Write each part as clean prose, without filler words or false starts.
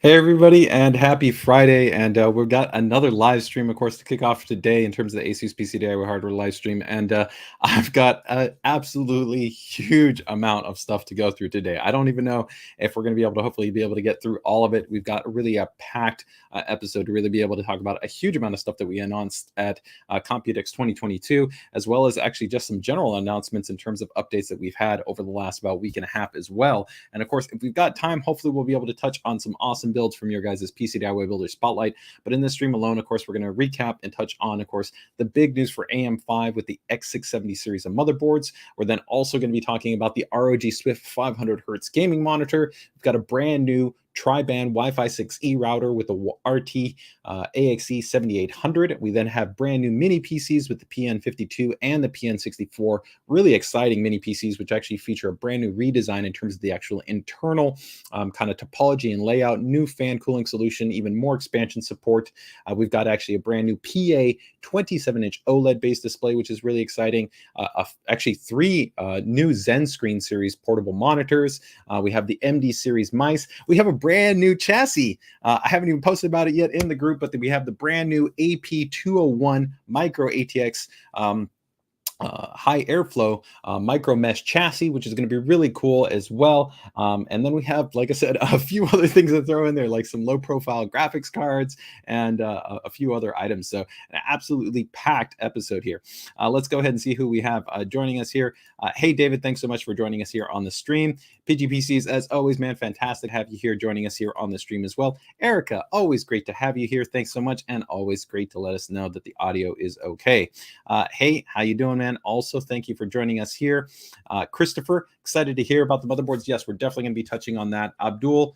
Hey everybody, and happy Friday! And we've got another live stream, of course, to kick off today in terms of the ASUS PCDIY hardware live stream. And I've got an absolutely huge amount of stuff to go through today. I don't even know if we're going to be able to hopefully be able to get through all of it. We've got really a packed episode to really be able to talk about a huge amount of stuff that we announced at Computex 2022, as well as actually just some general announcements in terms of updates that we've had over the last about week and a half as well. And of course, if we've got time, hopefully we'll be able to touch on some awesome builds from your guys' PC DIY Builder Spotlight. But in this stream alone, of course, we're going to recap and touch on, of course, the big news for AM5 with the X670 series of motherboards. We're then also going to be talking about the ROG SWIFT 500 Hertz gaming monitor. We've got a brand new triband Wi-Fi 6E router with the RT-AXE7800. We then have brand new mini PCs with the PN52 and the PN64. Really exciting mini PCs, which actually feature a brand new redesign in terms of the actual internal kind of topology and layout, new fan cooling solution, even more expansion support. We've got actually a brand new PA 27-inch OLED based display, which is really exciting. Actually, three new ZenScreen series portable monitors. We have the MD series mice. We have a brand new chassis. I haven't even posted about it yet in the group, but we have the brand new AP201 micro ATX high airflow micro mesh chassis, which is going to be really cool as well. And then we have, like I said, a few other things to throw in there, like some low profile graphics cards and a few other items. So an absolutely packed episode here. Let's go ahead and see who we have joining us here. Hey, David, thanks so much for joining us here on the stream. PGPCs, as always, man, fantastic to have you here joining us here on the stream as well. Erica, always great to have you here. Thanks so much. And always great to let us know that the audio is okay. Hey, how you doing, man? Also, thank you for joining us here. Christopher, excited to hear about the motherboards. Yes, we're definitely going to be touching on that. Abdul,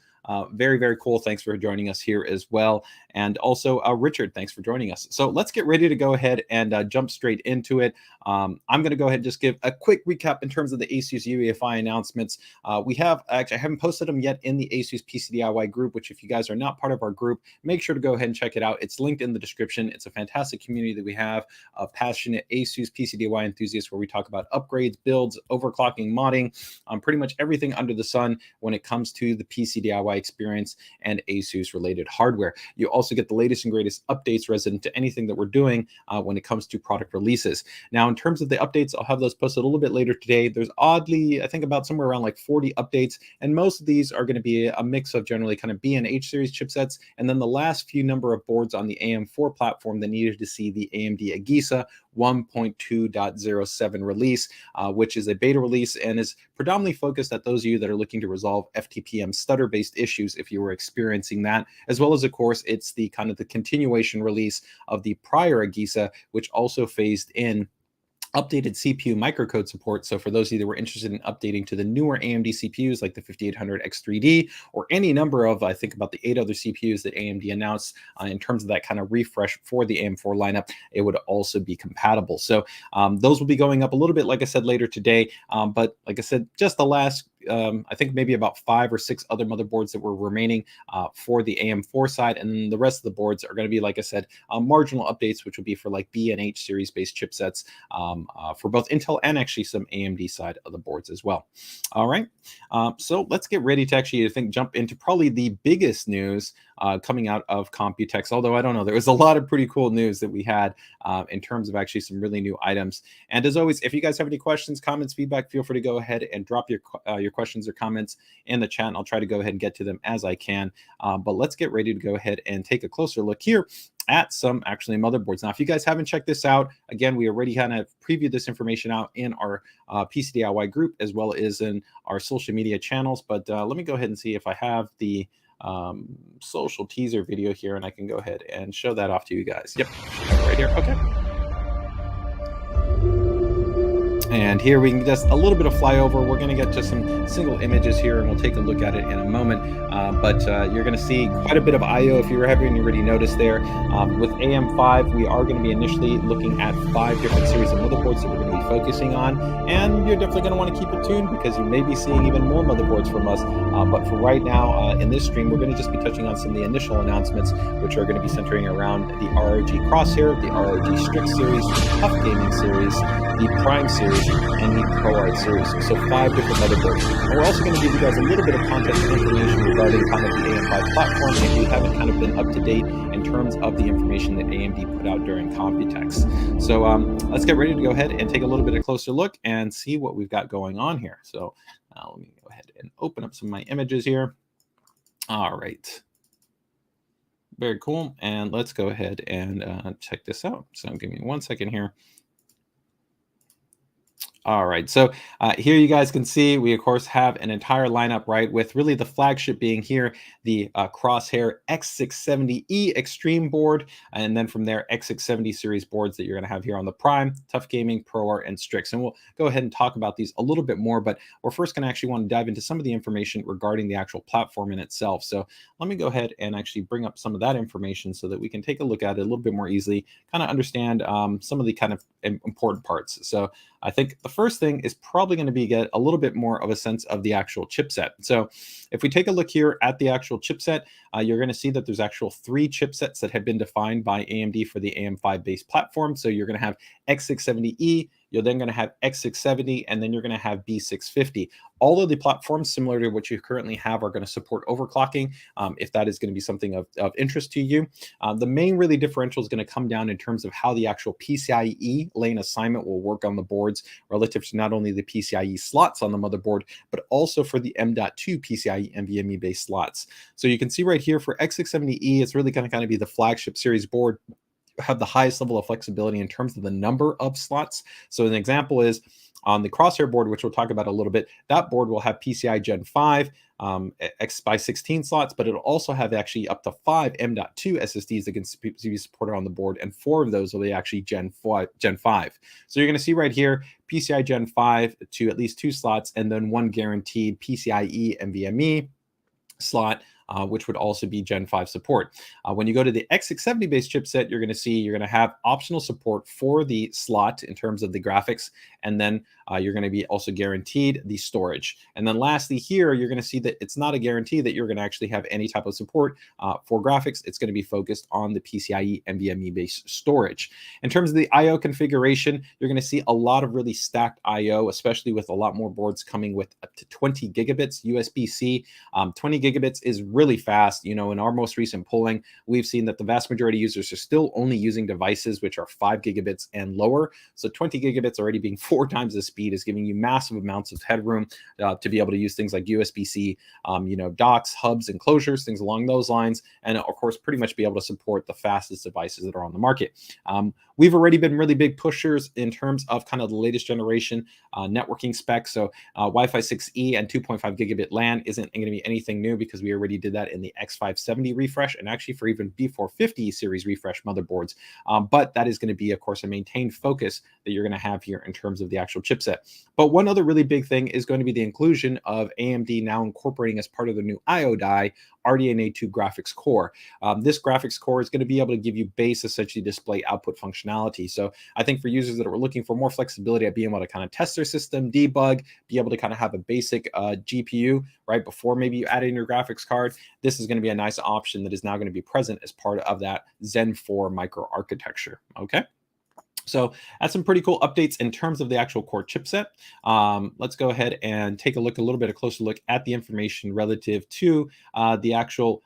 very, very cool. Thanks for joining us here as well. And also, Richard, thanks for joining us. So let's get ready to go ahead and jump straight into it. I'm going to go ahead and just give a quick recap in terms of the ASUS Uefi announcements. We have, actually, I haven't posted them yet in the ASUS PCDIY group, which if you guys are not part of our group, make sure to go ahead and check it out. It's linked in the description. It's a fantastic community that we have of passionate ASUS PCDIY enthusiasts where we talk about upgrades, builds, overclocking, modding, pretty much everything under the sun when it comes to the PCDIY experience and ASUS related hardware. You also get the latest and greatest updates resident to anything that we're doing when it comes to product releases. Now, in terms of the updates, I'll have those posted a little bit later today. There's oddly, I think about somewhere around like 40 updates, and most of these are going to be a mix of generally kind of B and H series chipsets, and then the last few number of boards on the AM4 platform that needed to see the AMD AGESA 1.2.07 release, which is a beta release and is predominantly focused at those of you that are looking to resolve FTPM stutter-based issues if you were experiencing that, as well as, of course, it's the kind of the continuation release of the prior AGESA, which also phased in updated CPU microcode support. So for those of you that were interested in updating to the newer AMD CPUs like the 5800 X3D or any number of, I think about the 8 other CPUs that AMD announced in terms of that kind of refresh for the AM4 lineup, it would also be compatible. So those will be going up a little bit, like I said, later today. But like I said, just the last I think maybe about 5 or 6 other motherboards that were remaining for the AM4 side, and then the rest of the boards are going to be, like I said, marginal updates, which will be for like B and H series based chipsets for both Intel and actually some AMD side of the boards as well. All right, so let's get ready to actually, I think, jump into probably the biggest news coming out of Computex. Although I don't know, there was a lot of pretty cool news that we had in terms of actually some really new items. And as always, if you guys have any questions, comments, feedback, feel free to go ahead and drop your questions or comments in the chat, and I'll try to go ahead and get to them as I can. But let's get ready to go ahead and take a closer look here at some actually motherboards. Now, if you guys haven't checked this out, again, we already kind of previewed this information out in our PCDIY group as well as in our social media channels. But let me go ahead and see if I have the social teaser video here, and I can go ahead and show that off to you guys. Yep, right here. Okay. And here we can just a little bit of flyover. We're going to get to some single images here, and we'll take a look at it in a moment. But you're going to see quite a bit of I/O if you haven't already noticed there. With AM5, we are going to be initially looking at 5 different series of motherboards that we're going to be focusing on. And you're definitely going to want to keep it tuned because you may be seeing even more motherboards from us. But for right now, in this stream, we're going to just be touching on some of the initial announcements, which are going to be centering around the ROG Crosshair, the ROG Strix series, the Tough Gaming series, the Prime series, series and the ProArt series. So 5 different motherboards. And we're also going to give you guys a little bit of context and information regarding kind of the AM5 platform if you haven't kind of been up to date in terms of the information that AMD put out during Computex. So let's get ready to go ahead and take a little bit of closer look and see what we've got going on here. So let me go ahead and open up some of my images here. All right. Very cool. And let's go ahead and check this out. So give me 1 second here. All right, so here you guys can see we, of course, have an entire lineup, right, with really the flagship being here, the Crosshair X670E Extreme board, and then from there, X670 series boards that you're going to have here on the Prime, Tough Gaming, ProArt, and Strix. And we'll go ahead and talk about these a little bit more, but we're first going to actually want to dive into some of the information regarding the actual platform in itself. So let me go ahead and actually bring up some of that information so that we can take a look at it a little bit more easily, kind of understand some of the kind of important parts. So I think the first thing is probably going to be get a little bit more of a sense of the actual chipset. So if we take a look here at the actual chipset, you're going to see that there's actual 3 chipsets that have been defined by AMD for the AM5 based platform. So you're going to have X670E, you're then going to have X670, and then you're going to have B650. All of the platforms, similar to what you currently have, are going to support overclocking, if that is going to be something of interest to you. The main really differential is going to come down in terms of how the actual PCIe lane assignment will work on the boards relative to not only the PCIe slots on the motherboard, but also for the M.2 PCIe NVMe based slots. So you can see right here for X670E, it's really going to kind of be the flagship series board, have the highest level of flexibility in terms of the number of slots. So an example is on the Crosshair board, which we'll talk about a little bit, that board will have PCI Gen 5, X by 16 slots, but it'll also have actually up to 5 M.2 SSDs that can be supported on the board, and 4 of those will be actually Gen 5. So you're going to see right here, PCI Gen 5 to at least 2 slots, and then 1 guaranteed PCIe NVMe slot, which would also be Gen 5 support. When you go to the X670 based chipset, you're going to see you're going to have optional support for the slot in terms of the graphics, and then you're going to be also guaranteed the storage. And then lastly here, you're going to see that it's not a guarantee that you're going to actually have any type of support for graphics. It's going to be focused on the PCIe NVMe based storage. In terms of the I/O configuration, you're going to see a lot of really stacked I/O, especially with a lot more boards coming with up to 20 gigabits USB-C. 20 gigabits is really fast. You know, in our most recent polling, we've seen that the vast majority of users are still only using devices which are 5 gigabits and lower. So 20 gigabits already being 4 times the speed is giving you massive amounts of headroom to be able to use things like USB-C, you know, docks, hubs, enclosures, things along those lines, and of course, pretty much be able to support the fastest devices that are on the market. We've already been really big pushers in terms of kind of the latest generation networking specs. So Wi-Fi 6E and 2.5 gigabit LAN isn't going to be anything new because we already did that in the X570 refresh, and actually for even B450 series refresh motherboards. But that is going to be, of course, a maintained focus that you're going to have here in terms of the actual chipset. But one other really big thing is going to be the inclusion of AMD now incorporating as part of the new I/O die RDNA 2 graphics core. This graphics core is going to be able to give you base essentially display output functionality. So I think for users that are looking for more flexibility at being able to kind of test their system, debug, be able to kind of have a basic GPU right before maybe you add in your graphics card, this is going to be a nice option that is now going to be present as part of that Zen 4 microarchitecture. Okay. So that's some pretty cool updates in terms of the actual core chipset. Let's go ahead and take a little bit of closer look at the information relative to the actual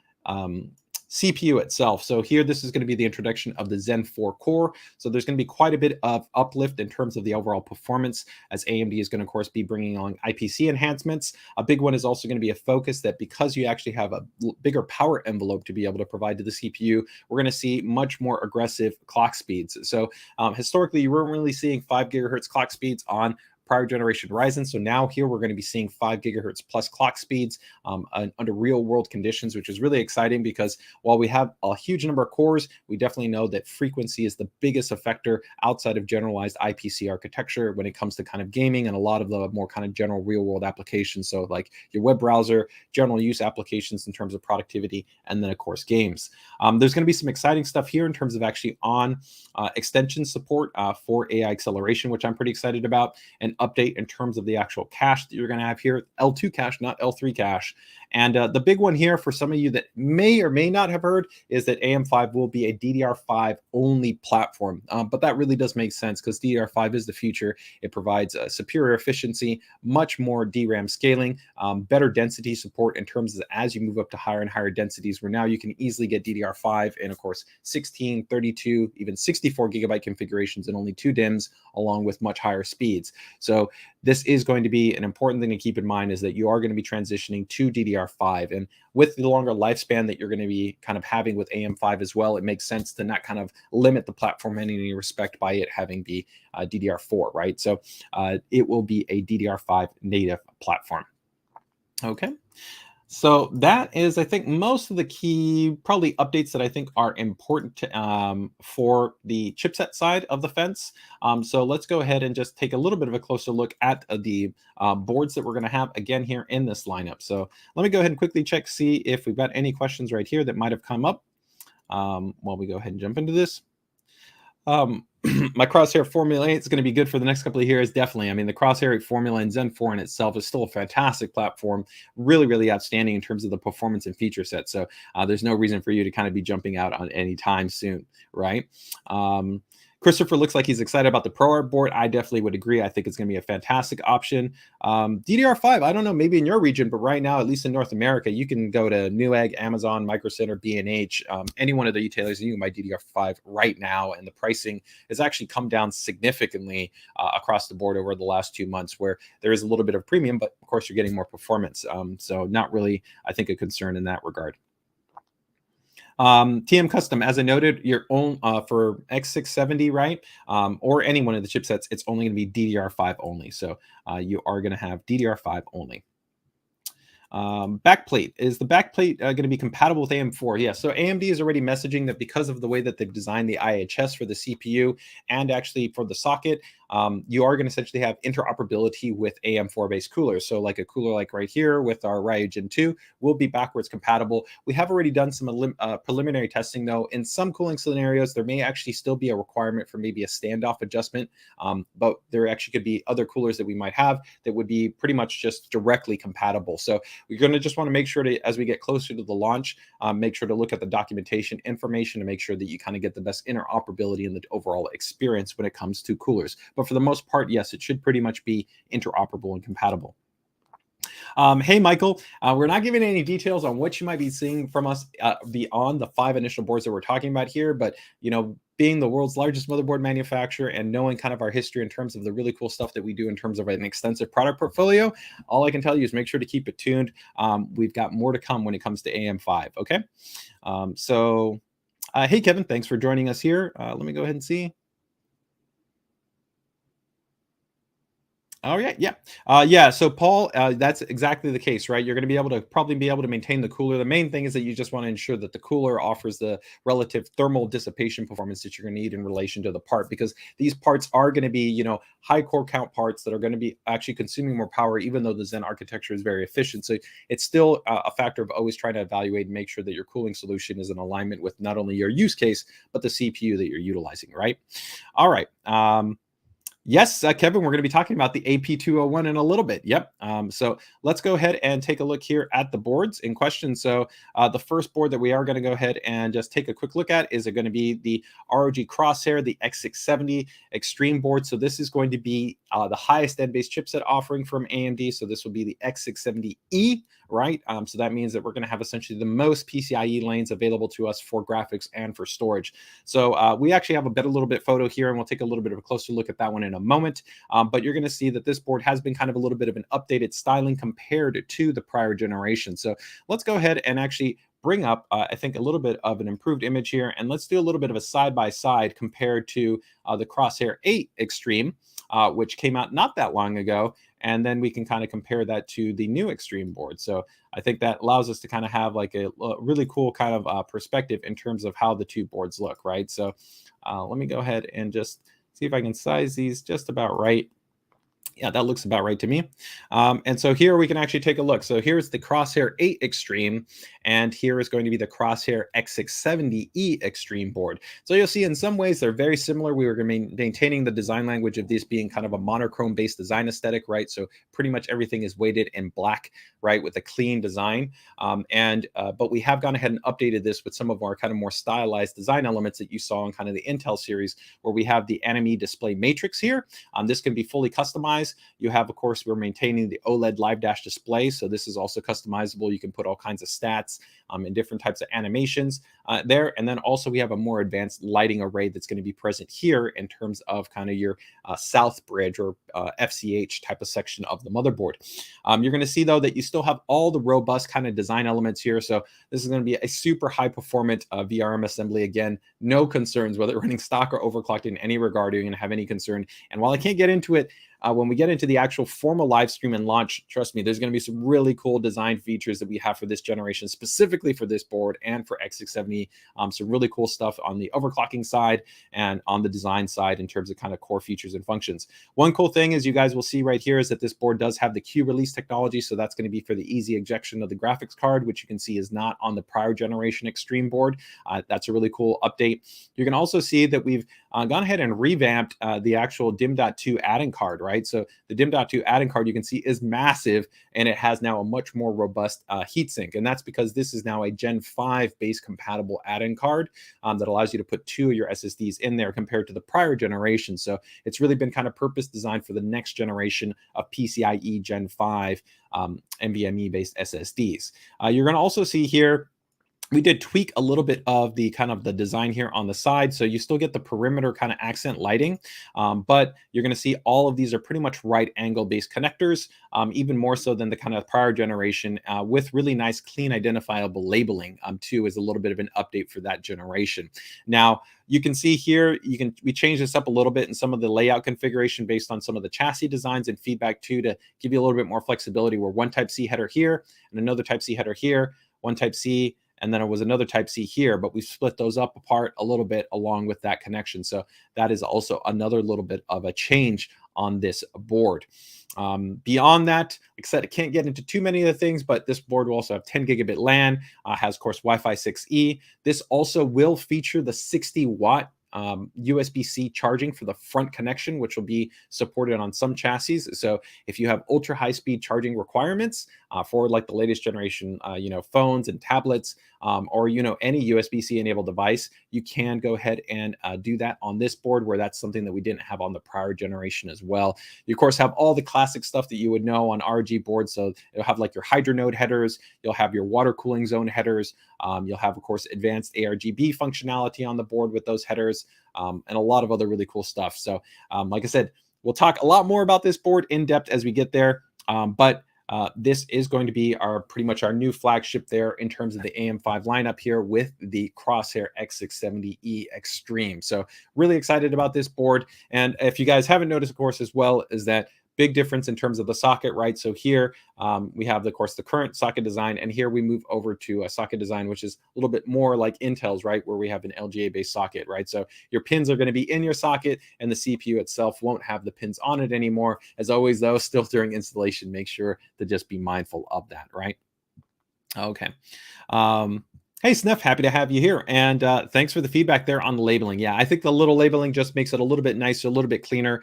CPU itself. So here, this is going to be the introduction of the Zen 4 core. So there's going to be quite a bit of uplift in terms of the overall performance, as AMD is going to, of course, be bringing on IPC enhancements. A big one is also going to be a focus that because you actually have a bigger power envelope to be able to provide to the CPU, we're going to see much more aggressive clock speeds. So historically, you weren't really seeing 5 gigahertz clock speeds on prior generation Ryzen. So now here we're going to be seeing 5 gigahertz plus clock speeds under real world conditions, which is really exciting because while we have a huge number of cores, we definitely know that frequency is the biggest effector outside of generalized IPC architecture when it comes to kind of gaming and a lot of the more kind of general real world applications. So like your web browser, general use applications in terms of productivity, and then of course games. There's going to be some exciting stuff here in terms of actually on extension support for AI acceleration, which I'm pretty excited about. And update in terms of the actual cache that you're going to have here. L2 cache, not L3 cache. And the big one here for some of you that may or may not have heard is that AM5 will be a DDR5 only platform. But that really does make sense because DDR5 is the future. It provides superior efficiency, much more DRAM scaling, better density support in terms of as you move up to higher and higher densities, where now you can easily get DDR5 and of course 16, 32, even 64 gigabyte configurations and only 2 DIMMs, along with much higher speeds. So this is going to be an important thing to keep in mind, is that you are going to be transitioning to DDR5. And with the longer lifespan that you're going to be kind of having with AM5 as well, it makes sense to not kind of limit the platform in any respect by it having the DDR4, right? So it will be a DDR5 native platform. Okay. So that is, I think, most of the key probably updates that I think are important to, for the chipset side of the fence. So let's go ahead and just take a little bit of a closer look at the boards that we're going to have again here in this lineup. So let me go ahead and quickly check, see if we've got any questions right here that might have come up while we go ahead and jump into this. My Crosshair Formula 8 is going to be good for the next couple of years, definitely. I mean, the Crosshair 8 Formula and Zen 4 in itself is still a fantastic platform, really, really outstanding in terms of the performance and feature set. So there's no reason for you to kind of be jumping out on any time soon, right? Christopher looks like he's excited about the ProArt board. I definitely would agree. I think it's going to be a fantastic option. DDR5, I don't know, maybe in your region, but right now, at least in North America, you can go to Newegg, Amazon, Micro Center, B&H, any one of the retailers, and you can buy DDR5 right now. And the pricing has actually come down significantly across the board over the last 2 months, where there is a little bit of premium, but of course, you're getting more performance. So not really, I think, a concern in that regard. TM Custom, as I noted, your own for X670, right? Or any one of the chipsets, it's only going to be DDR5 only. So you are going to have DDR5 only. Backplate, is the backplate going to be compatible with AM4? Yeah, so AMD is already messaging that because of the way that they've designed the IHS for the CPU and actually for the socket, you are going to essentially have interoperability with AM4 based coolers. So like a cooler like right here with our Ryzen 2 will be backwards compatible. We have already done some preliminary testing though. In some cooling scenarios, there may actually still be a requirement for maybe a standoff adjustment, but there actually could be other coolers that we might have that would be pretty much just directly compatible. So we're going to just want to make sure to, as we get closer to the launch, make sure to look at the documentation information to make sure that you kind of get the best interoperability and the overall experience when it comes to coolers. But for the most part, yes, it should pretty much be interoperable and compatible. Hey, Michael, we're not giving any details on what you might be seeing from us beyond the 5 initial boards that we're talking about here. But, you know, being the world's largest motherboard manufacturer and knowing kind of our history in terms of the really cool stuff that we do in terms of an extensive product portfolio, all I can tell you is make sure to keep it tuned. We've got more to come when it comes to AM5. Okay. Hey, Kevin, thanks for joining us here. Let me go ahead and see. Oh, yeah. So Paul, that's exactly the case, right? You're going to probably be able to maintain the cooler. The main thing is that you just want to ensure that the cooler offers the relative thermal dissipation performance that you're going to need in relation to the part, because these parts are going to be, you know, high core count parts that are going to be actually consuming more power, even though the Zen architecture is very efficient. So it's still a factor of always trying to evaluate and make sure that your cooling solution is in alignment with not only your use case, but the CPU that you're utilizing, right? All right. Yes, Kevin, we're going to be talking about the AP201 in a little bit. Yep. So let's go ahead and take a look here at the boards in question. So the first board that we are going to go ahead and just take a quick look at is going to be the ROG Crosshair, the X670 Extreme board. So this is going to be the highest end-based chipset offering from AMD. So this will be the X670E, right? So that means that we're going to have essentially the most PCIe lanes available to us for graphics and for storage. So we actually have a little bit photo here, and we'll take a little bit of a closer look at that one in a moment. But you're going to see that this board has been kind of a little bit of an updated styling compared to the prior generation. So let's go ahead and actually bring up, I think, a little bit of an improved image here, and let's do a little bit of a side-by-side compared to the Crosshair 8 Extreme, which came out not that long ago, and then we can kind of compare that to the new Extreme board. So I think that allows us to kind of have like a really cool kind of perspective in terms of how the two boards look, right? So let me go ahead and just see if I can size these just about right. Yeah, that looks about right to me. And so here we can actually take a look. So here's the Crosshair 8 Extreme, and here is going to be the Crosshair X670E Extreme board. So you'll see in some ways they're very similar. We were maintaining the design language of this being kind of a monochrome based design aesthetic, right? So pretty much everything is weighted in black, right, with a clean design. But we have gone ahead and updated this with some of our kind of more stylized design elements that you saw in kind of the Intel series, where we have the enemy display matrix here. This can be fully customized. You have, of course, we're maintaining the OLED live dash display, so this is also customizable. You can put all kinds of stats and different types of animations there. And then also we have a more advanced lighting array that's going to be present here in terms of kind of your south bridge or FCH type of section of the motherboard. You're going to see though that you still have all the robust kind of design elements here. So this is going to be a super high performant VRM assembly. Again, no concerns whether running stock or overclocked in any regard. You're going to have any concern. And while I can't get into it, when we get into the actual formal live stream and launch, trust me, there's going to be some really cool design features that we have for this generation, specifically for this board and for X670. Some really cool stuff on the overclocking side and on the design side in terms of kind of core features and functions. One cool thing is you guys will see right here is that this board does have the Q release technology. So that's going to be for the easy ejection of the graphics card, which you can see is not on the prior generation Extreme board. That's a really cool update. You can also see that we've gone ahead and revamped the actual DIMM.2 add-in card, right? So the DIMM.2 add-in card you can see is massive, and it has now a much more robust heatsink. And that's because this is now a Gen 5 base compatible add-in card that allows you to put 2 of your SSDs in there compared to the prior generation. So it's really been kind of purpose designed for the next generation of PCIe Gen 5 NVMe based SSDs. You're going to also see here we did tweak a little bit of the kind of the design here on the side. So you still get the perimeter kind of accent lighting, but you're going to see all of these are pretty much right angle based connectors, even more so than the kind of prior generation, with really nice, clean, identifiable labeling too, is a little bit of an update for that generation. Now, you can see here, we changed this up a little bit in some of the layout configuration based on some of the chassis designs and feedback too, to give you a little bit more flexibility, where one Type-C header here and another Type-C header here, one Type-C, and then it was another Type-C here, but we split those up apart a little bit along with that connection. So that is also another little bit of a change on this board. Beyond that, like I said, I can't get into too many of the things, but this board will also have 10 gigabit LAN, has, of course, Wi-Fi 6E. This also will feature the 60-watt USB-C charging for the front connection, which will be supported on some chassis. So if you have ultra high speed charging requirements for like the latest generation, phones and tablets, or, any USB-C enabled device, you can go ahead and do that on this board, where that's something that we didn't have on the prior generation as well. You, of course, have all the classic stuff that you would know on ROG boards. So you'll have like your Hydro node headers, you'll have your water cooling zone headers, you'll have, of course, advanced ARGB functionality on the board with those headers, and a lot of other really cool stuff. So like I said, we'll talk a lot more about this board in depth as we get there, but this is going to be pretty much our new flagship there in terms of the AM5 lineup here with the Crosshair X670E Extreme. So really excited about this board. And if you guys haven't noticed, of course, as well, is that big difference in terms of the socket, right? So here we have, of course, the current socket design, and here we move over to a socket design, which is a little bit more like Intel's, right? Where we have an LGA-based socket, right? So your pins are going to be in your socket, and the CPU itself won't have the pins on it anymore. As always, though, still during installation, make sure to just be mindful of that, right? Okay. Hey, Sniff, happy to have you here. And thanks for the feedback there on the labeling. Yeah, I think the little labeling just makes it a little bit nicer, a little bit cleaner.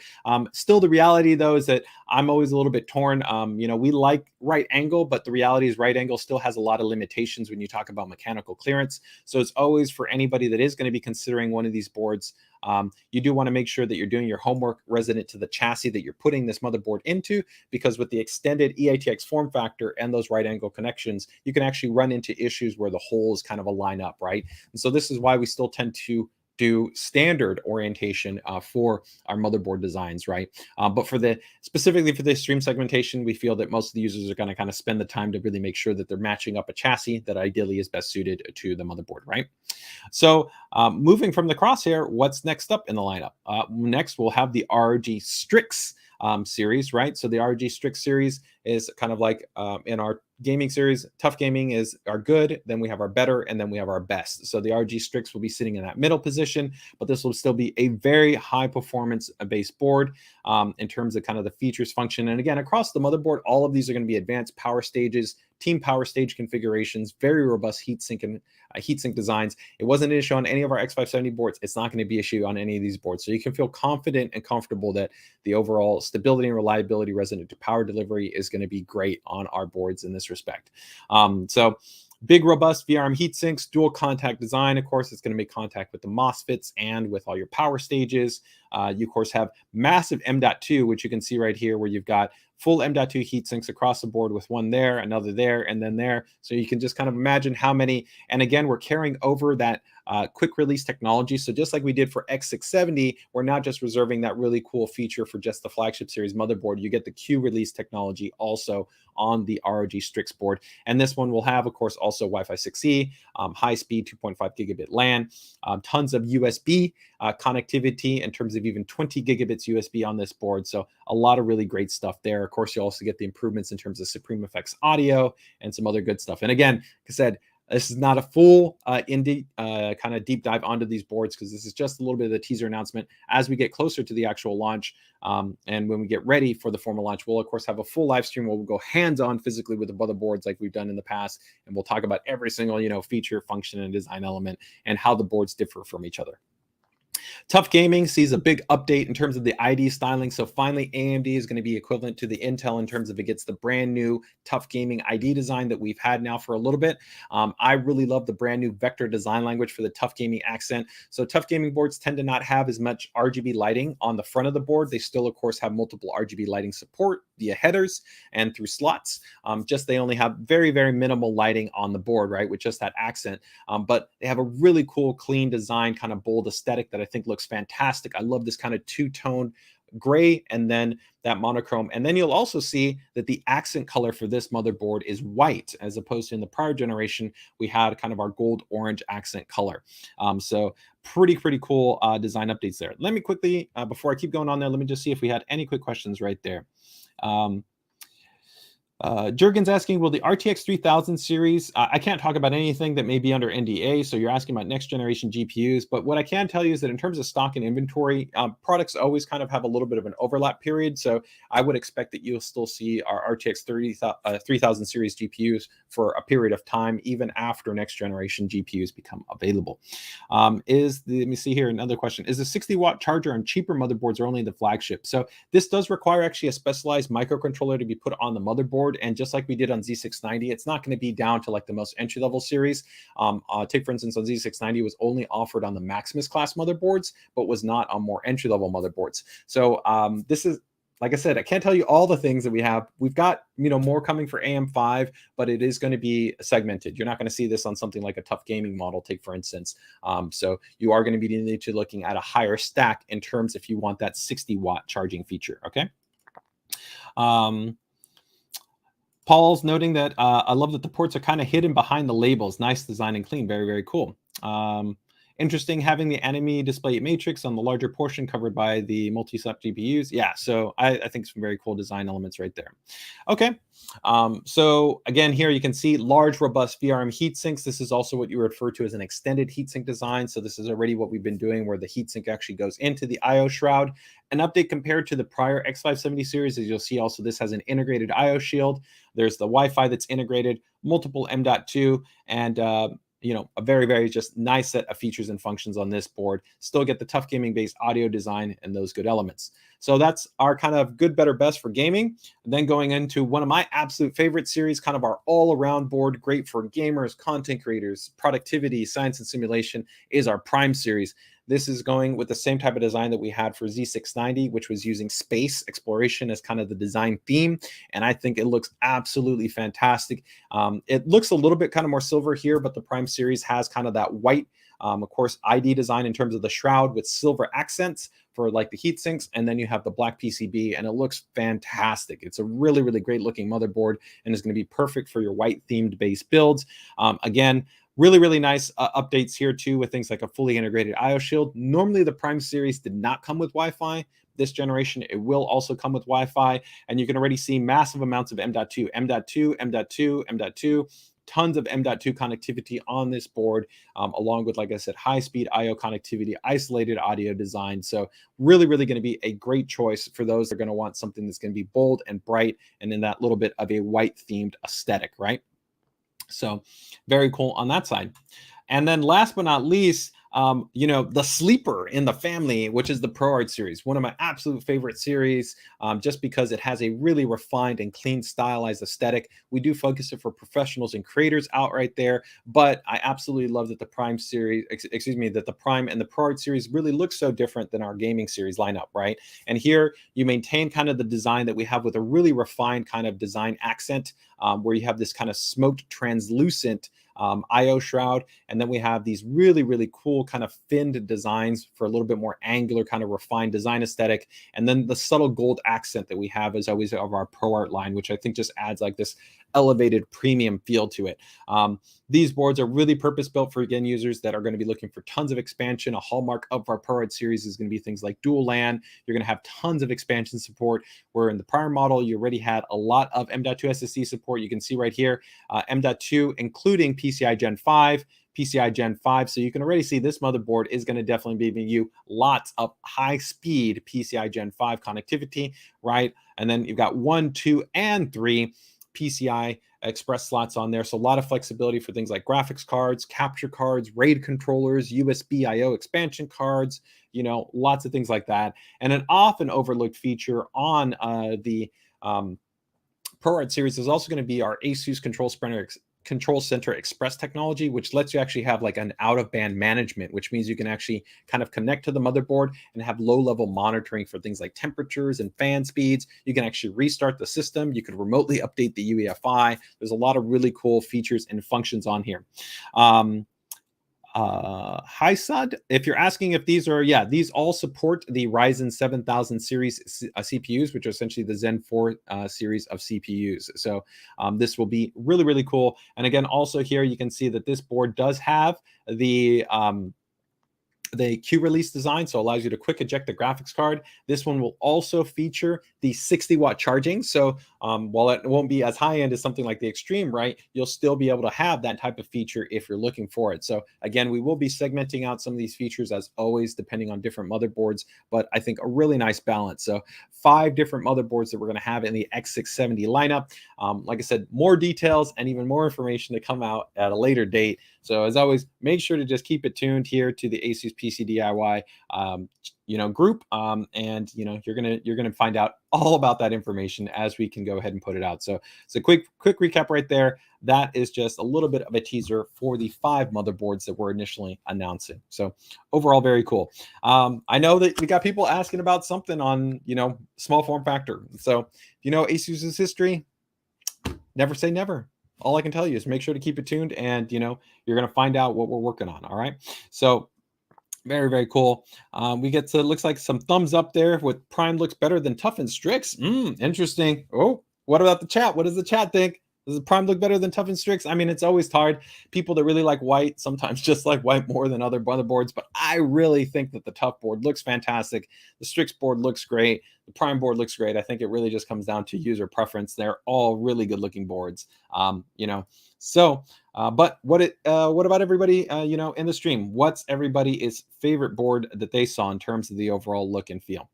Still, the reality, though, is that I'm always a little bit torn. We like right angle, but the reality is right angle still has a lot of limitations when you talk about mechanical clearance. So it's always, for anybody that is going to be considering one of these boards, you do want to make sure that you're doing your homework resident to the chassis that you're putting this motherboard into, because with the extended EATX form factor and those right angle connections, you can actually run into issues where the holes kind of align up, right? And so this is why we still tend to do standard orientation for our motherboard designs, right? But specifically for the stream segmentation, we feel that most of the users are going to kind of spend the time to really make sure that they're matching up a chassis that ideally is best suited to the motherboard, right? So moving from the Crosshair, what's next up in the lineup? Next, we'll have the ROG Strix series, right? So the ROG Strix series is kind of like in our gaming series, tough gaming is our good, then we have our better, and then we have our best. So the ROG Strix will be sitting in that middle position, but this will still be a very high performance based board in terms of kind of the features, function. And again, across the motherboard, all of these are going to be advanced power stages, team power stage configurations, very robust heatsink and heatsink designs. It wasn't an issue on any of our X570 boards. It's not going to be an issue on any of these boards. So you can feel confident and comfortable that the overall stability and reliability resident to power delivery is going to be great on our boards in this respect. So big, robust VRM heatsinks, dual contact design. Of course, it's going to make contact with the MOSFETs and with all your power stages. You, of course, have massive M.2, which you can see right here, where you've got full M.2 heatsinks across the board with one there, another there, and then there. So you can just kind of imagine how many. And again, we're carrying over that quick release technology. So just like we did for X670, we're not just reserving that really cool feature for just the flagship series motherboard. You get the Q release technology also on the ROG Strix board. And this one will have, of course, also Wi-Fi 6E, high speed 2.5 gigabit LAN, tons of USB connectivity in terms of even 20 gigabits USB on this board. So a lot of really great stuff there. Of course, you also get the improvements in terms of Supreme Effects audio and some other good stuff. And again, like I said, this is not a full kind of deep dive onto these boards, because this is just a little bit of the teaser announcement. As we get closer to the actual launch, and when we get ready for the formal launch, we'll of course have a full live stream where we'll go hands-on physically with the motherboards like we've done in the past, and we'll talk about every single feature, function, and design element, and how the boards differ from each other. Tough Gaming sees a big update in terms of the ID styling. So finally, AMD is going to be equivalent to the Intel in terms of it gets the brand new Tough Gaming ID design that we've had now for a little bit. I really love the brand new vector design language for the Tough Gaming accent. So Tough Gaming boards tend to not have as much RGB lighting on the front of the board. They still, of course, have multiple RGB lighting support via headers and through slots. Just they only have very, very minimal lighting on the board, right, with just that accent. But they have a really cool, clean design, kind of bold aesthetic that I think looks fantastic. I love this kind of two-tone gray and then that monochrome. And then you'll also see that the accent color for this motherboard is white, as opposed to in the prior generation, we had kind of our gold orange accent color. So pretty cool design updates there. Let me quickly, before I keep going on there, let me just see if we had any quick questions right there. Jurgen's asking, will the RTX 3000 series, I can't talk about anything that may be under NDA, so you're asking about next generation GPUs, but what I can tell you is that in terms of stock and inventory, products always kind of have a little bit of an overlap period, so I would expect that you'll still see our RTX 3000 series GPUs for a period of time, even after next generation GPUs become available. Let me see here, another question. Is the 60-watt charger on cheaper motherboards or only the flagship? So this does require actually a specialized microcontroller to be put on the motherboard. And just like we did on Z690, it's not going to be down to like the most entry-level series. Take, for instance, on Z690, was only offered on the Maximus class motherboards, but was not on more entry-level motherboards. So this is, like I said, I can't tell you all the things that we have. We've got, more coming for AM5, but it is going to be segmented. You're not going to see this on something like a Tough Gaming model, take for instance. So you are going to be looking at a higher stack in terms if you want that 60-watt charging feature, okay? Paul's noting that I love that the ports are kind of hidden behind the labels. Nice design and clean. Very, very cool. Interesting having the enemy display matrix on the larger portion covered by the multi-slot GPUs. Yeah, so I think some very cool design elements right there. Okay, so again, here you can see large, robust VRM heatsinks. This is also what you refer to as an extended heatsink design. So this is already what we've been doing, where the heatsink actually goes into the I/O shroud. An update compared to the prior X570 series, as you'll see also, this has an integrated I/O shield. There's the Wi-Fi that's integrated, multiple M.2, and a very, very just nice set of features and functions on this board. Still get the Tough Gaming based audio design and those good elements. So that's our kind of good, better, best for gaming. And then going into one of my absolute favorite series, kind of our all-around board, great for gamers, content creators, productivity, science and simulation, is our Prime series. This is going with the same type of design that we had for Z690, which was using space exploration as kind of the design theme. And I think it looks absolutely fantastic. It looks a little bit kind of more silver here, but the Prime series has kind of that white, of course, ID design in terms of the shroud with silver accents for like the heat sinks. And then you have the black PCB, and it looks fantastic. It's a really, really great looking motherboard, and is going to be perfect for your white themed base builds. Again, really, really nice updates here too, with things like a fully integrated I/O shield. Normally the Prime series did not come with Wi-Fi. This generation, it will also come with Wi-Fi, and you can already see massive amounts of M.2, M.2, M.2, M.2, tons of M.2 connectivity on this board, along with, like I said, high-speed I/O connectivity, isolated audio design. So really, really going to be a great choice for those that are going to want something that's going to be bold and bright and in that little bit of a white-themed aesthetic, right? So very cool on that side. And then last but not least, the sleeper in the family, which is the ProArt series, one of my absolute favorite series, just because it has a really refined and clean stylized aesthetic. We do focus it for professionals and creators out right there, but I absolutely love that the Prime series, that the Prime and the ProArt series really look so different than our gaming series lineup, right? And here you maintain kind of the design that we have with a really refined kind of design accent, where you have this kind of smoked translucent IO shroud, and then we have these really cool kind of finned designs for a little bit more angular kind of refined design aesthetic, and then the subtle gold accent that we have is always of our ProArt line, which I think just adds like this elevated premium feel to it. These boards are really purpose built for, again, users that are going to be looking for tons of expansion. A hallmark of our ProArt series is going to be things like dual LAN. You're going to have tons of expansion support, where in the prior model you already had a lot of M.2 SSD support. You can see right here M.2 including PCI Gen 5, PCI Gen 5. So you can already see this motherboard is going to definitely be giving you lots of high speed PCI Gen 5 connectivity, right? And then you've got 1, 2, and 3 PCI Express slots on there. So a lot of flexibility for things like graphics cards, capture cards, RAID controllers, USB IO expansion cards, lots of things like that. And an often overlooked feature on the ProArt series is also going to be our ASUS Control Center Express technology, which lets you actually have like an out-of-band management, which means you can actually kind of connect to the motherboard and have low-level monitoring for things like temperatures and fan speeds. You can actually restart the system. You can remotely update the Uefi. There's a lot of really cool features and functions on here. Hi Sud, if you're asking if these are, these all support the Ryzen 7000 series CPUs, which are essentially the Zen 4 series of CPUs. So this will be really cool. And again, also here you can see that this board does have the Q release design, so allows you to quick eject the graphics card. This one will also feature the 60-watt charging. So while it won't be as high end as something like the Extreme, right, you'll still be able to have that type of feature if you're looking for it. So again, we will be segmenting out some of these features as always, depending on different motherboards, but I think a really nice balance. So 5 different motherboards that we're going to have in the X670 lineup. Like I said, more details and even more information to come out at a later date. So as always, make sure to just keep it tuned here to the ASUS PCDIY group, and you're gonna find out all about that information as we can go ahead and put it out. So it's a quick recap right there. That is just a little bit of a teaser for the 5 motherboards that we're initially announcing. So overall, very cool. I know that we got people asking about something on small form factor. So ASUS's history, never say never. All I can tell you is make sure to keep it tuned, and you're going to find out what we're working on. All right. So very cool. We get to, looks like some thumbs up there with Prime looks better than Tough and Strix. Interesting. Oh, what about the chat? What does the chat think? Does the Prime look better than Tough and Strix? I mean, it's always hard. People that really like white sometimes just like white more than other motherboards, but I really think that the Tough board looks fantastic. The Strix board looks great. The Prime board looks great. I think it really just comes down to user preference. They're all really good looking boards. So, but what about everybody, in the stream? What's everybody's favorite board that they saw in terms of the overall look and feel?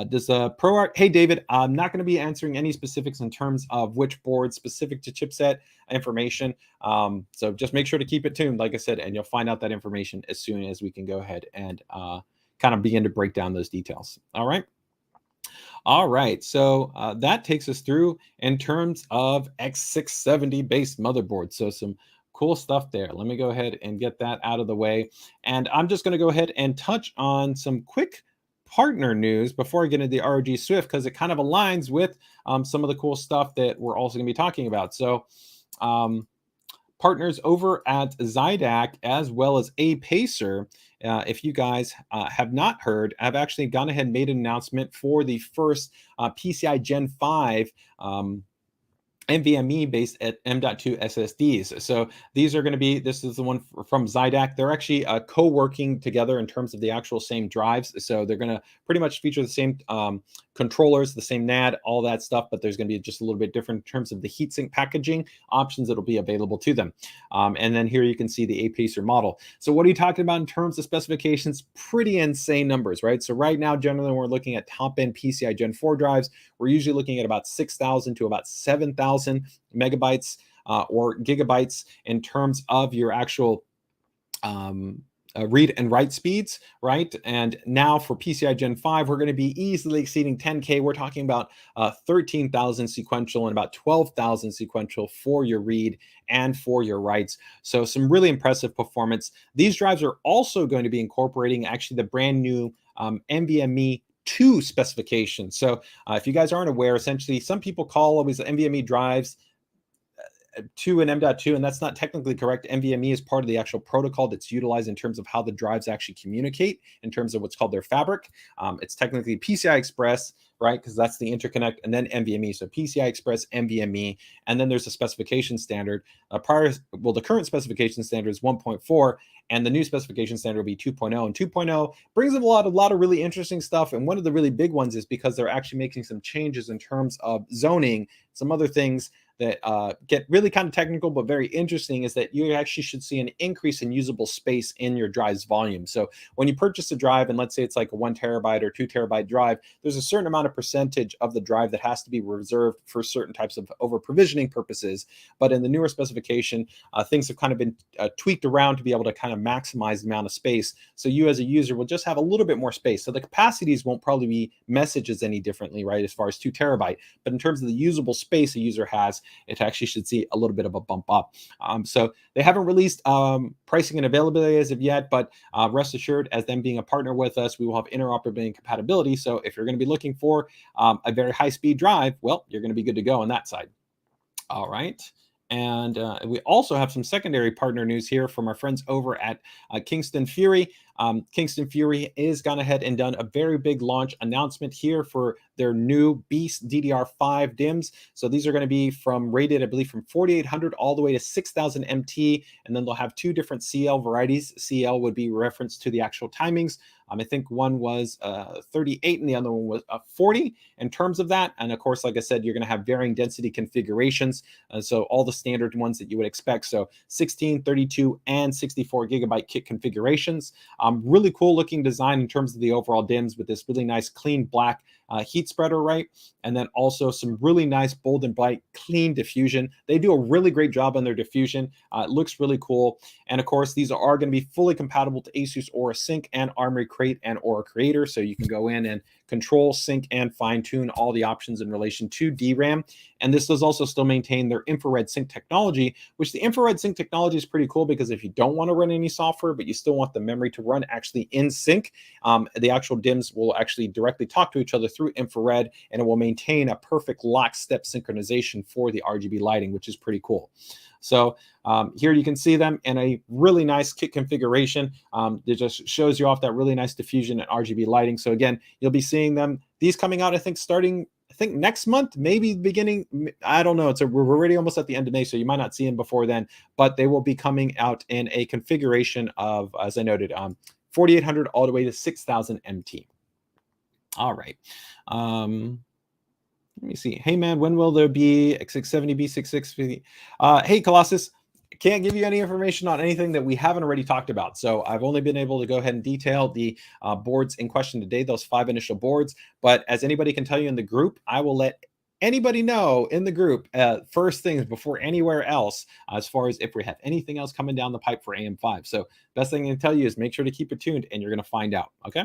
Does ProArt, hey David, I'm not going to be answering any specifics in terms of which board specific to chipset information. So just make sure to keep it tuned, like I said, and you'll find out that information as soon as we can go ahead and kind of begin to break down those details. All right, so that takes us through in terms of X670 based motherboards. So some cool stuff there. Let me go ahead and get that out of the way. And I'm just going to go ahead and touch on some quick partner news before I get into the ROG Swift, because it kind of aligns with some of the cool stuff that we're also going to be talking about. So partners over at Zydac as well as Apacer, if you guys have not heard, I've actually gone ahead and made an announcement for the first PCI Gen 5 NVMe based at M.2 SSDs. So these are going to be, this is the one from Zydac. They're actually co-working together in terms of the actual same drives. So they're going to pretty much feature the same controllers, the same NAD, all that stuff, but there's going to be just a little bit different in terms of the heatsink packaging options that'll be available to them. And then here you can see the Apacer model. So what are you talking about in terms of specifications? Pretty insane numbers, right? So right now, generally, when we're looking at top-end PCI Gen 4 drives, we're usually looking at about 6,000 to about 7,000 megabytes or gigabytes in terms of your actual read and write speeds, right? And now for PCI Gen 5, we're going to be easily exceeding 10K. We're talking about 13,000 sequential and about 12,000 sequential for your read and for your writes. So some really impressive performance. These drives are also going to be incorporating actually the brand new NVMe 2 specification. So if you guys aren't aware, essentially some people call always NVMe drives to an M.2, and that's not technically correct. NVMe is part of the actual protocol that's utilized in terms of how the drives actually communicate in terms of what's called their fabric. It's technically PCI Express, right? Because that's the interconnect, and then NVMe. So PCI Express, NVMe, and then there's a specification standard. The current specification standard is 1.4, and the new specification standard will be 2.0. And 2.0 brings in a lot of really interesting stuff. And one of the really big ones is because they're actually making some changes in terms of zoning, some other things that get really kind of technical, but very interesting, is that you actually should see an increase in usable space in your drive's volume. So when you purchase a drive, and let's say it's like a 1 terabyte or 2 terabyte drive, there's a certain amount of percentage of the drive that has to be reserved for certain types of over provisioning purposes. But in the newer specification, things have kind of been tweaked around to be able to kind of maximize the amount of space. So you as a user will just have a little bit more space. So the capacities won't probably be messages any differently, right, as far as 2 terabyte. But in terms of the usable space a user has, it actually should see a little bit of a bump up. So they haven't released pricing and availability as of yet, but rest assured, as them being a partner with us, we will have interoperability and compatibility. So if you're going to be looking for a very high-speed drive, well, you're going to be good to go on that side. All right. And we also have some secondary partner news here from our friends over at Kingston Fury. Kingston Fury has gone ahead and done a very big launch announcement here for their new Beast DDR5 DIMMs. So these are going to be rated, I believe, from 4800 all the way to 6000 MT. And then they'll have 2 different CL varieties. CL would be reference to the actual timings. I think one was 38 and the other one was 40 in terms of that. And of course, like I said, you're going to have varying density configurations. So all the standard ones that you would expect. So 16, 32, and 64 gigabyte kit configurations. Really cool looking design in terms of the overall DIMMs with this really nice clean black heat spreader, right? And then also some really nice bold and bright clean diffusion. They do a really great job on their diffusion. It looks really cool. And of course, these are going to be fully compatible to ASUS Aura Sync and Armory Crate and Aura Creator. So you can go in and control, sync, and fine tune all the options in relation to DRAM. And this does also still maintain their infrared sync technology, which the infrared sync technology is pretty cool because if you don't want to run any software, but you still want the memory to run actually in sync, the actual DIMMs will actually directly talk to each other through infrared, and it will maintain a perfect lockstep synchronization for the RGB lighting, which is pretty cool. So here you can see them in a really nice kit configuration. It just shows you off that really nice diffusion and RGB lighting. So again, you'll be seeing these coming out, I think, starting next month, maybe beginning, I don't know. We're already almost at the end of May, so you might not see them before then, but they will be coming out in a configuration of, as I noted, 4800 all the way to 6000 MT. All right. Let me see. Hey, man, when will there be X670 B660? Hey, Colossus, can't give you any information on anything that we haven't already talked about. So I've only been able to go ahead and detail the boards in question today, those 5 initial boards. But as anybody can tell you in the group, I will let anybody know in the group first things before anywhere else as far as if we have anything else coming down the pipe for AM5. So best thing I can tell you is make sure to keep it tuned and you're going to find out. Okay.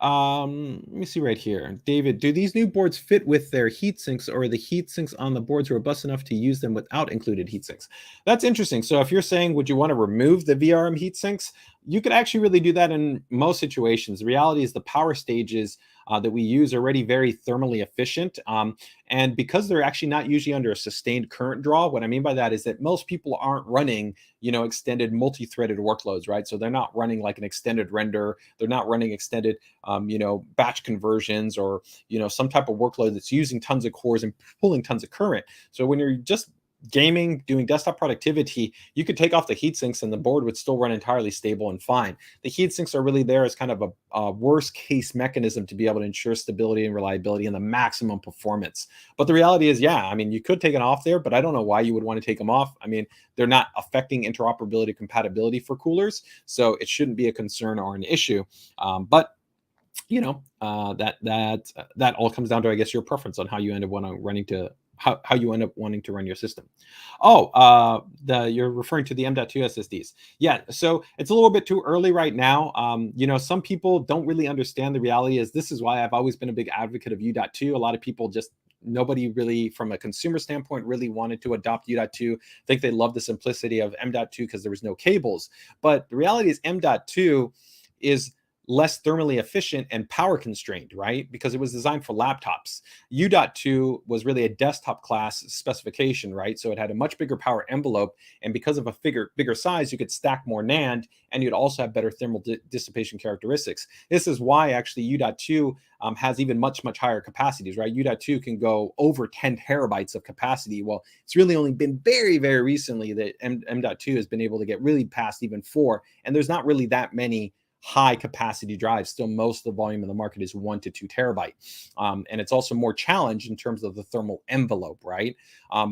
Let me see right here. David, do these new boards fit with their heat sinks, or are the heat sinks on the boards robust enough to use them without included heat sinks? That's interesting. So if you're saying, would you want to remove the VRM heat sinks? You could actually really do that in most situations. The reality is the power stages that we use are already very thermally efficient. And because they're actually not usually under a sustained current draw, what I mean by that is that most people aren't running, extended multi-threaded workloads, right? So they're not running like an extended render. They're not running extended, batch conversions or, some type of workload that's using tons of cores and pulling tons of current. So when you're just gaming, doing desktop productivity, you could take off the heat sinks and the board would still run entirely stable and fine. The heat sinks are really there as kind of a worst case mechanism to be able to ensure stability and reliability and the maximum performance. But the reality is, you could take it off there, but I don't know why you would want to take them off. They're not affecting interoperability compatibility for coolers, so it shouldn't be a concern or an issue. But that all comes down to, I guess, your preference on how you end up how you end up wanting to run your system. Oh, you're referring to the M.2 SSDs. Yeah, so it's a little bit too early right now. Some people don't really understand the reality is this is why I've always been a big advocate of U.2. A lot of people nobody really, from a consumer standpoint, really wanted to adopt U.2. I think they love the simplicity of M.2 because there was no cables. But the reality is M.2 is less thermally efficient and power constrained, right? Because it was designed for laptops. U.2 was really a desktop class specification, right? So it had a much bigger power envelope. And because of a bigger size, you could stack more NAND and you'd also have better thermal dissipation characteristics. This is why actually U.2 has even much higher capacities, right? U.2 can go over 10 terabytes of capacity. Well, it's really only been very, very recently that M.2 has been able to get really past even 4. And there's not really that many high capacity drives. Still, most of the volume in the market is 1 to 2 terabyte. And it's also more challenged in terms of the thermal envelope, right?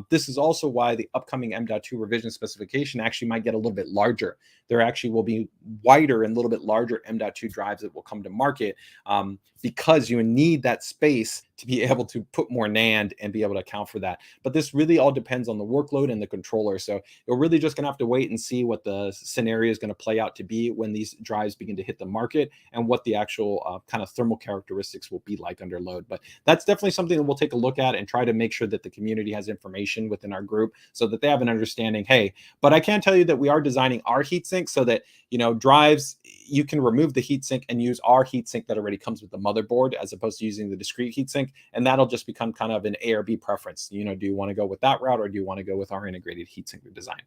This is also why the upcoming M.2 revision specification actually might get a little bit larger. There actually will be wider and a little bit larger M.2 drives that will come to market because you need that space to be able to put more NAND and be able to account for that. But this really all depends on the workload and the controller. So you're really just going to have to wait and see what the scenario is going to play out to be when these drives begin to hit the market and what the actual kind of thermal characteristics will be like under load. But that's definitely something that we'll take a look at and try to make sure that the community has information within our group so that they have an understanding. Hey, but I can tell you that we are designing our heatsink so that, drives, you can remove the heatsink and use our heatsink that already comes with the motherboard as opposed to using the discrete heatsink. And that'll just become kind of an A or B preference. Do you want to go with that route or do you want to go with our integrated heatsink design?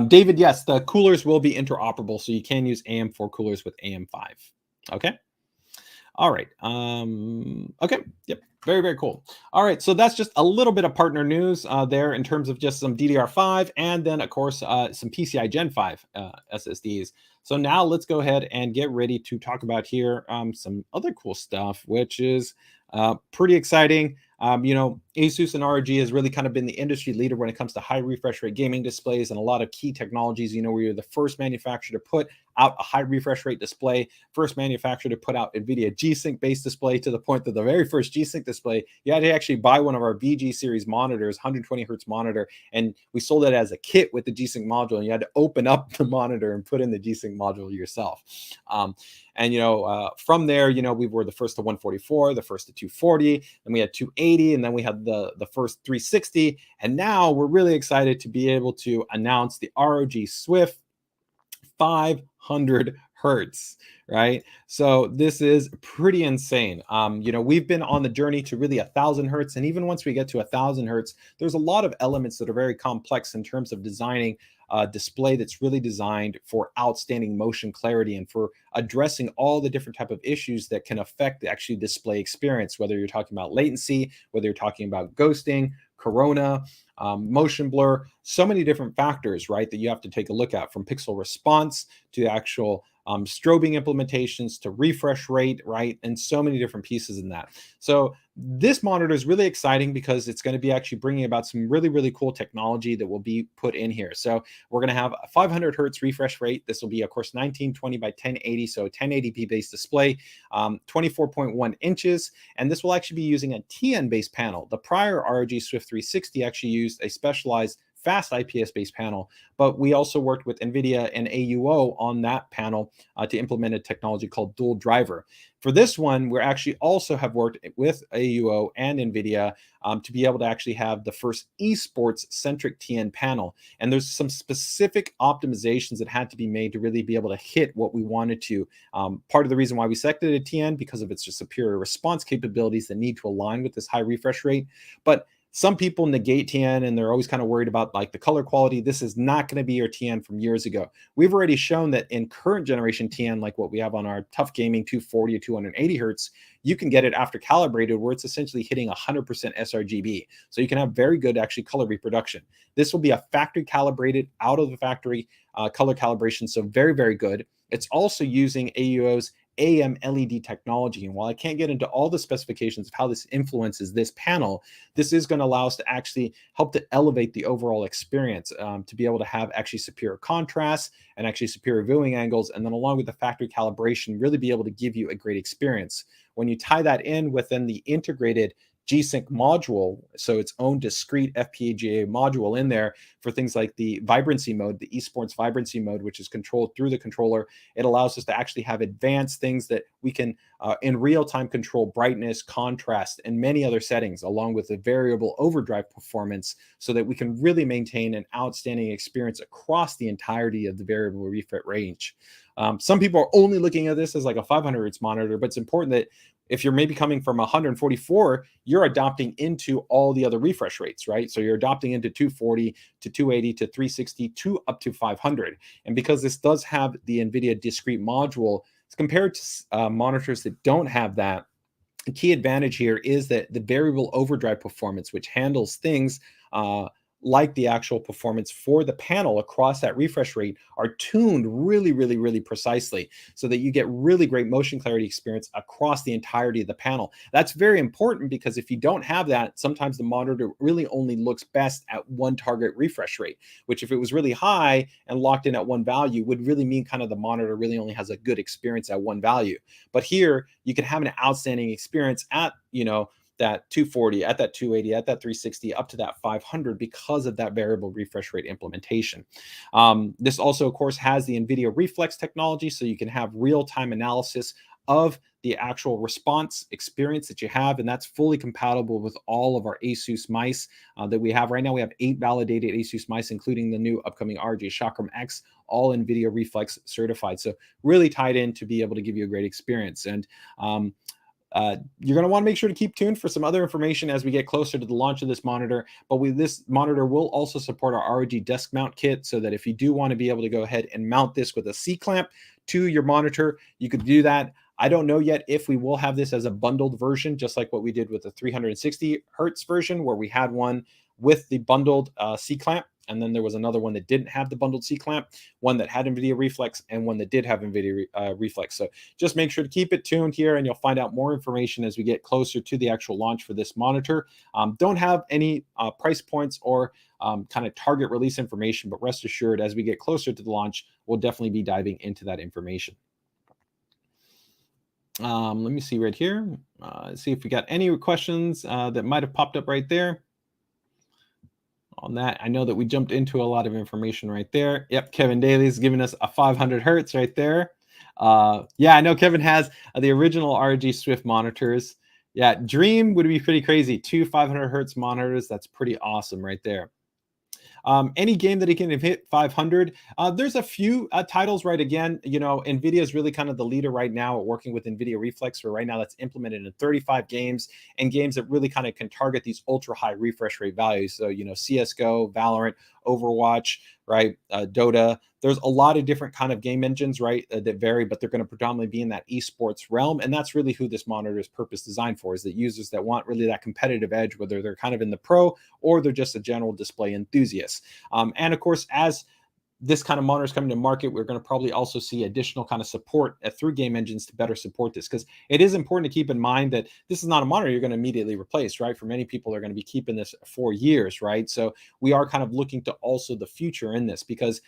David, yes, the coolers will be interoperable. So you can use AM4 coolers with AM5. Okay. All right. Okay. Yep. Very, very cool. All right. So that's just a little bit of partner news there in terms of just some DDR5 and then, of course, some PCI Gen 5 SSDs. So now let's go ahead and get ready to talk about here some other cool stuff, which is pretty exciting. ASUS and ROG has really kind of been the industry leader when it comes to high refresh rate gaming displays and a lot of key technologies. We were the first manufacturer to put out a high refresh rate display, first manufacturer to put out NVIDIA G-Sync based display, to the point that the very first G-Sync display, you had to actually buy one of our VG series monitors, 120 Hertz monitor, and we sold it as a kit with the G-Sync module, and you had to open up the monitor and put in the G-Sync module yourself. From there, we were the first to 144, the first to 240, then we had 280, and then we had the first 360, and now we're really excited to be able to announce the ROG SWIFT 500 Hertz, right? So this is pretty insane. We've been on the journey to really 1,000 Hertz, and even once we get to 1,000 Hertz, there's a lot of elements that are very complex in terms of designing a display that's really designed for outstanding motion clarity and for addressing all the different type of issues that can affect the actual display experience, whether you're talking about latency, whether you're talking about ghosting, corona, motion blur, so many different factors, right, that you have to take a look at, from pixel response to actual strobing implementations to refresh rate, right? And so many different pieces in that. So this monitor is really exciting because it's going to be actually bringing about some really, really cool technology that will be put in here. So we're going to have a 500 Hertz refresh rate. This will be, of course, 1920 by 1080, so 1080p based display, 24.1 inches. And this will actually be using a TN based panel. The prior ROG SWIFT 360 actually used a specialized fast IPS-based panel, but we also worked with NVIDIA and AUO on that panel to implement a technology called dual driver. For this one, we actually also have worked with AUO and NVIDIA to be able to actually have the first eSports-centric TN panel. And there's some specific optimizations that had to be made to really be able to hit what we wanted to. Part of the reason why we selected a TN because of its superior response capabilities that need to align with this high refresh rate. But some people negate TN and they're always kind of worried about like the color quality. This is not going to be your TN from years ago. We've already shown that in current generation TN, like what we have on our Tough Gaming 240 to 280 Hertz, you can get it after calibrated where it's essentially hitting 100% sRGB. So you can have very good actually color reproduction. This will be a factory calibrated, out of the factory color calibration. So very, very good. It's also using AUO's AM LED technology. And while I can't get into all the specifications of how this influences this panel, this is going to allow us to actually help to elevate the overall experience, to be able to have actually superior contrast and actually superior viewing angles. And then along with the factory calibration, really be able to give you a great experience. When you tie that in within the integrated G-Sync module, so its own discrete FPGA module in there for things like the vibrancy mode, the eSports vibrancy mode, which is controlled through the controller. It allows us to actually have advanced things that we can in real time control brightness, contrast, and many other settings, along with the variable overdrive performance, so that we can really maintain an outstanding experience across the entirety of the variable refresh range. Some people are only looking at this as like a 500 hertz monitor, but it's important that if you're maybe coming from 144, you're adopting into all the other refresh rates, right? So you're adopting into 240 to 280 to 360 to up to 500. And because this does have the NVIDIA discrete module, it's compared to monitors that don't have that. The key advantage here is that the variable overdrive performance, which handles things like the actual performance for the panel across that refresh rate, are tuned really precisely so that you get really great motion clarity experience across the entirety of the panel. That's very important because if you don't have that, sometimes the monitor really only looks best at one target refresh rate, which if it was really high and locked in at one value would really mean kind of the monitor really only has a good experience at one value. But here you can have an outstanding experience at, that 240, at that 280, at that 360, up to that 500 because of that variable refresh rate implementation. This also, of course, has the NVIDIA Reflex technology, so you can have real-time analysis of the actual response experience that you have, and that's fully compatible with all of our ASUS mice that we have right now. We have 8 validated ASUS mice, including the new upcoming ROG Chakram X, all NVIDIA Reflex certified. So really tied in to be able to give you a great experience. And you're going to want to make sure to keep tuned for some other information as we get closer to the launch of this monitor. But this monitor will also support our ROG Desk Mount Kit, so that if you do want to be able to go ahead and mount this with a C-clamp to your monitor, you could do that. I don't know yet if we will have this as a bundled version, just like what we did with the 360 hertz version, where we had one with the bundled C-clamp. And then there was another one that didn't have the bundled C-clamp, one that had NVIDIA Reflex, and one that did have NVIDIA Reflex. So just make sure to keep it tuned here, and you'll find out more information as we get closer to the actual launch for this monitor. Don't have any price points or kind of target release information, but rest assured, as we get closer to the launch, we'll definitely be diving into that information. Let me see right here. See if we got any questions that might have popped up right there. On that, I know that we jumped into a lot of information right there. Yep, Kevin Daly is giving us a 500 hertz right there. Yeah, I know Kevin has the original ROG Swift monitors. Yeah, Dream would be pretty crazy. 2 500 hertz monitors. That's pretty awesome right there. Any game that he can hit 500. There's a few titles, right? Again, NVIDIA is really kind of the leader right now at working with NVIDIA Reflex, where right now that's implemented in 35 games, and games that really kind of can target these ultra high refresh rate values. So, CSGO, Valorant, Overwatch, right? Dota. There's a lot of different kind of game engines, right, that vary, but they're going to predominantly be in that esports realm. And that's really who this monitor is purpose designed for, is that users that want really that competitive edge, whether they're kind of in the pro or they're just a general display enthusiast. And of course, as this kind of monitor is coming to market, we're going to probably also see additional kind of support through game engines to better support this, because it is important to keep in mind that this is not a monitor you're going to immediately replace, right? For many people, they're going to be keeping this for years, right? So we are kind of looking to also the future in this, because,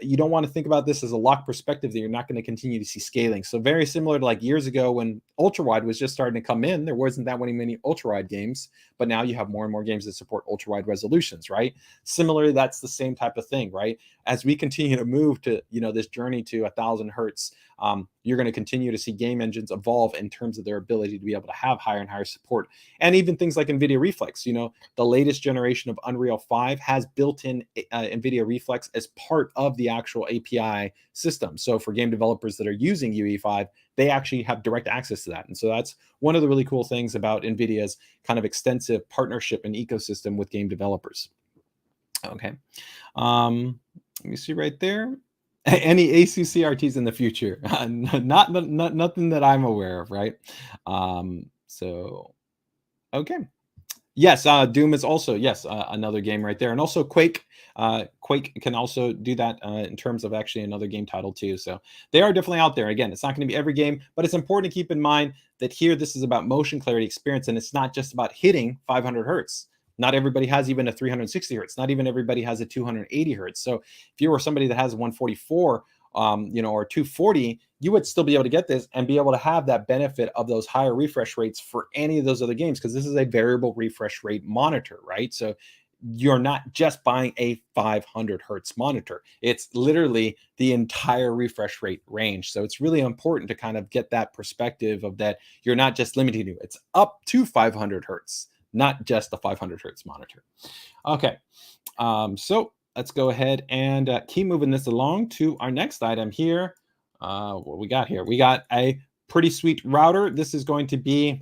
you don't want to think about this as a locked perspective that you're not going to continue to see scaling. So very similar to like years ago when ultra wide was just starting to come in, there wasn't that many ultra wide games, but now you have more and more games that support ultra wide resolutions, right? Similarly, that's the same type of thing, right? As we continue to move to, this journey to 1000 hertz, you're going to continue to see game engines evolve in terms of their ability to be able to have higher and higher support. And even things like NVIDIA Reflex, the latest generation of Unreal 5 has built-in NVIDIA Reflex as part of the actual API system. So for game developers that are using UE5, they actually have direct access to that. And so that's one of the really cool things about NVIDIA's kind of extensive partnership and ecosystem with game developers. Okay. Let me see right there. Any ASUS CRTs in the future? Nothing that I'm aware of, right? So, okay. Yes, Doom is also, yes, another game right there, and also Quake. Quake can also do that in terms of actually another game title too. So they are definitely out there. Again, it's not going to be every game, but it's important to keep in mind that here this is about motion clarity experience, and it's not just about hitting 500 hertz. Not everybody has even a 360 hertz. Not even everybody has a 280 hertz. So if you were somebody that has 144, or 240, you would still be able to get this and be able to have that benefit of those higher refresh rates for any of those other games, because this is a variable refresh rate monitor, right? So you're not just buying a 500 hertz monitor. It's literally the entire refresh rate range. So it's really important to kind of get that perspective of that you're not just limiting it. It's up to 500 hertz, not just the 500 hertz monitor. Okay, so let's go ahead and keep moving this along to our next item here. What we got here? We got a pretty sweet router. This is going to be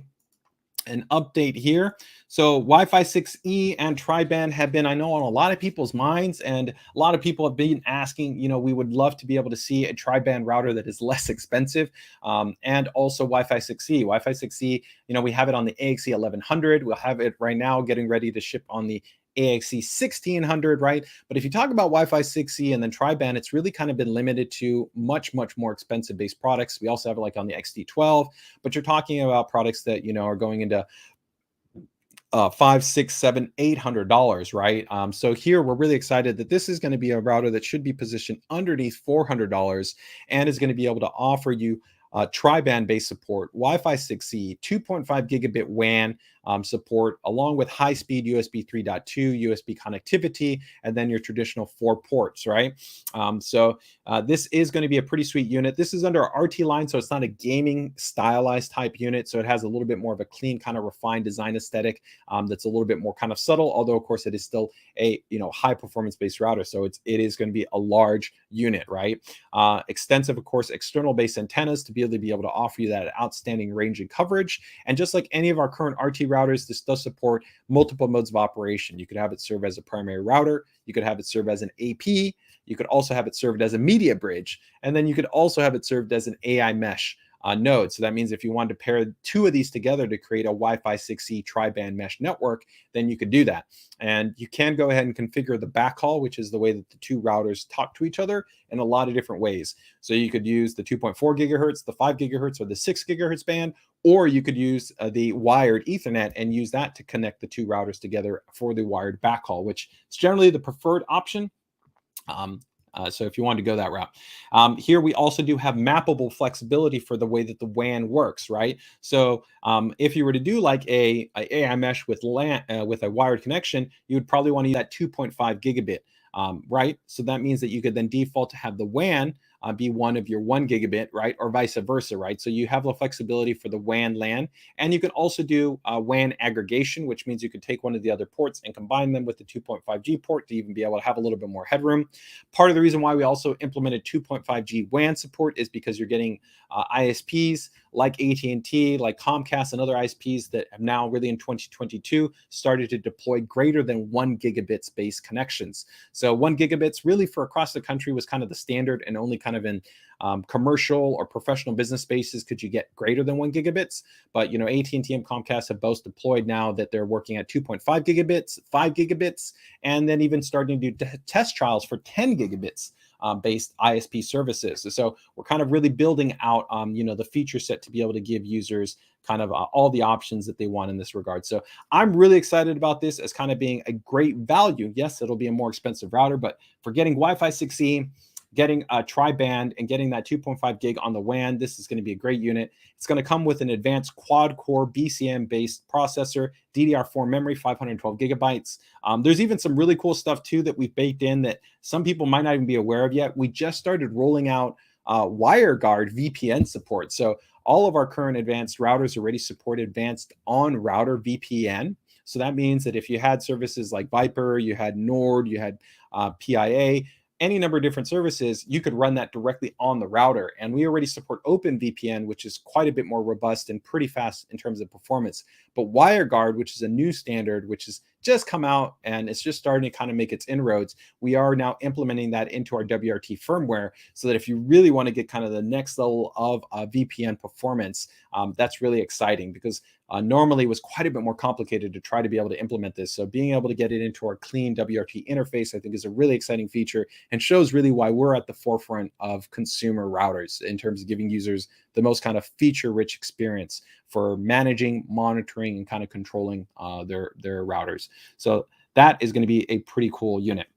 an update here. So Wi-Fi 6E and triband have been, I know, on a lot of people's minds, and a lot of people have been asking, we would love to be able to see a triband router that is less expensive, and also Wi-Fi 6E. Wi-Fi 6E, we have it on the AXE1100. We'll have it right now getting ready to ship on the AXE1600, right? But if you talk about Wi-Fi 6E and then triband, it's really kind of been limited to much, much more expensive based products. We also have it like on the XT12, but you're talking about products that, are going into $500, $600, $700, $800, right? So here we're really excited that this is going to be a router that should be positioned underneath $400 and is going to be able to offer you triband based support, Wi-Fi 6E, 2.5 gigabit WAN support, along with high-speed USB 3.2, USB connectivity, and then your traditional 4 ports, right? So this is going to be a pretty sweet unit. This is under our RT line, so it's not a gaming stylized type unit. So it has a little bit more of a clean, kind of refined design aesthetic that's a little bit more kind of subtle, although of course it is still a high performance based router. So it is going to be a large unit, right? Extensive, of course, external base antennas to be able to offer you that outstanding range and coverage. And just like any of our current RT routers, this does support multiple modes of operation. You could have it serve as a primary router. You could have it serve as an AP. You could also have it served as a media bridge. And then you could also have it served as an AI mesh node. So that means if you wanted to pair 2 of these together to create a Wi-Fi 6E triband mesh network, then you could do that. And you can go ahead and configure the backhaul, which is the way that the 2 routers talk to each other, in a lot of different ways. So you could use the 2.4 gigahertz, the 5 gigahertz, or the 6 gigahertz band, or you could use the wired Ethernet and use that to connect the 2 routers together for the wired backhaul, which is generally the preferred option. So if you want to go that route, here we also do have mappable flexibility for the way that the WAN works, right? So if you were to do like a AI mesh with LAN with a wired connection, you would probably want to use that 2.5 gigabit, right? So that means that you could then default to have the WAN be one of your 1 gigabit, right? Or vice versa, right? So you have the flexibility for the WAN LAN, and you can also do WAN aggregation, which means you could take one of the other ports and combine them with the 2.5G port to even be able to have a little bit more headroom. Part of the reason why we also implemented 2.5G WAN support is because you're getting ISPs like AT&T, like Comcast, and other ISPs that have now really in 2022 started to deploy greater than 1 gigabit space connections. So 1 gigabits really for across the country was kind of the standard, and only kind of in commercial or professional business spaces could you get greater than 1 gigabits. But AT&T and Comcast have both deployed now that they're working at 2.5 gigabits, 5 gigabits, and then even starting to do test trials for 10 gigabits based ISP services. So we're kind of really building out, the feature set to be able to give users kind of all the options that they want in this regard. So I'm really excited about this as kind of being a great value. Yes, it'll be a more expensive router, but for getting Wi-Fi 6E, getting a triband, and getting that 2.5 gig on the WAN, this is going to be a great unit. It's going to come with an advanced quad-core BCM-based processor, DDR4 memory, 512 gigabytes. There's even some really cool stuff, too, that we've baked in that some people might not even be aware of yet. We just started rolling out WireGuard VPN support. So all of our current advanced routers already support advanced on-router VPN. So that means that if you had services like Viper, you had Nord, you had PIA, any number of different services, you could run that directly on the router. And we already support OpenVPN, which is quite a bit more robust and pretty fast in terms of performance. But WireGuard, which is a new standard, which has just come out and it's just starting to kind of make its inroads, we are now implementing that into our WRT firmware, so that if you really want to get kind of the next level of VPN performance, that's really exciting, because normally it was quite a bit more complicated to try to be able to implement this. So being able to get it into our clean WRT interface, I think, is a really exciting feature, and shows really why we're at the forefront of consumer routers in terms of giving users the most kind of feature-rich experience for managing, monitoring, and kind of controlling their routers. So that is going to be a pretty cool unit.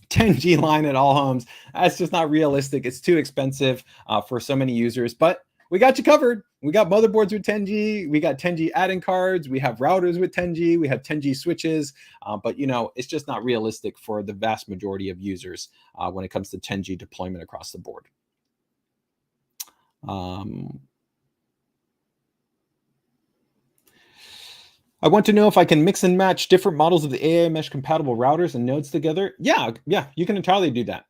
10G line at all homes, that's just not realistic. It's too expensive for so many users, but we got you covered. We got motherboards with 10G, we got 10G add-in cards, we have routers with 10G, we have 10G switches, but you know, it's just not realistic for the vast majority of users when it comes to 10G deployment across the board. I want to know if I can mix and match different models of the AI mesh compatible routers and nodes together. Yeah, you can entirely do that.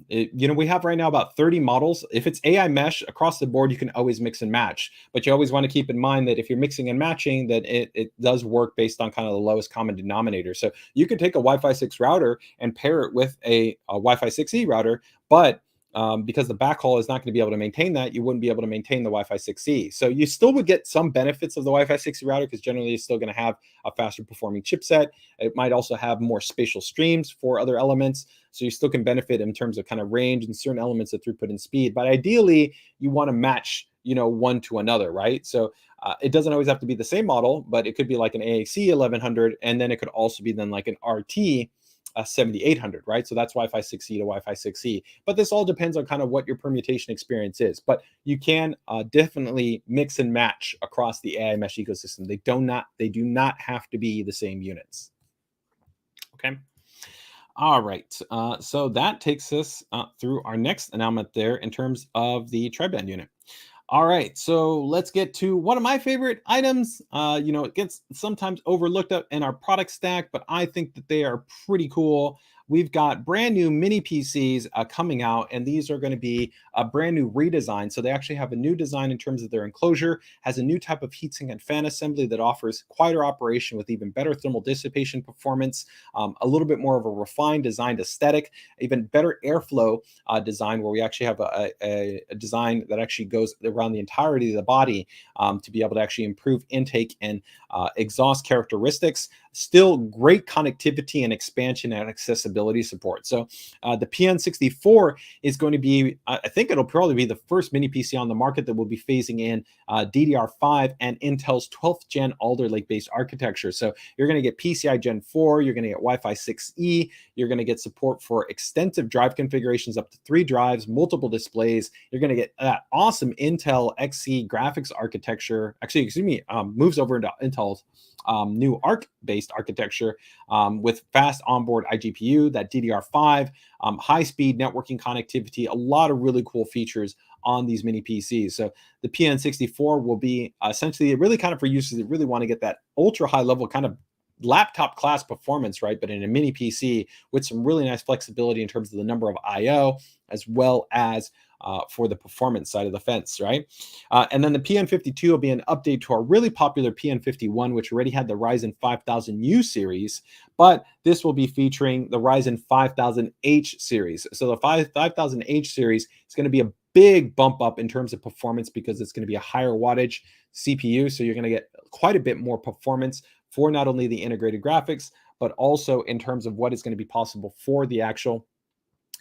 You know, we have right now about 30 models. If it's AI mesh across the board, you can always mix and match. But you always want to keep in mind that if you're mixing and matching, that it does work based on kind of the lowest common denominator. So you could take a Wi-Fi 6 router and pair it with a Wi-Fi 6E router, but because the backhaul is not going to be able to maintain that, you wouldn't be able to maintain the Wi-Fi 6E. So you still would get some benefits of the Wi-Fi 6E router, because generally it's still going to have a faster performing chipset. It might also have more spatial streams for other elements. So you still can benefit in terms of kind of range and certain elements of throughput and speed. But ideally, you want to match, you know, one to another, right? So it doesn't always have to be the same model, but it could be like an AXE1100, and then it could also be then like an RT-7800, right? So that's Wi-Fi 6E to Wi-Fi 6E. But this all depends on kind of what your permutation experience is. But you can definitely mix and match across the AI mesh ecosystem. They do not have to be the same units. Okay. All right. So that takes us through our next announcement there in terms of the triband unit. All right, so let's get to one of my favorite items. You know, it gets sometimes overlooked up in our product stack, but I think that they are pretty cool. We've got brand new mini PCs coming out, and these are going to be a brand new redesign. So they actually have a new design in terms of their enclosure, has a new type of heatsink and fan assembly that offers quieter operation with even better thermal dissipation performance, a little bit more of a refined designed aesthetic, even better airflow design, where we actually have a design that actually goes around the entirety of the body to be able to actually improve intake and exhaust characteristics. Still great connectivity and expansion and accessibility support. So the PN64 is going to be, I think it'll probably be the first mini PC on the market that will be phasing in DDR5 and Intel's 12th gen Alder Lake based architecture. So you're going to get PCI Gen 4, you're going to get Wi-Fi 6E, you're going to get support for extensive drive configurations up to 3 drives, multiple displays. You're going to get that awesome Intel Xe graphics architecture. Actually, excuse me, moves over into Intel's new ARC-based architecture with fast onboard iGPU, that DDR5, high-speed networking connectivity, a lot of really cool features on these mini PCs. So the PN64 will be essentially really kind of for users that really want to get that ultra high level kind of laptop class performance, right? But in a mini PC with some really nice flexibility in terms of the number of IO, as well as for the performance side of the fence, right? And then the PN52 will be an update to our really popular PN51, which already had the Ryzen 5000U series, but this will be featuring the Ryzen 5000H series. So the 5000H series is going to be a big bump up in terms of performance, because it's going to be a higher wattage CPU. So you're going to get quite a bit more performance for not only the integrated graphics, but also in terms of what is going to be possible for the actual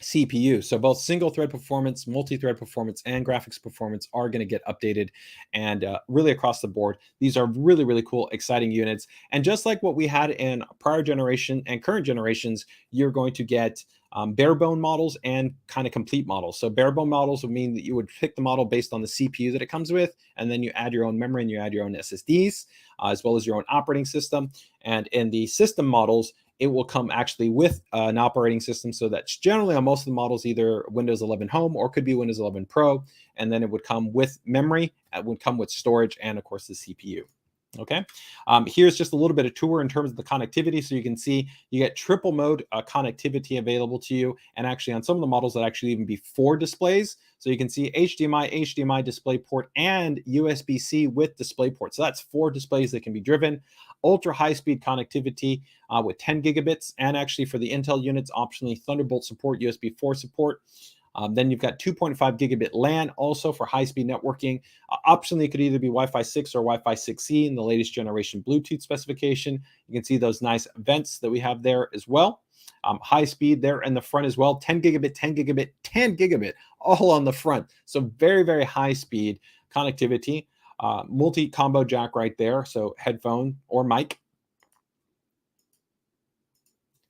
CPU. So both single thread performance, multi-thread performance, and graphics performance are going to get updated, and really across the board. These are really, really cool, exciting units. And just like what we had in prior generation and current generations, you're going to get bare bone models and kind of complete models. So bare bone models would mean that you would pick the model based on the CPU that it comes with, and then you add your own memory and you add your own SSDs, as well as your own operating system. And in the system models, it will come actually with an operating system. So that's generally on most of the models, either Windows 11 Home or could be Windows 11 Pro. And then it would come with memory, it would come with storage, and of course the CPU. Okay, here's just a little bit of tour in terms of the connectivity. So you can see you get triple mode connectivity available to you, and actually on some of the models that actually even be 4 displays. So you can see HDMI DisplayPort, and USB-C with DisplayPort. So that's 4 displays that can be driven. Ultra high-speed connectivity with 10 gigabits, and actually for the Intel units, optionally Thunderbolt support, USB 4 support. Then you've got 2.5 gigabit LAN also for high-speed networking. Optionally, it could either be Wi-Fi 6 or Wi-Fi 6E in the latest generation Bluetooth specification. You can see those nice vents that we have there as well. High speed there in the front as well. 10 gigabit, 10 gigabit, 10 gigabit, all on the front. So very, very high speed connectivity. Multi-combo jack right there. So headphone or mic.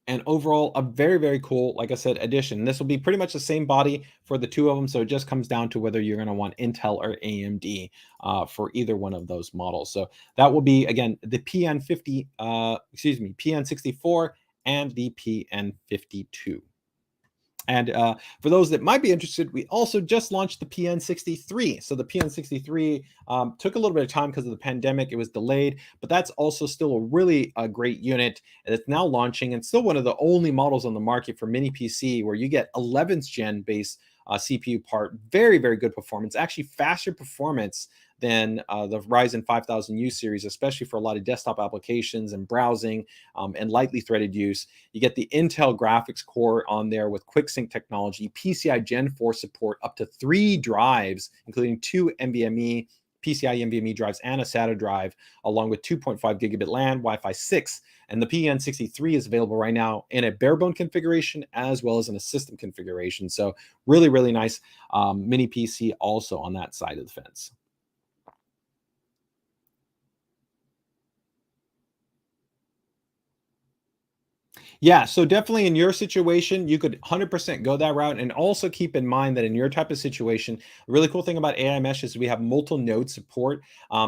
And overall, a very, very cool, like I said, addition. This will be pretty much the same body for the 2 of them. So it just comes down to whether you're going to want Intel or AMD for either one of those models. So that will be, again, the PN64 and the PN52. And for those that might be interested, we also just launched the PN63. So the PN63 took a little bit of time because of the pandemic. It was delayed, but that's also still a really great unit. And it's now launching, and still one of the only models on the market for mini PC where you get 11th gen base CPU part. Very, very good performance. Actually faster performance than the Ryzen 5000U series, especially for a lot of desktop applications and browsing and lightly threaded use. You get the Intel graphics core on there with QuickSync technology, PCI Gen 4 support, up to 3 drives, including 2 NVMe, PCI NVMe drives, and a SATA drive, along with 2.5 gigabit LAN, Wi-Fi 6. And the PN63 is available right now in a barebone configuration as well as in a system configuration. So really, really nice mini PC also on that side of the fence. Yeah, so definitely in your situation, you could 100% go that route. And also keep in mind that in your type of situation, a really cool thing about AI Mesh is we have multiple node support.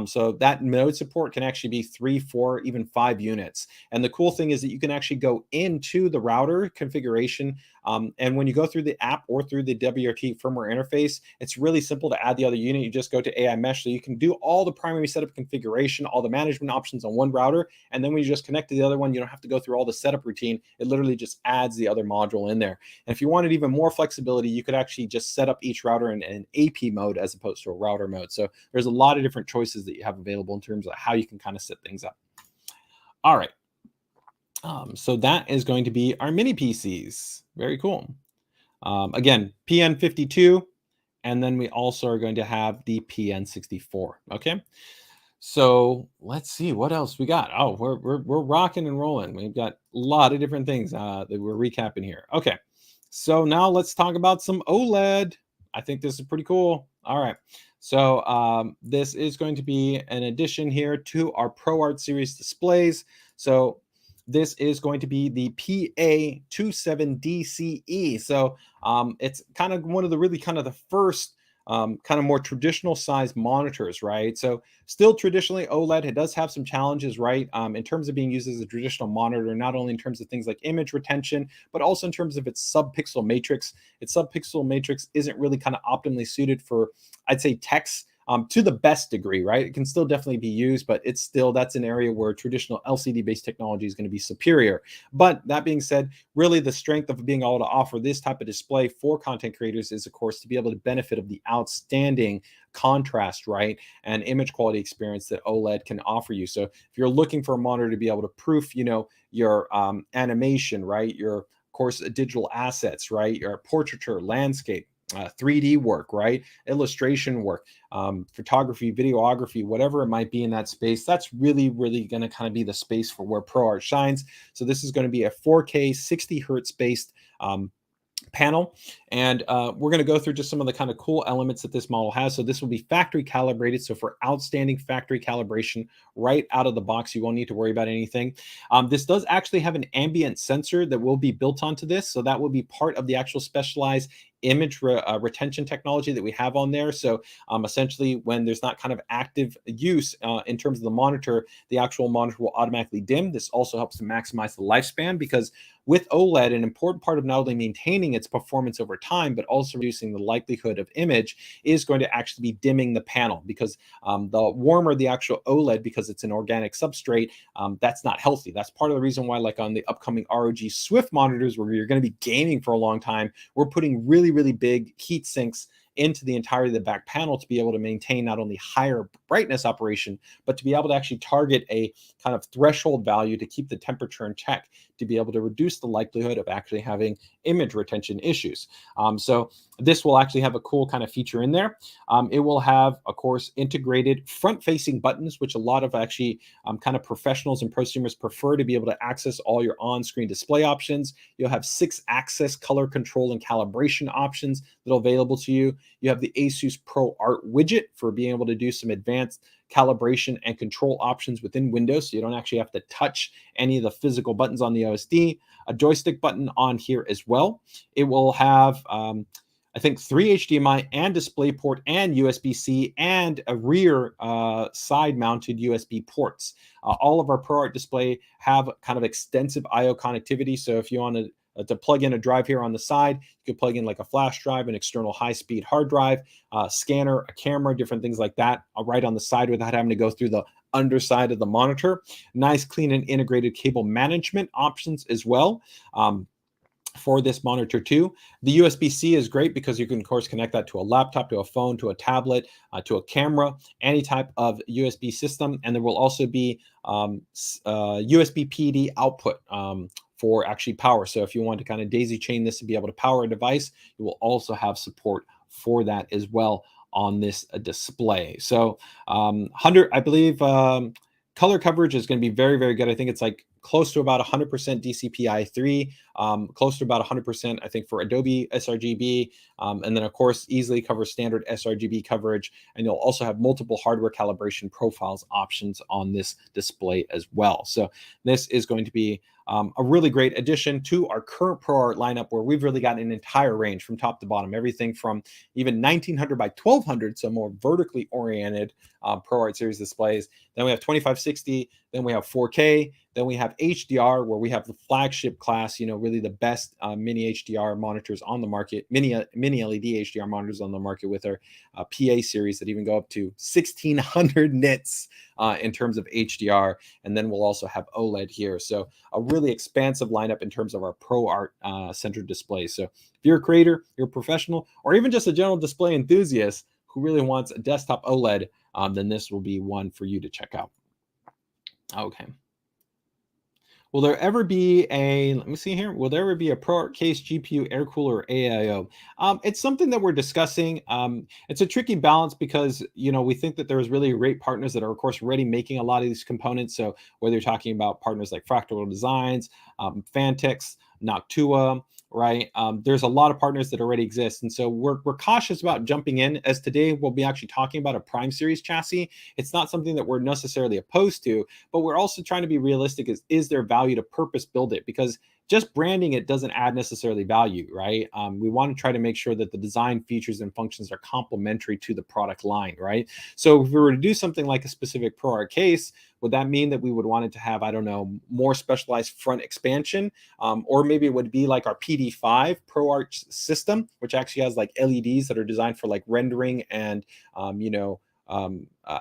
So that node support can actually be 3, 4, even 5 units. And the cool thing is that you can actually go into the router configuration. And when you go through the app or through the WRT firmware interface, it's really simple to add the other unit. You just go to AI Mesh. So you can do all the primary setup configuration, all the management options on one router. And then when you just connect to the other one, you don't have to go through all the setup routine. It literally just adds the other module in there. And if you wanted even more flexibility, you could actually just set up each router in an AP mode as opposed to a router mode. So there's a lot of different choices that you have available in terms of how you can kind of set things up. All right. So that is going to be our mini PCs. Very cool. Again, PN52, and then we also are going to have the PN64. Okay. So let's see what else we got. Oh, we're rocking and rolling. We've got a lot of different things that we're recapping here. Okay, so now let's talk about some OLED. I think this is pretty cool. All right, so this is going to be an addition here to our ProArt series displays. So this is going to be the PA27DCE. So it's kind of one of the really kind of the first kind of more traditional size monitors, right? So still traditionally OLED, it does have some challenges, right? In terms of being used as a traditional monitor, not only in terms of things like image retention, but also in terms of its subpixel matrix. Its subpixel matrix isn't really kind of optimally suited for, I'd say, text to the best degree, right? It can still definitely be used, but it's still, that's an area where traditional LCD-based technology is going to be superior. But that being said, really the strength of being able to offer this type of display for content creators is, of course, to be able to benefit of the outstanding contrast, right, and image quality experience that OLED can offer you. So if you're looking for a monitor to be able to proof, you know, your animation, right, your, of course, digital assets, right, your portraiture, landscape, 3D work, right? Illustration work, photography, videography, whatever it might be in that space. That's really, really going to kind of be the space for where ProArt shines. So this is going to be a 4K 60 Hertz based panel, and we're going to go through just some of the kind of cool elements that this model has. So this will be factory calibrated, so for outstanding factory calibration right out of the box, you won't need to worry about anything. This does actually have an ambient sensor that will be built onto this, so that will be part of the actual specialized image retention technology that we have on there. So essentially, when there's not kind of active use in terms of the monitor, the actual monitor will automatically dim. This also helps to maximize the lifespan, because with OLED, an important part of not only maintaining its performance over time, but also reducing the likelihood of image is going to actually be dimming the panel, because the warmer the actual OLED, because it's an organic substrate, that's not healthy. That's part of the reason why, like on the upcoming ROG SWIFT monitors, where you're going to be gaming for a long time, we're putting really, really big heat sinks into the entirety of the back panel to be able to maintain not only higher brightness operation, but to be able to actually target a kind of threshold value to keep the temperature in check, to be able to reduce the likelihood of actually having image retention issues. So this will actually have a cool kind of feature in there. It will have, of course, integrated front-facing buttons, which a lot of actually kind of professionals and prosumers prefer, to be able to access all your on-screen display options. You'll have 6-axis color control and calibration options that are available to you. You have the ASUS ProArt widget for being able to do some advanced calibration and control options within Windows, so you don't actually have to touch any of the physical buttons on the OSD. A joystick button on here as well. It will have I think 3 HDMI and DisplayPort and USB-C and a rear side-mounted USB ports. All of our ProArt display have kind of extensive I/O connectivity. So if you want to plug in a drive here on the side, you could plug in like a flash drive, an external high-speed hard drive, scanner, a camera, different things like that, right on the side without having to go through the underside of the monitor. Nice, clean, and integrated cable management options as well. For this monitor too. The USB-C is great because you can, of course, connect that to a laptop, to a phone, to a tablet, to a camera, any type of USB system. And there will also be USB PD output for actually power. So if you want to kind of daisy chain this to be able to power a device, you will also have support for that as well on this display. So 100, I believe, color coverage is going to be very, very good. I think it's like close to about 100% DCI-3, close to about 100%, I think, for Adobe sRGB, and then, of course, easily covers standard sRGB coverage, and you'll also have multiple hardware calibration profiles options on this display as well. So this is going to be a really great addition to our current ProArt lineup, where we've really got an entire range from top to bottom, everything from even 1900 by 1200, so more vertically oriented ProArt series displays. Then we have 2560, then we have 4K, then we have HDR, where we have the flagship class, really the best mini HDR monitors on the market, mini LED HDR monitors on the market, with our PA series that even go up to 1600 nits in terms of HDR. And then we'll also have OLED here. So a really expansive lineup in terms of our ProArt centered displays. So if you're a creator, you're a professional, or even just a general display enthusiast who really wants a desktop OLED, then this will be one for you to check out. Okay. Will there ever be let me see here. Will there ever be a ProArt case, GPU, air cooler, or AIO? It's something that we're discussing. It's a tricky balance because, we think that there's really great partners that are, of course, already making a lot of these components. So whether you're talking about partners like Fractal Designs, Phanteks, Noctua, right? There's a lot of partners that already exist. And so we're cautious about jumping in, as today we'll be actually talking about a Prime Series chassis. It's not something that we're necessarily opposed to, but we're also trying to be realistic. Is there value to purpose build it? Because just branding it doesn't add necessarily value, right? We want to try to make sure that the design features and functions are complementary to the product line, right? So if we were to do something like a specific ProArt case, would that mean that we would want it to have, I don't know, more specialized front expansion? Or maybe it would be like our PD5 ProArt system, which actually has like LEDs that are designed for like rendering and,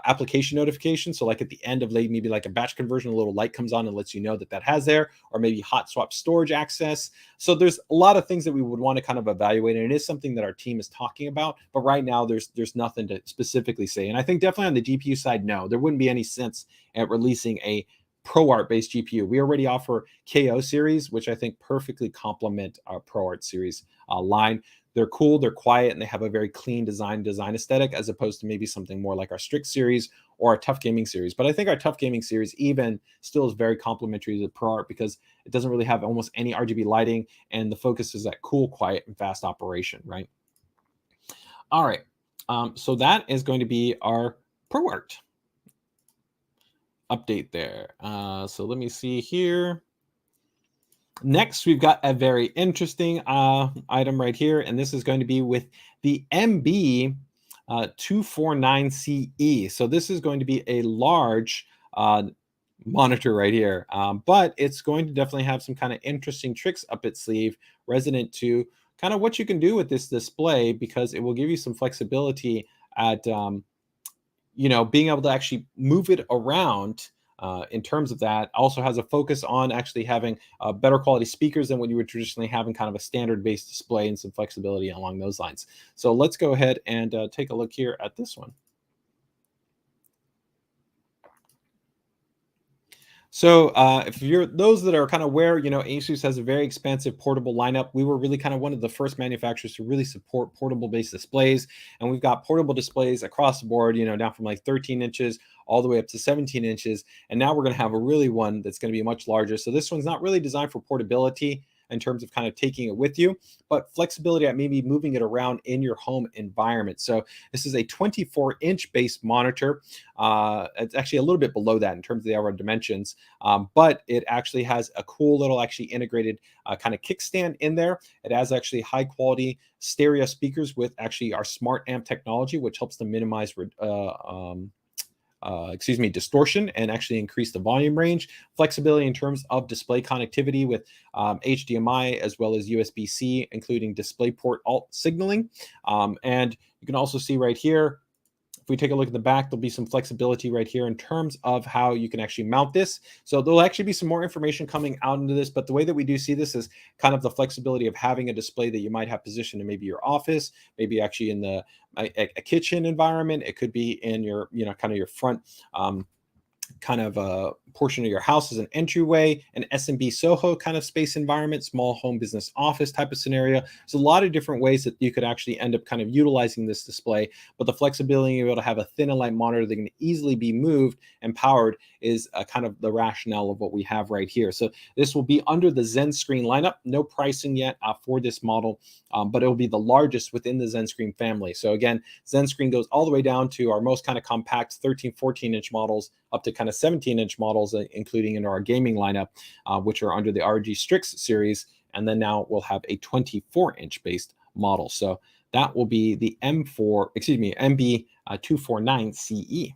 application notification. So like at the end of maybe like a batch conversion, a little light comes on and lets you know that has there, or maybe hot swap storage access. So there's a lot of things that we would want to kind of evaluate, and it is something that our team is talking about. But right now, there's nothing to specifically say. And I think definitely on the GPU side, no, there wouldn't be any sense at releasing a ProArt based GPU. We already offer KO series, which I think perfectly complement our ProArt series line. They're cool, they're quiet, and they have a very clean design aesthetic, as opposed to maybe something more like our Strix series or our Tough Gaming series. But I think our Tough Gaming series even still is very complementary to ProArt, because it doesn't really have almost any RGB lighting, and the focus is that cool, quiet, and fast operation, right? All right, so that is going to be our ProArt update there. So let me see here. Next, we've got a very interesting item right here, and this is going to be with the MB249CE. So this is going to be a large monitor right here, but it's going to definitely have some kind of interesting tricks up its sleeve, resident to kind of what you can do with this display, because it will give you some flexibility at being able to actually move it around. In terms of that, also has a focus on actually having better quality speakers than what you would traditionally have in kind of a standard based display, and some flexibility along those lines. So let's go ahead and take a look here at this one. So if you're those that are kind of aware, Asus has a very expansive portable lineup. We were really kind of one of the first manufacturers to really support portable based displays. And we've got portable displays across the board, down from like 13 inches all the way up to 17 inches. And now we're going to have a really one that's going to be much larger. So this one's not really designed for portability in terms of kind of taking it with you, but flexibility at maybe moving it around in your home environment. So this is a 24-inch base monitor. It's actually a little bit below that in terms of the overall dimensions, but it actually has a cool little actually integrated kind of kickstand in there. It has actually high quality stereo speakers with actually our smart amp technology, which helps to minimize distortion and actually increase the volume range. Flexibility in terms of display connectivity with HDMI as well as USB-C, including DisplayPort alt signaling. And you can also see right here, if we take a look at the back, there'll be some flexibility right here in terms of how you can actually mount this. So there'll actually be some more information coming out into this, but the way that we do see this is kind of the flexibility of having a display that you might have positioned in maybe your office, maybe actually in a kitchen environment. It could be in your, kind of your front kind of a portion of your house as an entryway, an SMB Soho kind of space environment, small home business office type of scenario. There's a lot of different ways that you could actually end up kind of utilizing this display, but the flexibility of being able to have a thin and light monitor that can easily be moved and powered is kind of the rationale of what we have right here. So this will be under the ZenScreen lineup. No pricing yet for this model, but it will be the largest within the ZenScreen family. So again, ZenScreen goes all the way down to our most kind of compact 13, 14-inch models up to kind of 17-inch models, including in our gaming lineup, which are under the ROG Strix series. And then now we'll have a 24-inch based model. So that will be the MB249CE.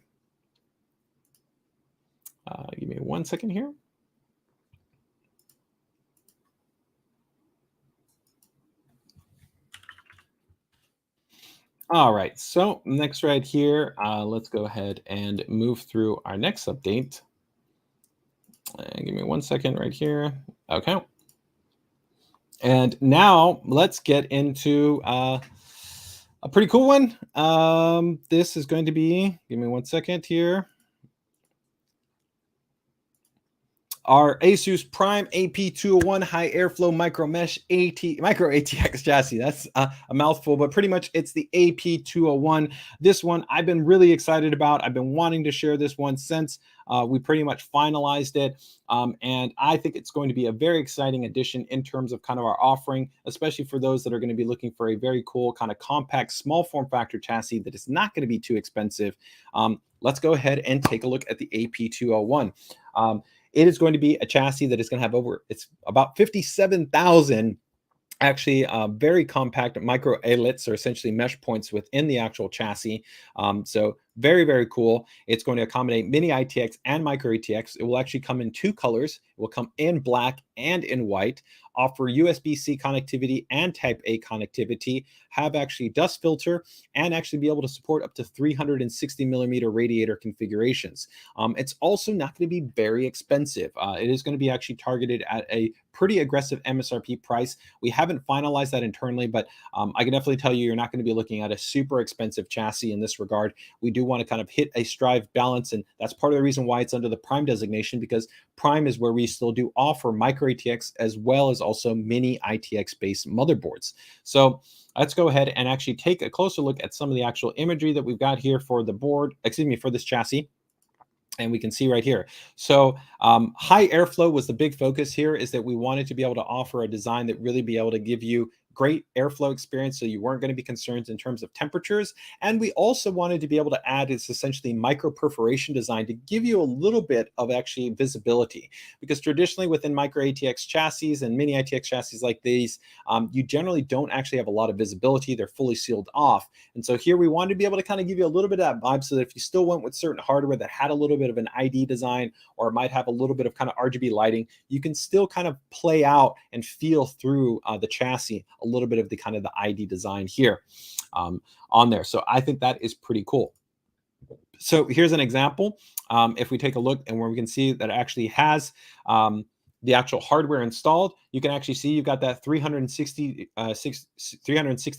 Give me 1 second here. All right, so next right here, let's go ahead and move through our next update. Give me 1 second right here. Okay. And now let's get into a pretty cool one. This is going to be, give me 1 second here, our ASUS Prime AP201 high airflow micro mesh micro ATX chassis. That's a mouthful, but pretty much it's the AP201. This one I've been really excited about. I've been wanting to share this one since we pretty much finalized it. And I think it's going to be a very exciting addition in terms of kind of our offering, especially for those that are going to be looking for a very cool kind of compact, small form factor chassis that is not going to be too expensive. Let's go ahead and take a look at the AP201. It is going to be a chassis that is going to have it's about 57,000 actually very compact micro ALITs, or essentially mesh points within the actual chassis. So very, very cool. It's going to accommodate mini ITX and micro ATX. It will actually come in two colors. It will come in black and in white, offer USB-C connectivity and Type A connectivity, have actually dust filter, and actually be able to support up to 360 millimeter radiator configurations. It's also not going to be very expensive. It is going to be actually targeted at a pretty aggressive MSRP price. We haven't finalized that internally, but I can definitely tell you're not going to be looking at a super expensive chassis in this regard. We do want to kind of hit a strive balance, and that's part of the reason why it's under the Prime designation, because Prime is where we still do offer micro ATX as well as also mini ITX based motherboards. So let's go ahead and actually take a closer look at some of the actual imagery that we've got here for the board, for this chassis. And we can see right here. So high airflow was the big focus here, is that we wanted to be able to offer a design that really be able to give you great airflow experience, so you weren't going to be concerned in terms of temperatures. And we also wanted to be able to add this essentially micro perforation design to give you a little bit of actually visibility, because traditionally within micro ATX chassis and mini ATX chassis like these, you generally don't actually have a lot of visibility. They're fully sealed off. And so here we wanted to be able to kind of give you a little bit of that vibe, so that if you still went with certain hardware that had a little bit of an ID design, or might have a little bit of kind of RGB lighting, you can still kind of play out and feel through the chassis a little bit of the kind of the ID design here on there. So I think that is pretty cool. So here's an example. If we take a look, and where we can see that it actually has the actual hardware installed, you can actually see you've got that 360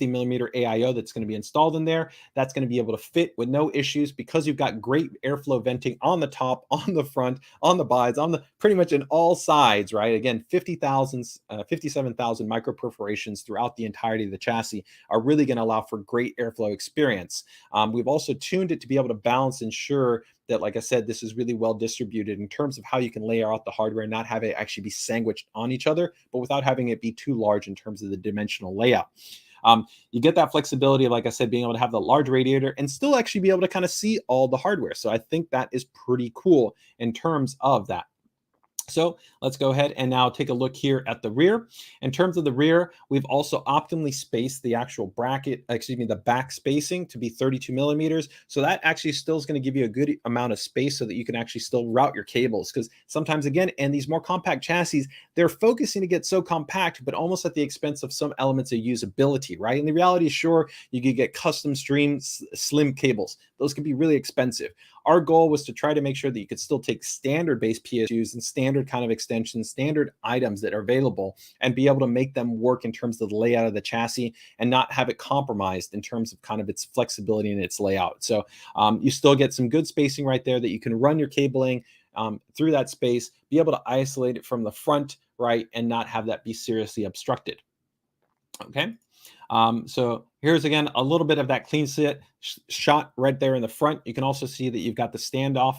millimeter AIO that's going to be installed in there. That's going to be able to fit with no issues, because you've got great airflow venting on the top, on the front, on the bides, on the pretty much in all sides, right? Again, 57,000 micro perforations throughout the entirety of the chassis are really going to allow for great airflow experience. We've also tuned it to be able to balance, ensure that, like I said, this is really well distributed in terms of how you can layer out the hardware and not have it actually be sandwiched on each other, but without having it be too large in terms of the dimensional layout. You get that flexibility of, like I said, being able to have the large radiator and still actually be able to kind of see all the hardware. So I think that is pretty cool in terms of that. So let's go ahead and now take a look here at the rear. In terms of the rear, we've also optimally spaced the actual bracket, the back spacing to be 32 millimeters. So that actually still is going to give you a good amount of space, so that you can actually still route your cables. Because sometimes, again, in these more compact chassis, they're focusing to get so compact, but almost at the expense of some elements of usability, right? And the reality is, sure, you could get custom slim cables. Those can be really expensive. Our goal was to try to make sure that you could still take standard base PSUs and standard kind of extensions, standard items that are available, and be able to make them work in terms of the layout of the chassis, and not have it compromised in terms of kind of its flexibility and its layout. So you still get some good spacing right there, that you can run your cabling through that space, be able to isolate it from the front, right, and not have that be seriously obstructed. Okay. So here's again a little bit of that clean sit shot right there in the front. You can also see that you've got the standoff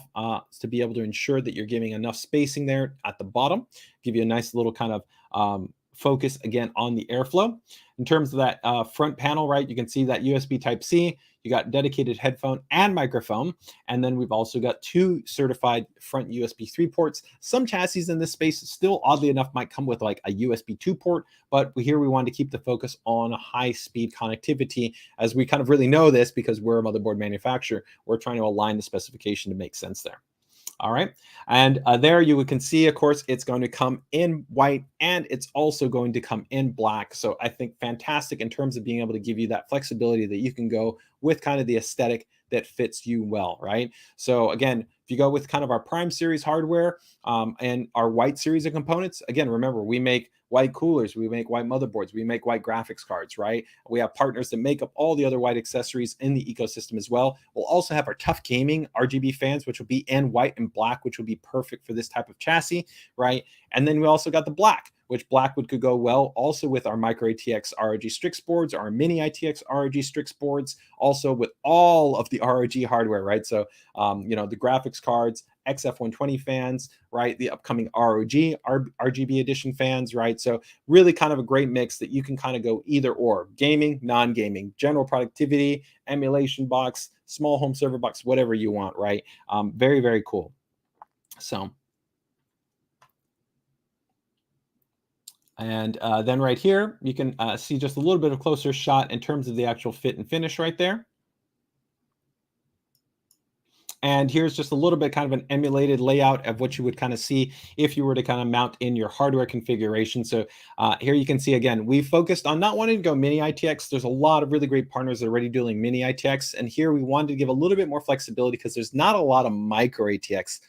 to be able to ensure that you're giving enough spacing there at the bottom, give you a nice little kind of focus again on the airflow. In terms of that front panel, right, you can see that USB Type-C. You got dedicated headphone and microphone, and then we've also got 2 certified front USB 3 ports. Some chassis in this space still, oddly enough, might come with like a USB 2 port, but here we wanted to keep the focus on high-speed connectivity, as we kind of really know this because we're a motherboard manufacturer. We're trying to align the specification to make sense there. All right. And there you can see, of course, it's going to come in white, and it's also going to come in black. So I think fantastic in terms of being able to give you that flexibility that you can go with kind of the aesthetic that fits you well, right? So again, if you go with kind of our Prime series hardware and our white series of components, again, remember, we make white coolers, we make white motherboards, we make white graphics cards, right? We have partners that make up all the other white accessories in the ecosystem as well. We'll also have our Tough Gaming RGB fans, which will be in white and black, which will be perfect for this type of chassis, right? And then we also got the black, which black could go well also with our Micro ATX ROG Strix boards, our Mini ATX ROG Strix boards, also with all of the ROG hardware, right? So, the graphics cards, XF120 fans, right? The upcoming ROG RGB edition fans, right? So really kind of a great mix that you can kind of go either or, gaming, non-gaming, general productivity, emulation box, small home server box, whatever you want, right? Very, very cool. So, and then right here, you can see just a little bit of closer shot in terms of the actual fit and finish right there. And here's just a little bit kind of an emulated layout of what you would kind of see if you were to kind of mount in your hardware configuration. So here you can see, again, we focused on not wanting to go mini ITX. There's a lot of really great partners already doing mini ITX. And here we wanted to give a little bit more flexibility because there's not a lot of micro ATX,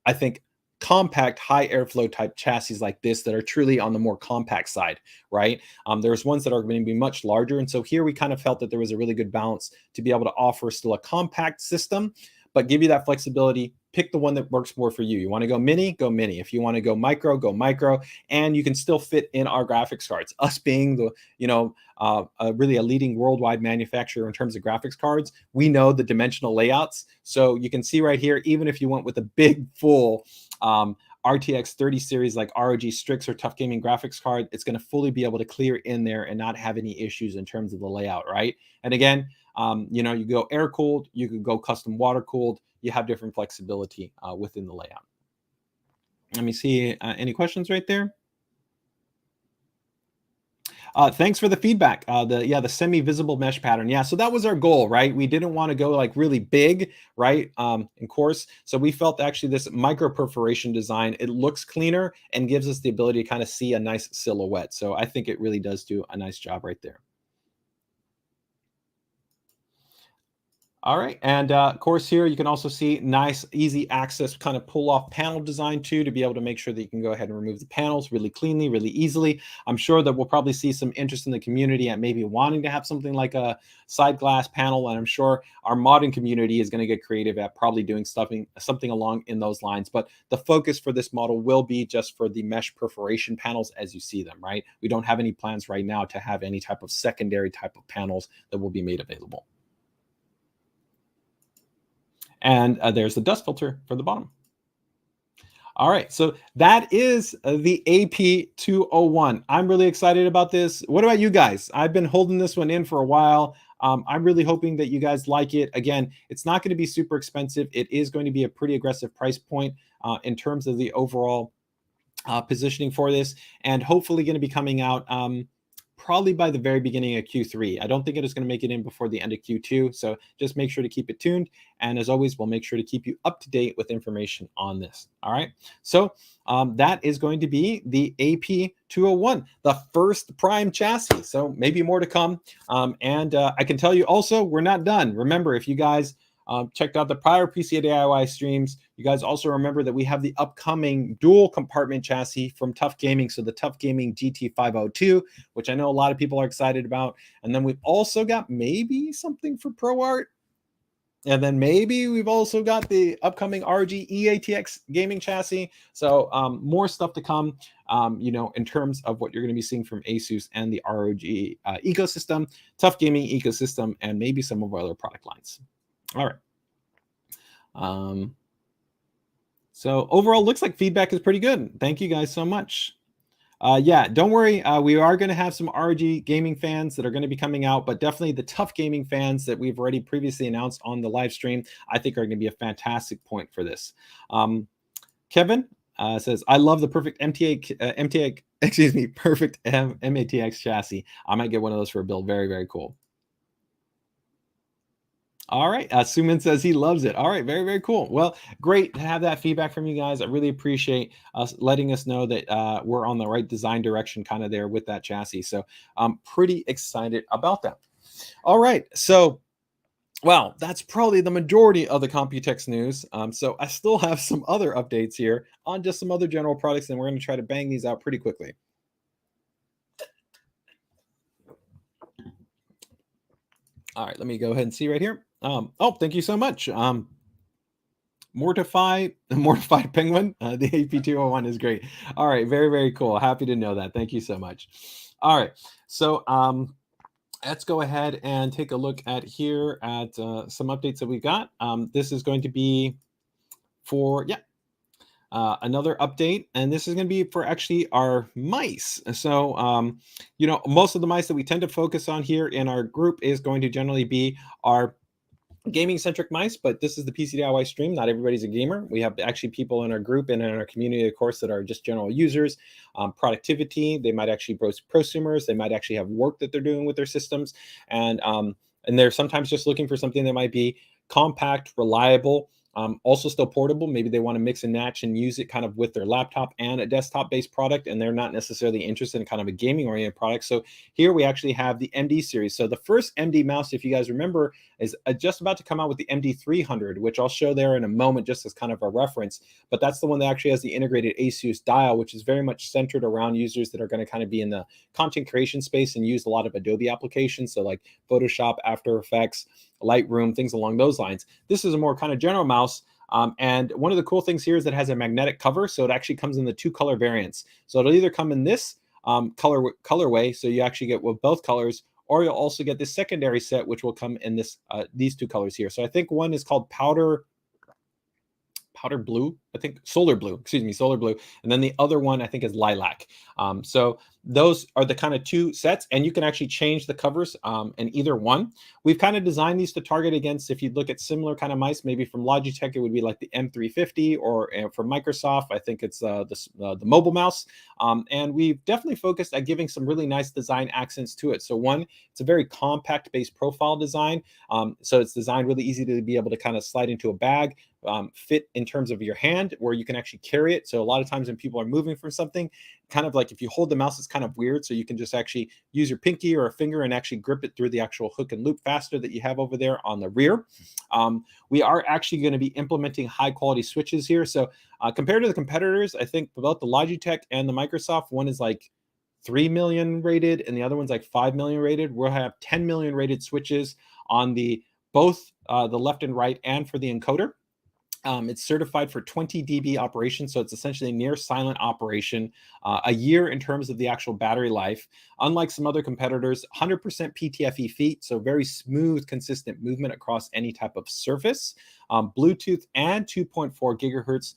I think, compact high airflow type chassis like this that are truly on the more compact side, right? There's ones that are going to be much larger. And so here we kind of felt that there was a really good balance to be able to offer still a compact system, but give you that flexibility. Pick the one that works more for you. You want to go mini, go mini. If you want to go micro, and you can still fit in our graphics cards. Us being the, really a leading worldwide manufacturer in terms of graphics cards, we know the dimensional layouts. So you can see right here, even if you went with a big full RTX 30 series like ROG Strix or Tough Gaming graphics card, it's going to fully be able to clear in there and not have any issues in terms of the layout, right? And again, you know, you go air cooled, you could go custom water cooled. You have different flexibility within the layout. Let me see any questions right there. Thanks for the feedback. The semi-visible mesh pattern. Yeah, so that was our goal, right? We didn't want to go like really big, right? In course, so we felt actually this micro perforation design, it looks cleaner and gives us the ability to kind of see a nice silhouette. So I think it really does do a nice job right there. All right, and of course here you can also see nice, easy access kind of pull-off panel design too, to be able to make sure that you can go ahead and remove the panels really cleanly, really easily. I'm sure that we'll probably see some interest in the community at maybe wanting to have something like a side glass panel, and I'm sure our modding community is going to get creative at probably doing something along in those lines. But the focus for this model will be just for the mesh perforation panels as you see them, right? We don't have any plans right now to have any type of secondary type of panels that will be made available. And there's the dust filter for the bottom. All right, so that is the AP201. I'm really excited about this. What about you guys? I've been holding this one in for a while. I'm really hoping that you guys like it. Again, it's not going to be super expensive. It is going to be a pretty aggressive price point in terms of the overall positioning for this, and hopefully going to be coming out probably by the very beginning of Q3. I don't think it is going to make it in before the end of Q2. So just make sure to keep it tuned. And as always, we'll make sure to keep you up to date with information on this. All right. So that is going to be the AP201, the first prime chassis. So maybe more to come. I can tell you also, we're not done. Remember, if you guys checked out the prior PCDIY streams, you guys also remember that we have the upcoming dual compartment chassis from Tough Gaming. So the Tough Gaming GT502, which I know a lot of people are excited about. And then we've also got maybe something for ProArt. And then maybe we've also got the upcoming ROG EATX gaming chassis. So more stuff to come, you know, in terms of what you're going to be seeing from ASUS and the ROG ecosystem, Tough Gaming ecosystem, and maybe some of our other product lines. All right. So overall, looks like feedback is pretty good. Thank you guys so much. Yeah, don't worry. We are going to have some ROG gaming fans that are going to be coming out, but definitely the Tough Gaming fans that we've already previously announced on the live stream, I think are going to be a fantastic point for this. Kevin says, I love the perfect perfect MATX chassis. I might get one of those for a build. Very, very cool. All right. Suman says he loves it. All right. Very, very cool. Well, great to have that feedback from you guys. I really appreciate us letting us know that we're on the right design direction kind of there with that chassis. So I'm pretty excited about that. All right. So, well, that's probably the majority of the Computex news. So I still have some other updates here on just some other general products, and we're going to try to bang these out pretty quickly. All right. Let me go ahead and see right here. Oh, thank you so much. Mortified Penguin. The AP201 is great. All right, very, very cool. Happy to know that. Thank you so much. All right, so let's go ahead and take a look at here at some updates that we got. This is going to be for another update, and this is going to be for actually our mice. So you know, most of the mice that we tend to focus on here in our group is going to generally be our gaming centric mice, but this is the PCDIY stream. Not everybody's a gamer. We have actually people in our group and in our community, of course, that are just general users. Productivity, they might actually be prosumers. They might actually have work that they're doing with their systems, and they're sometimes just looking for something that might be compact, reliable, also still portable. Maybe they want to mix and match and use it kind of with their laptop and a desktop based product, and they're not necessarily interested in kind of a gaming oriented product. So here we actually have the MD series. So the first MD mouse, if you guys remember, is just about to come out with the MD300, which I'll show there in a moment just as kind of a reference. But that's the one that actually has the integrated ASUS dial, which is very much centered around users that are going to kind of be in the content creation space and use a lot of Adobe applications. So like Photoshop, After Effects, Lightroom, things along those lines. This is a more kind of general mouse. And one of the cool things here is that it has a magnetic cover. So it actually comes in the 2 color variants. So it'll either come in this colorway, so you actually get with both colors, or you'll also get this secondary set, which will come in this these 2 colors here. So I think one is called powder blue, I think solar blue, excuse me, solar blue. And then the other one I think is lilac. So those are the kind of two sets, and you can actually change the covers in either one. We've kind of designed these to target against, if you look at similar kind of mice, maybe from Logitech, it would be like the M350, or from Microsoft, I think it's the mobile mouse. And we've definitely focused at giving some really nice design accents to it. So one, it's a very compact based profile design. So it's designed really easy to be able to kind of slide into a bag, fit in terms of your hand, where you can actually carry it. So a lot of times when people are moving from something, kind of like if you hold the mouse, it's kind of weird. So you can just actually use your pinky or a finger and actually grip it through the actual hook and loop faster that you have over there on the rear. We are actually going to be implementing high quality switches here. So compared to the competitors, I think both the Logitech and the Microsoft, one is like 3 million rated and the other one's like 5 million rated. We'll have 10 million rated switches on the both the left and right, and for the encoder. It's certified for 20 dB operation, so it's essentially near silent operation, a year in terms of the actual battery life. Unlike some other competitors, 100% PTFE feet, so very smooth, consistent movement across any type of surface. Bluetooth and 2.4 gigahertz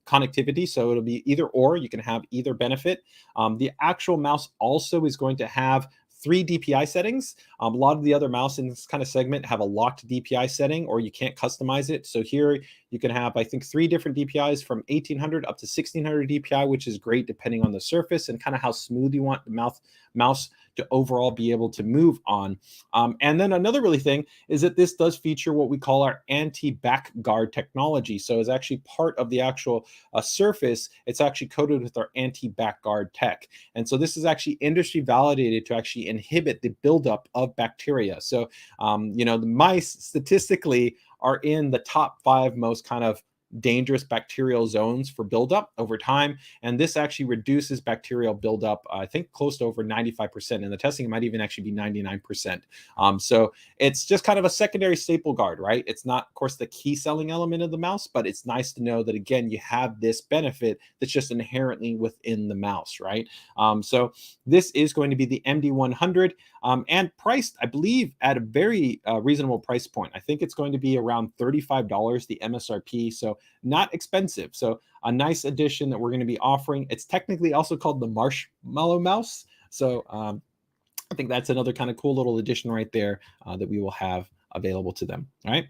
connectivity, so it'll be either or. You can have either benefit. The actual mouse also is going to have 3 DPI settings. A lot of the other mouse in this kind of segment have a locked DPI setting, or you can't customize it. So here you can have, I think, 3 different DPIs from 1800 up to 1600 DPI, which is great depending on the surface and kind of how smooth you want the mouse to overall be able to move on. And then another really thing is that this does feature what we call our anti-back guard technology. So it's actually part of the actual surface. It's actually coated with our anti-back guard tech. And so this is actually industry validated to actually inhibit the buildup of bacteria. So, the mice statistically are in the top 5 most kind of dangerous bacterial zones for buildup over time. And this actually reduces bacterial buildup, I think close to over 95%. In the testing, it might even actually be 99%. So it's just kind of a secondary staple guard, right? It's not, of course, the key selling element of the mouse, but it's nice to know that, again, you have this benefit that's just inherently within the mouse, right? So this is going to be the MD100 and priced, I believe, at a very reasonable price point. I think it's going to be around $35, the MSRP. So not expensive. So a nice addition that we're going to be offering. It's technically also called the Marshmallow Mouse. So I think that's another kind of cool little addition right there that we will have available to them. All right.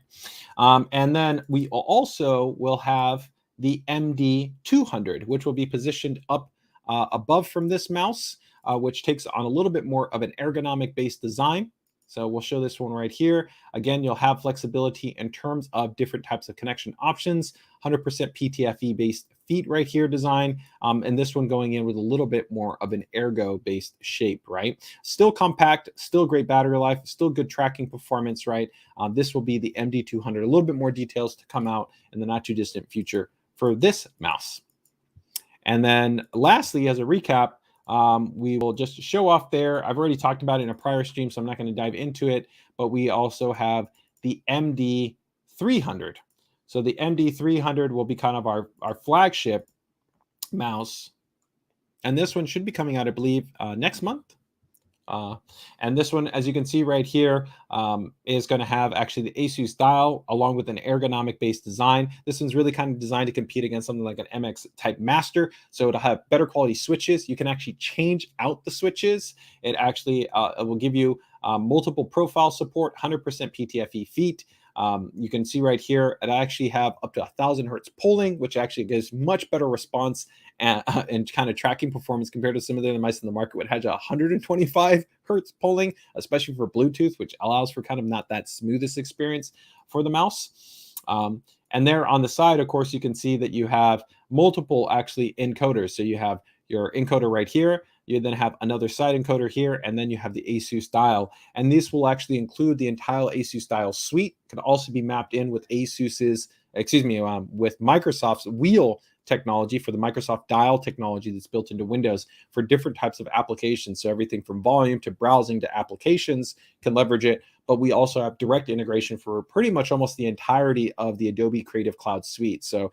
And then we also will have the MD200, which will be positioned up above from this mouse, which takes on a little bit more of an ergonomic based design. So we'll show this one right here. Again, you'll have flexibility in terms of different types of connection options, 100% PTFE based feet right here design. And this one going in with a little bit more of an ergo based shape, right? Still compact, still great battery life, still good tracking performance, right? This will be the MD200. A little bit more details to come out in the not too distant future for this mouse. And then lastly, as a recap, we will just show off there. I've already talked about it in a prior stream, so I'm not going to dive into it, but we also have the MD300. So the MD300 will be kind of our flagship mouse. And this one should be coming out, I believe, next month. And this one, as you can see right here, is going to have actually the ASUS dial along with an ergonomic based design. This one's really kind of designed to compete against something like an MX type master. So it'll have better quality switches. You can actually change out the switches. It actually it will give you multiple profile support, 100% PTFE feet. You can see right here, it actually have up to 1000 Hertz polling, which actually gives much better response and kind of tracking performance compared to some of the other mice in the market, which has 125 Hertz polling, especially for Bluetooth, which allows for kind of not that smoothest experience for the mouse. And there on the side, of course, you can see that you have multiple actually encoders. So you have your encoder right here. You then have another side encoder here, and then you have the ASUS dial. And this will actually include the entire ASUS dial suite. It can also be mapped in with with Microsoft's wheel technology for the Microsoft dial technology that's built into Windows for different types of applications. So everything from volume to browsing to applications can leverage it. But we also have direct integration for pretty much almost the entirety of the Adobe Creative Cloud suite. So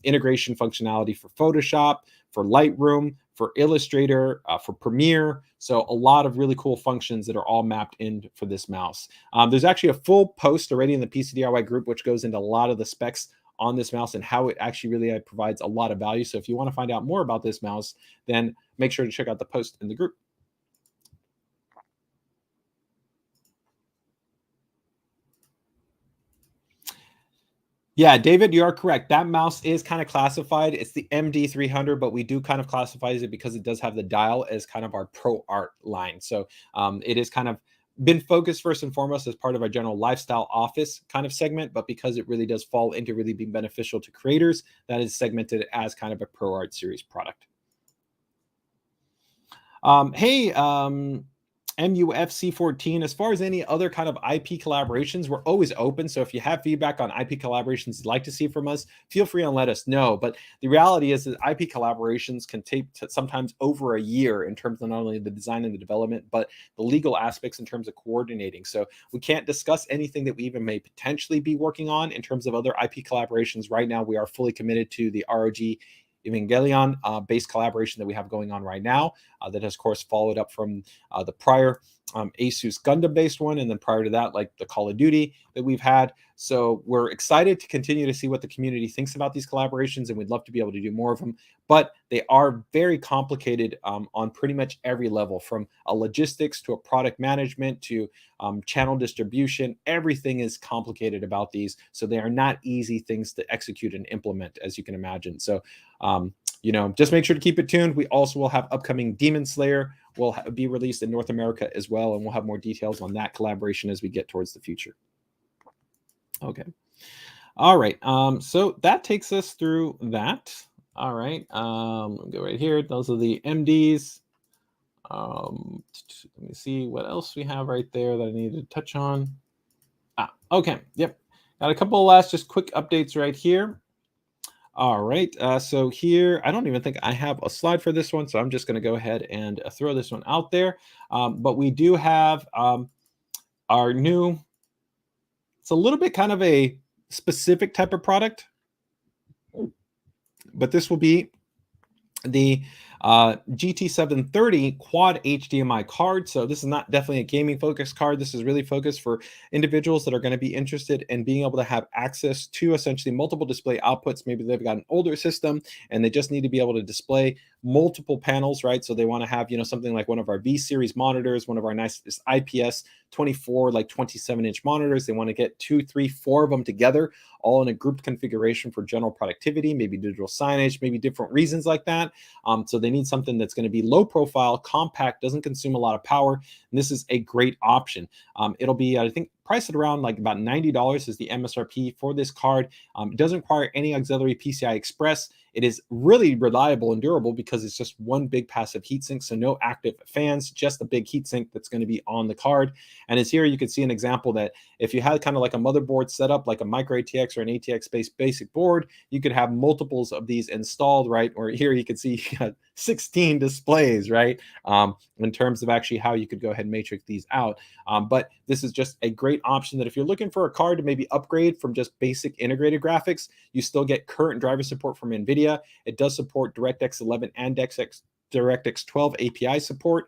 integration functionality for Photoshop, for Lightroom, for Illustrator, for Premiere. So a lot of really cool functions that are all mapped in for this mouse. There's actually a full post already in the PCDIY group, which goes into a lot of the specs on this mouse and how it actually really provides a lot of value. So if you want to find out more about this mouse, then make sure to check out the post in the group. Yeah, David, you are correct. That mouse is kind of classified. It's the MD300, but we do kind of classify it because it does have the dial as kind of our ProArt line. So it is kind of been focused first and foremost as part of our general lifestyle office kind of segment, but because it really does fall into really being beneficial to creators, that is segmented as kind of a ProArt series product. MUFC14, as far as any other kind of IP collaborations, we're always open. So if you have feedback on IP collaborations you'd like to see from us, feel free and let us know. But the reality is that IP collaborations can take sometimes over a year in terms of not only the design and the development, but the legal aspects in terms of coordinating. So we can't discuss anything that we even may potentially be working on in terms of other IP collaborations. Right now, we are fully committed to the ROG Evangelion based collaboration that we have going on right now that has, of course, followed up from the prior ASUS Gundam based one, and then prior to that, like the Call of Duty that we've had. So we're excited to continue to see what the community thinks about these collaborations, and we'd love to be able to do more of them. But they are very complicated on pretty much every level, from a logistics to a product management to channel distribution. Everything is complicated about these, so they are not easy things to execute and implement, as you can imagine. So just make sure to keep it tuned. We also will have upcoming Demon Slayer will be released in North America as well, and we'll have more details on that collaboration as we get towards the future. Okay. All right. So that takes us through that. All right. We'll go right here. Those are the MDs. Let me see what else we have right there that I need to touch on. Okay. Yep. Got a couple of last just quick updates right here. All right. So here, I don't even think I have a slide for this one, so I'm just going to go ahead and throw this one out there. But we do have our new, it's a little bit kind of a specific type of product, but this will be the GT730 quad HDMI card. So this is not definitely a gaming focused card. This is really focused for individuals that are going to be interested in being able to have access to essentially multiple display outputs. Maybe they've got an older system and they just need to be able to display multiple panels, right? So they want to have, something like one of our V series monitors, one of our nicest IPS 24, like 27-inch monitors. They want to get 2, 3, 4 of them together, all in a grouped configuration for general productivity, maybe digital signage, maybe different reasons like that. So they need something that's going to be low profile, compact, doesn't consume a lot of power. And this is a great option. It'll be, I think, priced at around like about $90 is the MSRP for this card. It doesn't require any auxiliary PCI Express. It is really reliable and durable because it's just one big passive heatsink, so no active fans, just a big heatsink that's going to be on the card. And as here you can see an example that if you had kind of like a motherboard setup, like a micro ATX or an ATX-based basic board, you could have multiples of these installed, right? Or here you can see 16 displays, right? In terms of actually how you could go ahead and matrix these out. But this is just a great option that if you're looking for a card to maybe upgrade from just basic integrated graphics, you still get current driver support from NVIDIA. It does support DirectX 11 and DirectX 12 API support.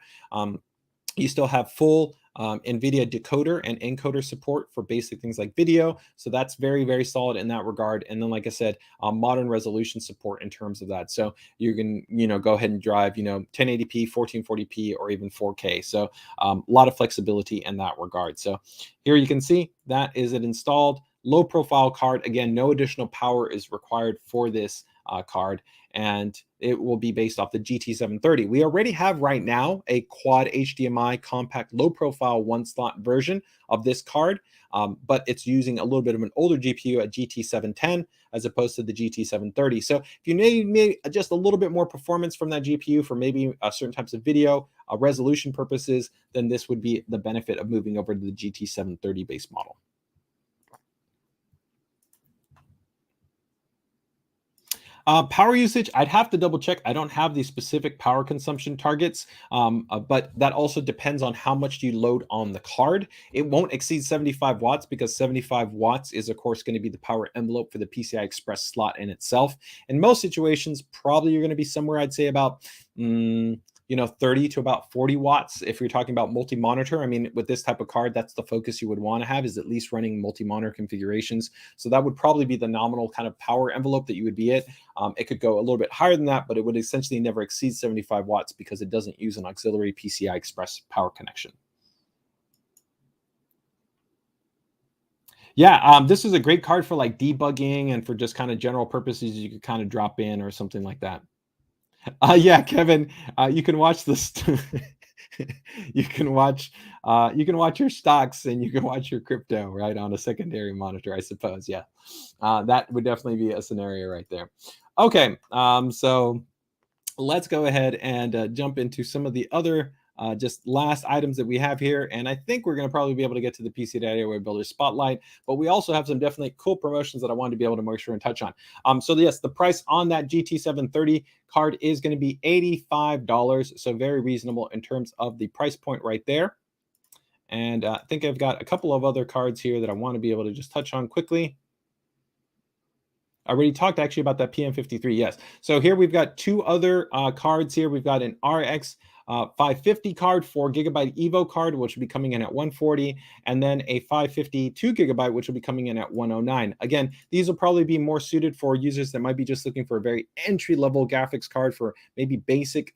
You still have full NVIDIA decoder and encoder support for basic things like video. So that's very, very solid in that regard. And then, like I said, modern resolution support in terms of that. So you can, go ahead and drive, 1080p, 1440p, or even 4K. So a lot of flexibility in that regard. So here you can see that is it installed. Low profile card. Again, no additional power is required for this card, and it will be based off the GT730. We already have right now a quad HDMI compact low profile 1-slot version of this card, but it's using a little bit of an older GPU at GT710 as opposed to the GT730. So if you need just a little bit more performance from that GPU for maybe certain types of video resolution purposes, then this would be the benefit of moving over to the GT730 base model. Power usage, I'd have to double check. I don't have the specific power consumption targets, but that also depends on how much you load on the card. It won't exceed 75 watts because 75 watts is, of course, going to be the power envelope for the PCI Express slot in itself. In most situations, probably you're going to be somewhere, I'd say about 30 to about 40 watts if you're talking about multi-monitor. I mean, with this type of card, that's the focus you would want to have, is at least running multi-monitor configurations. So that would probably be the nominal kind of power envelope that you would be at. It could go a little bit higher than that, but it would essentially never exceed 75 watts because it doesn't use an auxiliary PCI Express power connection. Yeah, this is a great card for like debugging and for just kind of general purposes you could kind of drop in or something like that. Yeah, Kevin, you can watch this. you can watch your stocks and you can watch your crypto right on a secondary monitor, I suppose. Yeah, that would definitely be a scenario right there. Okay, so let's go ahead and jump into some of the other just last items that we have here. And I think we're going to probably be able to get to the PCDIY Builder Spotlight, but we also have some definitely cool promotions that I wanted to be able to make sure and touch on. So yes, the price on that GT730 card is going to be $85. So very reasonable in terms of the price point right there. And I think I've got a couple of other cards here that I want to be able to just touch on quickly. I already talked actually about that PN53, yes. So here we've got two other cards here. We've got an RX 550 card, 4GB Evo card, which will be coming in at 140, and then a 552 gigabyte, which will be coming in at 109. Again, these will probably be more suited for users that might be just looking for a very entry-level graphics card for maybe basic,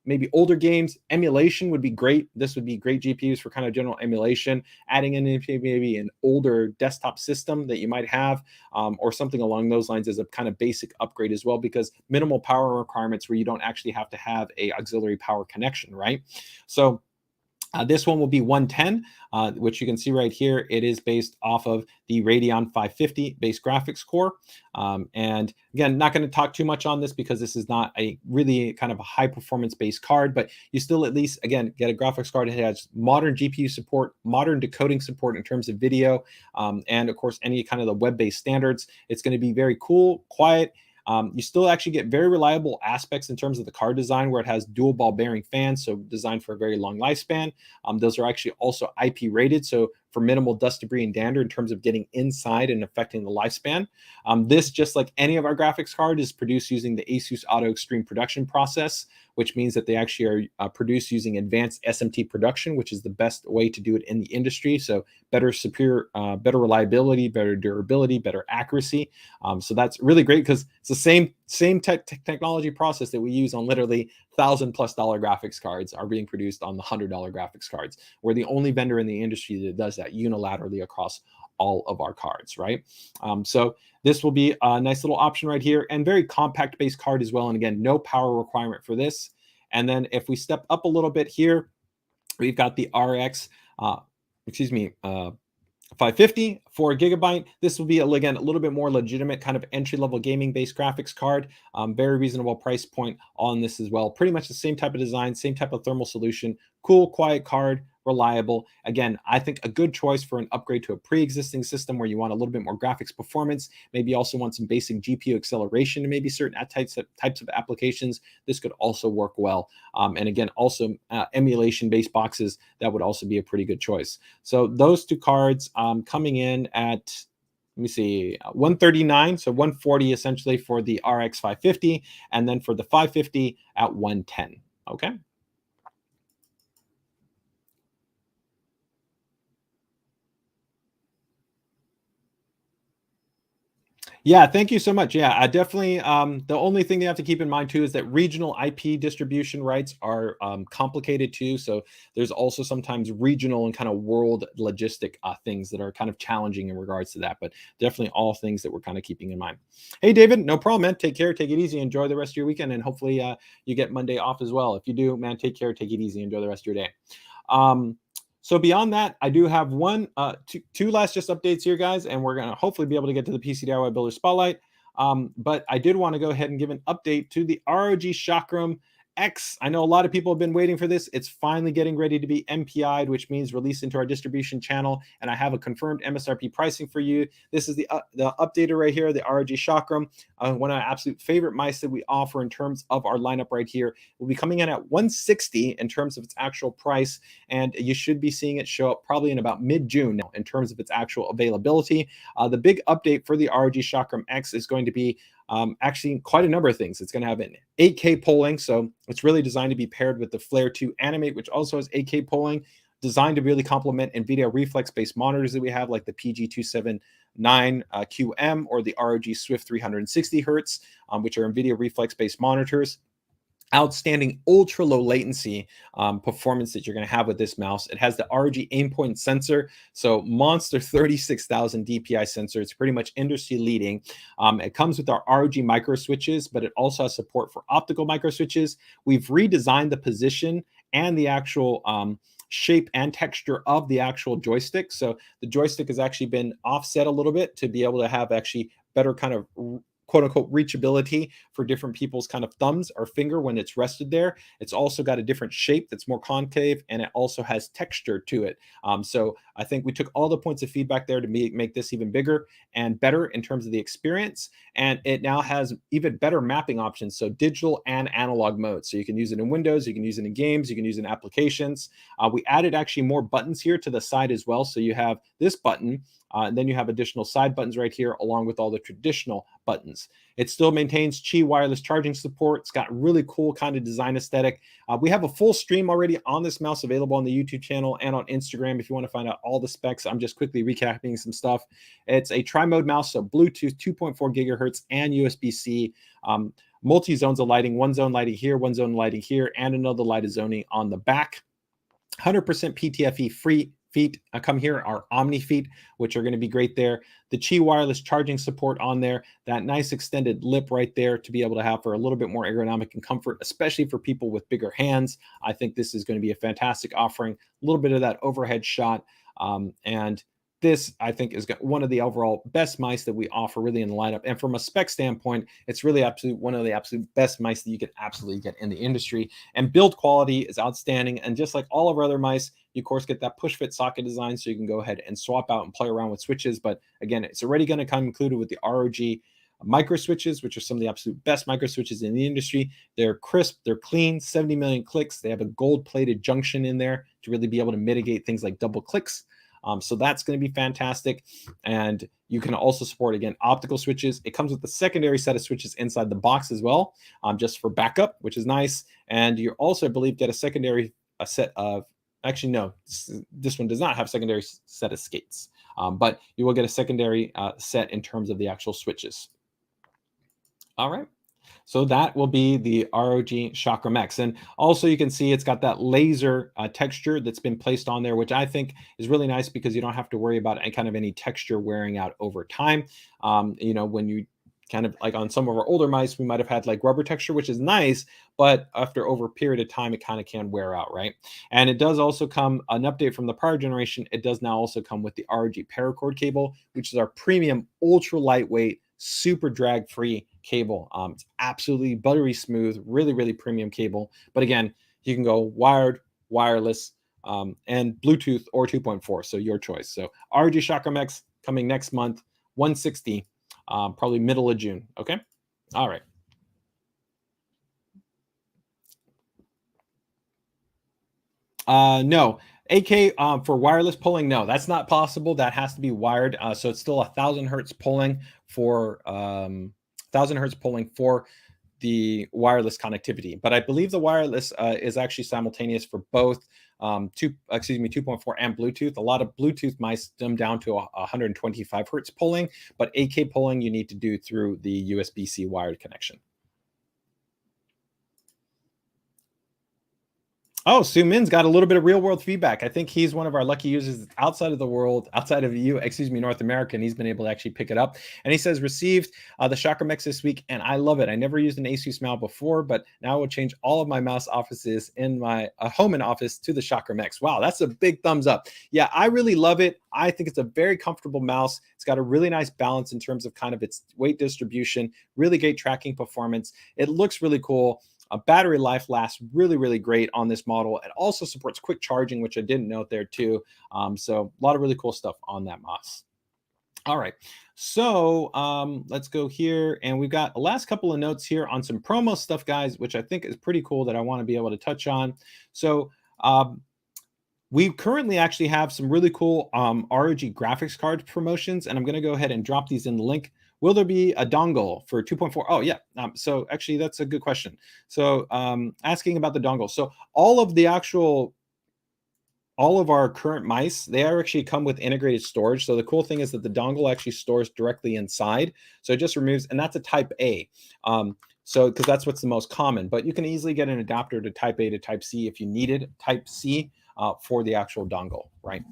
maybe older games. Emulation would be great. This would be great GPUs for kind of general emulation, adding in maybe an older desktop system that you might have, or something along those lines as a kind of basic upgrade as well, because minimal power requirements where you don't actually have to have a auxiliary power connection, right? So this one will be 110, which you can see right here. It is based off of the Radeon 550 base graphics core. And again, not going to talk too much on this because this is not a really kind of a high performance based card, but you still at least, again, get a graphics card that has modern GPU support, modern decoding support in terms of video, and of course, any kind of the web-based standards. It's going to be very cool, quiet. You still actually get very reliable aspects in terms of the card design, where it has dual ball bearing fans, so designed for a very long lifespan. Those are actually also IP rated, so for minimal dust, debris, and dander in terms of getting inside and affecting the lifespan. This, just like any of our graphics card, is produced using the ASUS Auto Extreme production process, which means that they actually are produced using advanced SMT production, which is the best way to do it in the industry. So better better reliability, better durability, better accuracy. So that's really great because it's the same technology process that we use on literally $1,000+ graphics cards are being produced on the $100 graphics cards. We're the only vendor in the industry that does that unilaterally across all of our cards, right? So this will be a nice little option right here, and very compact based card as well. And again, no power requirement for this. And then if we step up a little bit here, we've got the RX, 550, 4GB. This will be, again, a little bit more legitimate kind of entry-level gaming-based graphics card. Very reasonable price point on this as well. Pretty much the same type of design, same type of thermal solution. Cool, quiet card, reliable. Again, I think a good choice for an upgrade to a pre-existing system where you want a little bit more graphics performance, maybe also want some basic GPU acceleration and maybe certain types of applications. This could also work well. And again, also emulation-based boxes, that would also be a pretty good choice. So those two cards coming in at, let me see, 139, so 140 essentially for the RX 550, and then for the 550 at 110. Okay. Yeah, thank you so much. Yeah, I definitely, the only thing you have to keep in mind too is that regional IP distribution rights are complicated too. So there's also sometimes regional and kind of world logistic things that are kind of challenging in regards to that, but definitely all things that we're kind of keeping in mind. Hey, David, no problem, man. Take care. Take it easy. Enjoy the rest of your weekend. And hopefully you get Monday off as well. If you do, man, take care. Take it easy. Enjoy the rest of your day. So beyond that, I do have two last just updates here, guys, and we're going to hopefully be able to get to the PCDIY Builder Spotlight. But I did want to go ahead and give an update to the ROG Chakram X. I know a lot of people have been waiting for this. It's finally getting ready to be MPI'd, which means released into our distribution channel, and I have a confirmed MSRP pricing for you. This is the updater right here, the ROG Chakram, one of my absolute favorite mice that we offer in terms of our lineup right here. Will be coming in at $160 in terms of its actual price, and you should be seeing it show up probably in about mid-June now in terms of its actual availability. The big update for the ROG Chakram X is going to be actually quite a number of things. It's going to have an 8K polling, so it's really designed to be paired with the Flare 2 Animate, which also has 8K polling, designed to really complement NVIDIA reflex-based monitors that we have, like the PG279 QM or the ROG SWIFT 360 Hertz, which are NVIDIA reflex-based monitors. Outstanding ultra low latency performance that you're going to have with this mouse. It has the ROG aim point sensor, so monster 36,000 DPI sensor. It's pretty much industry leading. It comes with our ROG micro switches, but it also has support for optical micro switches. We've redesigned the position and the actual shape and texture of the actual joystick. So the joystick has actually been offset a little bit to be able to have actually better kind of quote unquote reachability for different people's kind of thumbs or finger when it's rested there. It's also got a different shape that's more concave, and it also has texture to it. So I think we took all the points of feedback there to make this even bigger and better in terms of the experience. And it now has even better mapping options, so digital and analog mode. So you can use it in Windows, you can use it in games, you can use it in applications. We added actually more buttons here to the side as well. So you have this button, and then you have additional side buttons right here, along with all the traditional buttons. It still maintains Qi wireless charging support. It's got really cool kind of design aesthetic. We have a full stream already on this mouse available on the YouTube channel and on Instagram if you want to find out all the specs. I'm just quickly recapping some stuff. It's a tri-mode mouse, so Bluetooth 2.4 gigahertz and USB-C. Multi-zones of lighting, one zone lighting here, one zone lighting here, and another light zoning on the back. 100% PTFE free feet come here, are Omni feet, which are going to be great there. The Qi wireless charging support on there, that nice extended lip right there to be able to have for a little bit more ergonomic and comfort, especially for people with bigger hands. I think this is going to be a fantastic offering. A little bit of that overhead shot, and this, I think, is one of the overall best mice that we offer really in the lineup. And from a spec standpoint, it's really one of the absolute best mice that you could absolutely get in the industry. And build quality is outstanding. And just like all of our other mice, you of course get that push fit socket design, so you can go ahead and swap out and play around with switches. But again, it's already going to come included with the ROG micro switches, which are some of the absolute best micro switches in the industry. They're crisp, they're clean, 70 million clicks. They have a gold plated junction in there to really be able to mitigate things like double clicks. So that's going to be fantastic. And you can also support, again, optical switches. It comes with a secondary set of switches inside the box as well, just for backup, which is nice. And you also, I believe, get a secondary set of, actually, no, this one does not have secondary set of skates, but you will get a secondary set in terms of the actual switches. All right. So that will be the ROG Chakram X. And also you can see it's got that laser texture that's been placed on there, which I think is really nice because you don't have to worry about any texture wearing out over time. When you kind of like on some of our older mice, we might have had like rubber texture, which is nice, but over a period of time, it kind of can wear out, right? And it does also come, an update from the prior generation, it does now also come with the ROG paracord cable, which is our premium, ultra lightweight, super drag-free cable. It's absolutely buttery smooth, really, really premium cable. But again, you can go wired, wireless, and Bluetooth or 2.4, so your choice. So ROG Chakram X coming next month, 160, probably middle of June. Okay, all right. No. 8K for wireless polling, no, that's not possible. That has to be wired. So it's still 1,000 hertz polling for 1,000 hertz polling for the wireless connectivity. But I believe the wireless is actually simultaneous for both 2.4 and Bluetooth. A lot of Bluetooth mice dumb down to 125 hertz polling, but 8K polling you need to do through the USB-C wired connection. Oh, Su Min's got a little bit of real world feedback. I think he's one of our lucky users outside of the world, outside of North America, and he's been able to actually pick it up. And he says, received the Chakram X this week, and I love it. I never used an ASUS mouse before, but now I will change all of my mouse offices in my home and office to the Chakram X. Wow, that's a big thumbs up. Yeah, I really love it. I think it's a very comfortable mouse. It's got a really nice balance in terms of kind of its weight distribution, really great tracking performance. It looks really cool. Battery life lasts really, really great on this model. It also supports quick charging, which I didn't note there too. So a lot of really cool stuff on that mouse. All right, so let's go here. And we've got the last couple of notes here on some promo stuff, guys, which I think is pretty cool that I want to be able to touch on. So we currently actually have some really cool ROG graphics card promotions, and I'm going to go ahead and drop these in the link. will there be a dongle for 2.4? Oh yeah. So actually, that's a good question. So asking about the dongle. So all of our current mice, they actually come with integrated storage. So the cool thing is that the dongle actually stores directly inside. So it just removes, and that's a type A. So because that's what's the most common, but you can easily get an adapter to type A to type C if you needed type C for the actual dongle, right?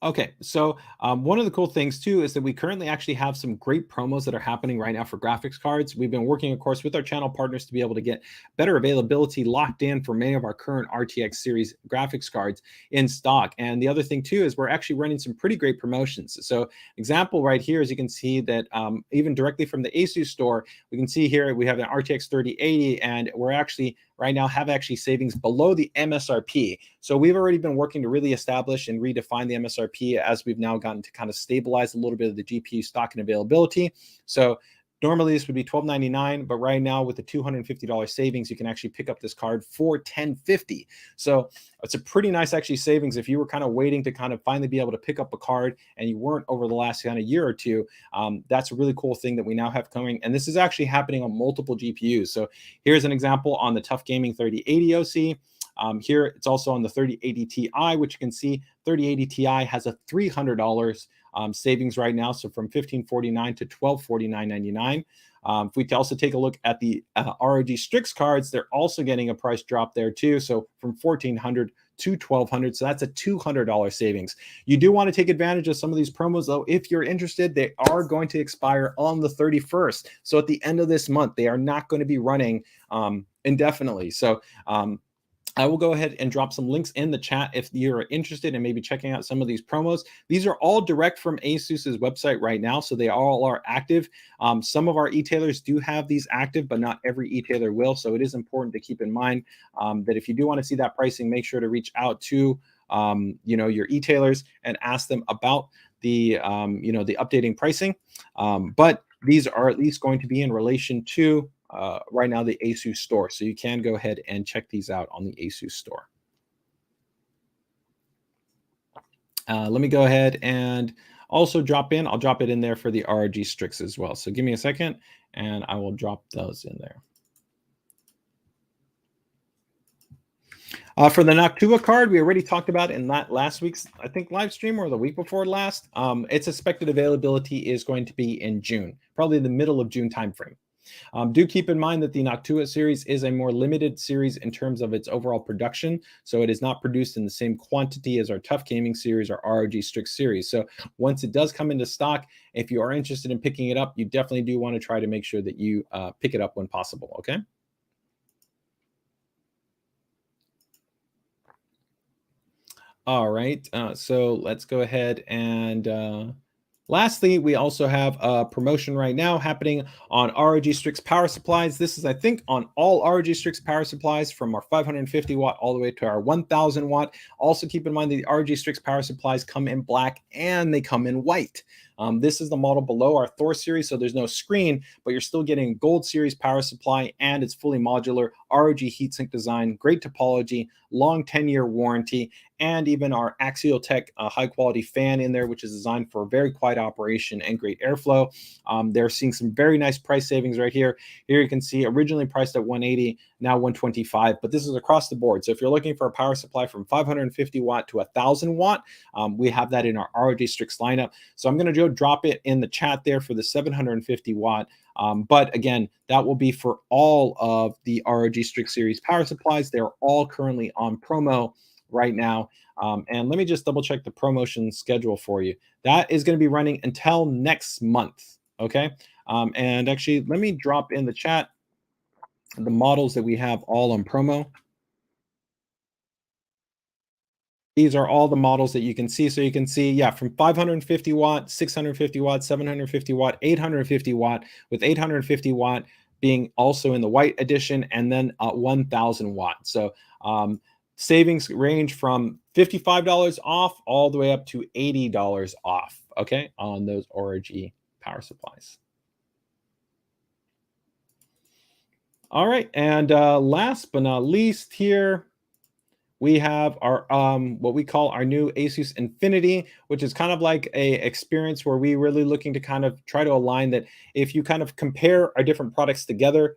Okay, so one of the cool things too is that we currently actually have some great promos that are happening right now for graphics cards. We've been working, of course, with our channel partners to be able to get better availability locked in for many of our current RTX series graphics cards in stock. And the other thing too is we're actually running some pretty great promotions. So example right here, as you can see that even directly from the ASUS store, we can see here we have an RTX 3080, and we're actually right now have actually savings below the MSRP. So we've already been working to really establish and redefine the MSRP as we've now gotten to kind of stabilize a little bit of the GPU stock and availability. So normally this would be $1299, but right now with the $250 savings, you can actually pick up this card for $1050. So it's a pretty nice actually savings if you were kind of waiting to kind of finally be able to pick up a card and you weren't over the last kind of year or two. That's a really cool thing that we now have coming. And this is actually happening on multiple GPUs. So here's an example on the Tough Gaming 3080 OC. Here it's also on the 3080 Ti, which you can see 3080 Ti has a $300 savings right now. So from $1,549 to $1,249.99. If we also take a look at the ROG Strix cards, they're also getting a price drop there too. So from $1,400 to $1,200. So that's a $200 savings. You do want to take advantage of some of these promos though. If you're interested, they are going to expire on the 31st. So at the end of this month, they are not going to be running indefinitely. So I will go ahead and drop some links in the chat if you're interested in maybe checking out some of these promos. These are all direct from ASUS's website right now, so they all are active. Some of our e-tailers do have these active, but not every e-tailer will. So it is important to keep in mind that if you do want to see that pricing, make sure to reach out to your e-tailers and ask them about the the updating pricing. But these are at least going to be in relation to right now the ASUS store. So you can go ahead and check these out on the ASUS store. Let me go ahead and also I'll drop it in there for the ROG Strix as well. So give me a second and I will drop those in there. For the Noctua card, we already talked about in that last week's, I think, live stream or the week before last. Its expected availability is going to be in June, probably the middle of June timeframe. Do keep in mind that the Noctua series is a more limited series in terms of its overall production. So it is not produced in the same quantity as our Tough Gaming series or ROG Strix series. So once it does come into stock, if you are interested in picking it up, you definitely do want to try to make sure that you pick it up when possible, okay? All right, so let's go ahead and lastly, we also have a promotion right now happening on ROG Strix power supplies. This is, I think, on all ROG Strix power supplies from our 550 watt all the way to our 1000 watt. Also keep in mind that the ROG Strix power supplies come in black and they come in white. This is the model below our Thor series, so there's no screen, but you're still getting Gold series power supply, and it's fully modular, ROG heatsink design, great topology, long 10-year warranty, and even our Axial Tech high-quality fan in there, which is designed for very quiet operation and great airflow. They're seeing some very nice price savings right here. Here you can see originally priced at $180, now $125, but this is across the board. So if you're looking for a power supply from 550 watt to 1000 watt, we have that in our ROG Strix lineup. So I'm going to drop it in the chat there for the 750 watt. But again, that will be for all of the ROG Strix series power supplies. They're all currently on promo right now. And let me just double check the promotion schedule for you. That is going to be running until next month. Okay. And actually, let me drop in the chat the models that we have all on promo. These are all the models that you can see. So you can see, yeah, from 550 watt, 650 watt, 750 watt, 850 watt, with 850 watt being also in the white edition, and then 1000 watt. So savings range from $55 off all the way up to $80 off, okay, on those ROG power supplies. All right, and last but not least here, we have our what we call our new ASUS Infinity, which is kind of like a experience where we really looking to kind of try to align that if you kind of compare our different products together,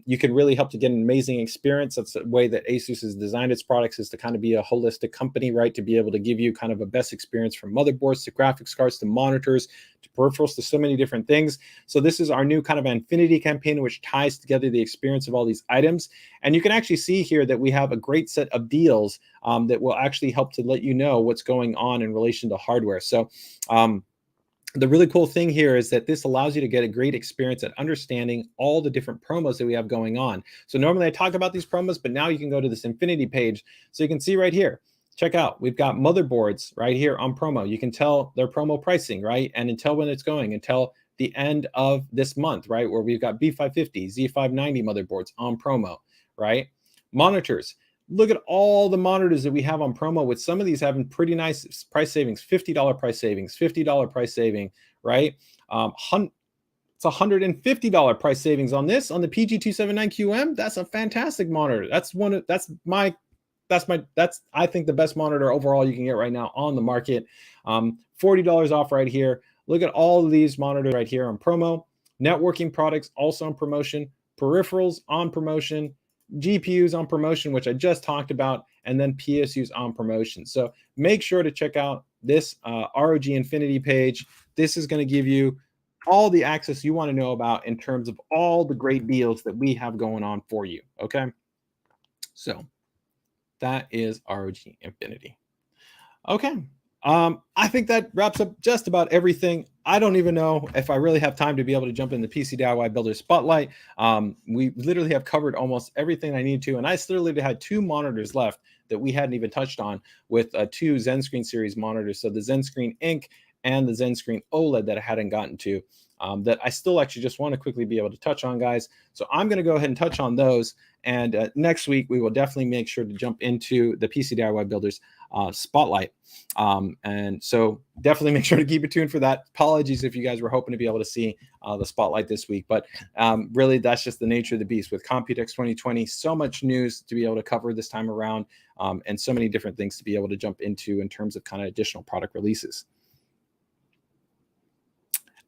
you can really help to get an amazing experience. That's the way that ASUS has designed its products, is to kind of be a holistic company, right? To be able to give you kind of a best experience from motherboards to graphics cards to monitors to peripherals to so many different things. So this is our new kind of Infinity campaign, which ties together the experience of all these items. And you can actually see here that we have a great set of deals that will actually help to let you know what's going on in relation to hardware. So the really cool thing here is that this allows you to get a great experience at understanding all the different promos that we have going on. So normally I talk about these promos, but now you can go to this Infinity page. So you can see right here, check out, we've got motherboards right here on promo. You can tell their promo pricing, right? And until when it's going, until the end of this month, right? Where we've got B550, Z590 motherboards on promo, right? Monitors. Look at all the monitors that we have on promo, with some of these having pretty nice price savings, $50 price savings, $50 price saving, right? It's $150 price savings on this, on the PG279QM. That's a fantastic monitor. That's I think the best monitor overall you can get right now on the market. $40 off right here. Look at all of these monitors right here on promo. Networking products also on promotion, peripherals on promotion, GPUs on promotion, which I just talked about, and then PSUs on promotion. So make sure to check out this ROG Infinity page. This is going to give you all the access you want to know about in terms of all the great deals that we have going on for you. Okay. So that is ROG Infinity. Okay. I think that wraps up just about everything. I don't even know if I really have time to be able to jump in the PC DIY Builder Spotlight. We literally have covered almost everything I need to, and I still had 2 monitors left that we hadn't even touched on, with 2 ZenScreen series monitors. So the ZenScreen Ink and the ZenScreen OLED that I hadn't gotten to, that I still actually just want to quickly be able to touch on, guys. So I'm going to go ahead and touch on those. And next week, we will definitely make sure to jump into the PC DIY Builders Spotlight. And so definitely make sure to keep it tuned for that. Apologies if you guys were hoping to be able to see the Spotlight this week. But really, that's just the nature of the beast with Computex 2020. So much news to be able to cover this time around, and so many different things to be able to jump into in terms of kind of additional product releases.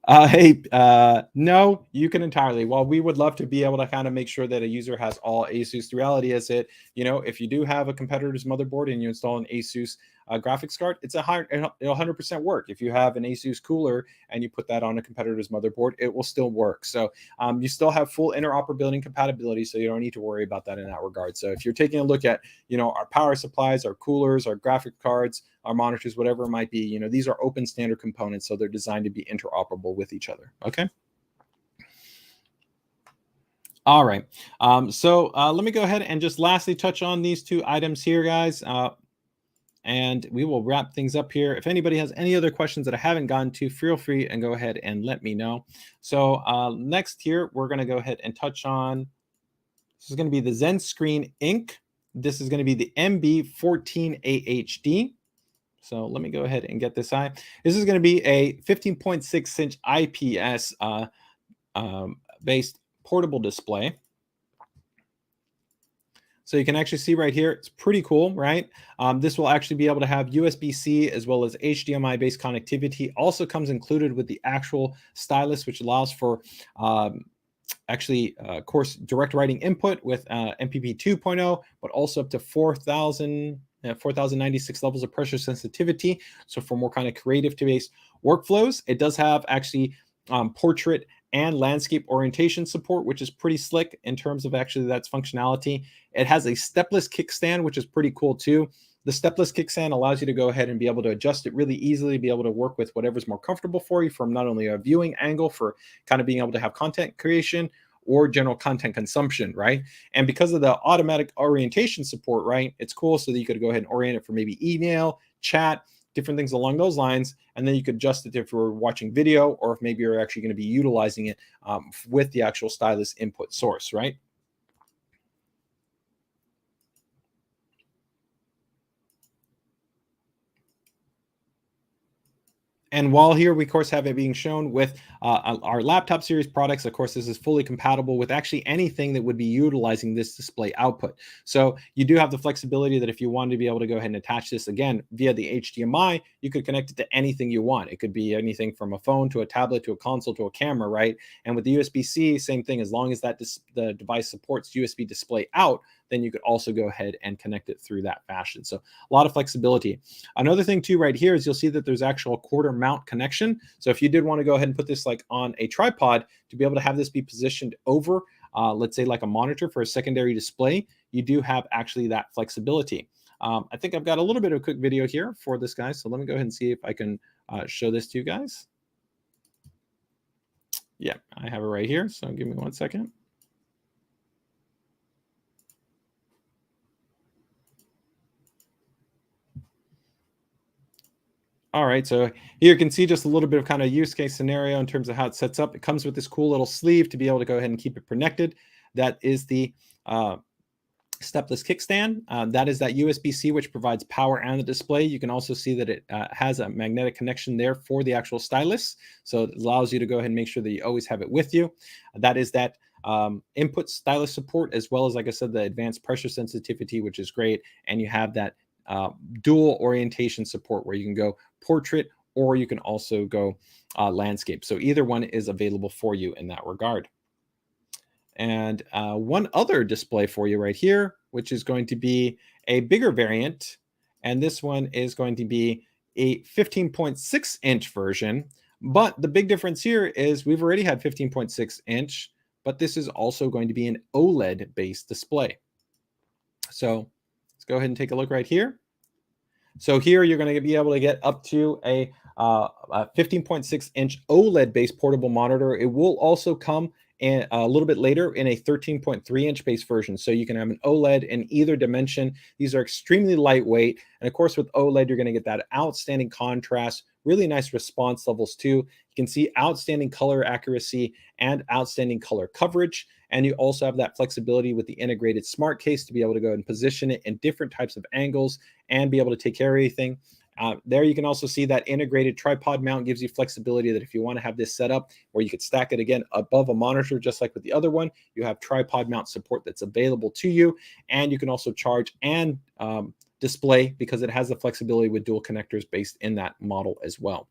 No, you can entirely. While we would love to be able to kind of make sure that a user has all ASUS, the reality is that, if you do have a competitor's motherboard and you install an ASUS graphics card, it'll 100% work. If you have an ASUS cooler and you put that on a competitor's motherboard, it will still work. So you still have full interoperability and compatibility, so you don't need to worry about that in that regard. So if you're taking a look at, our power supplies, our coolers, our graphic cards, our monitors, whatever it might be, these are open standard components, so they're designed to be interoperable with each other. Okay. All right. So let me go ahead and just lastly touch on these 2 items here, guys. And we will wrap things up here. If anybody has any other questions that I haven't gotten to, feel free and go ahead and let me know. So next here, we're going to go ahead and touch on, this is going to be the ZenScreen Ink. This is going to be the MB249CE. So let me go ahead and get this eye. This is going to be a 15.6-inch IPS based portable display. So you can actually see right here, it's pretty cool, right? This will actually be able to have USB-C as well as HDMI based connectivity. Also comes included with the actual stylus, which allows for of course, direct writing input with MPP 2.0, but also up to 4096 levels of pressure sensitivity. So for more kind of creative based workflows, it does have actually portrait and landscape orientation support, which is pretty slick in terms of actually that's functionality. It has a stepless kickstand, which is pretty cool too. The stepless kickstand allows you to go ahead and be able to adjust it really easily, be able to work with whatever's more comfortable for you from not only a viewing angle for kind of being able to have content creation or general content consumption, right? And because of the automatic orientation support, right, it's cool so that you could go ahead and orient it for maybe email, chat, different things along those lines. And then you could adjust it if you're watching video or if maybe you're actually going to be utilizing it with the actual stylus input source, right? And while here, we of course have it being shown with our laptop series products. Of course, this is fully compatible with actually anything that would be utilizing this display output. So you do have the flexibility that if you wanted to be able to go ahead and attach this again via the HDMI, you could connect it to anything you want. It could be anything from a phone to a tablet to a console to a camera, right? And with the USB-C, same thing. As long as that the device supports USB display out, then you could also go ahead and connect it through that fashion. So a lot of flexibility. Another thing too right here is you'll see that there's actual quarter mount connection. So if you did want to go ahead and put this like on a tripod to be able to have this be positioned over, let's say like a monitor for a secondary display, you do have actually that flexibility. I think I've got a little bit of a quick video here for this guy. So let me go ahead and see if I can show this to you guys. Yeah, I have it right here. So give me 1 second. All right, so here you can see just a little bit of kind of use case scenario in terms of how it sets up. It comes with this cool little sleeve to be able to go ahead and keep it connected. That is the stepless kickstand. That is that USB-C, which provides power and the display. You can also see that it has a magnetic connection there for the actual stylus. So it allows you to go ahead and make sure that you always have it with you. That is that input stylus support, as well as, like I said, the advanced pressure sensitivity, which is great. And you have that dual orientation support where you can go portrait or you can also go landscape. So either one is available for you in that regard. And one other display for you right here, which is going to be a bigger variant. And this one is going to be a 15.6 inch version. But the big difference here is we've already had 15.6 inch, but this is also going to be an OLED based display. So let's go ahead and take a look right here. So here you're going to be able to get up to a 15.6 inch OLED based portable monitor. It will also come in a little bit later in a 13.3 inch base version. So you can have an OLED in either dimension. These are extremely lightweight. And of course, with OLED, you're going to get that outstanding contrast, really nice response levels too. You can see outstanding color accuracy and outstanding color coverage. And you also have that flexibility with the integrated smart case to be able to go and position it in different types of angles and be able to take care of anything. There you can also see that integrated tripod mount gives you flexibility that if you want to have this set up where you could stack it again above a monitor, just like with the other one, you have tripod mount support that's available to you. And you can also charge and display because it has the flexibility with dual connectors based in that model as well.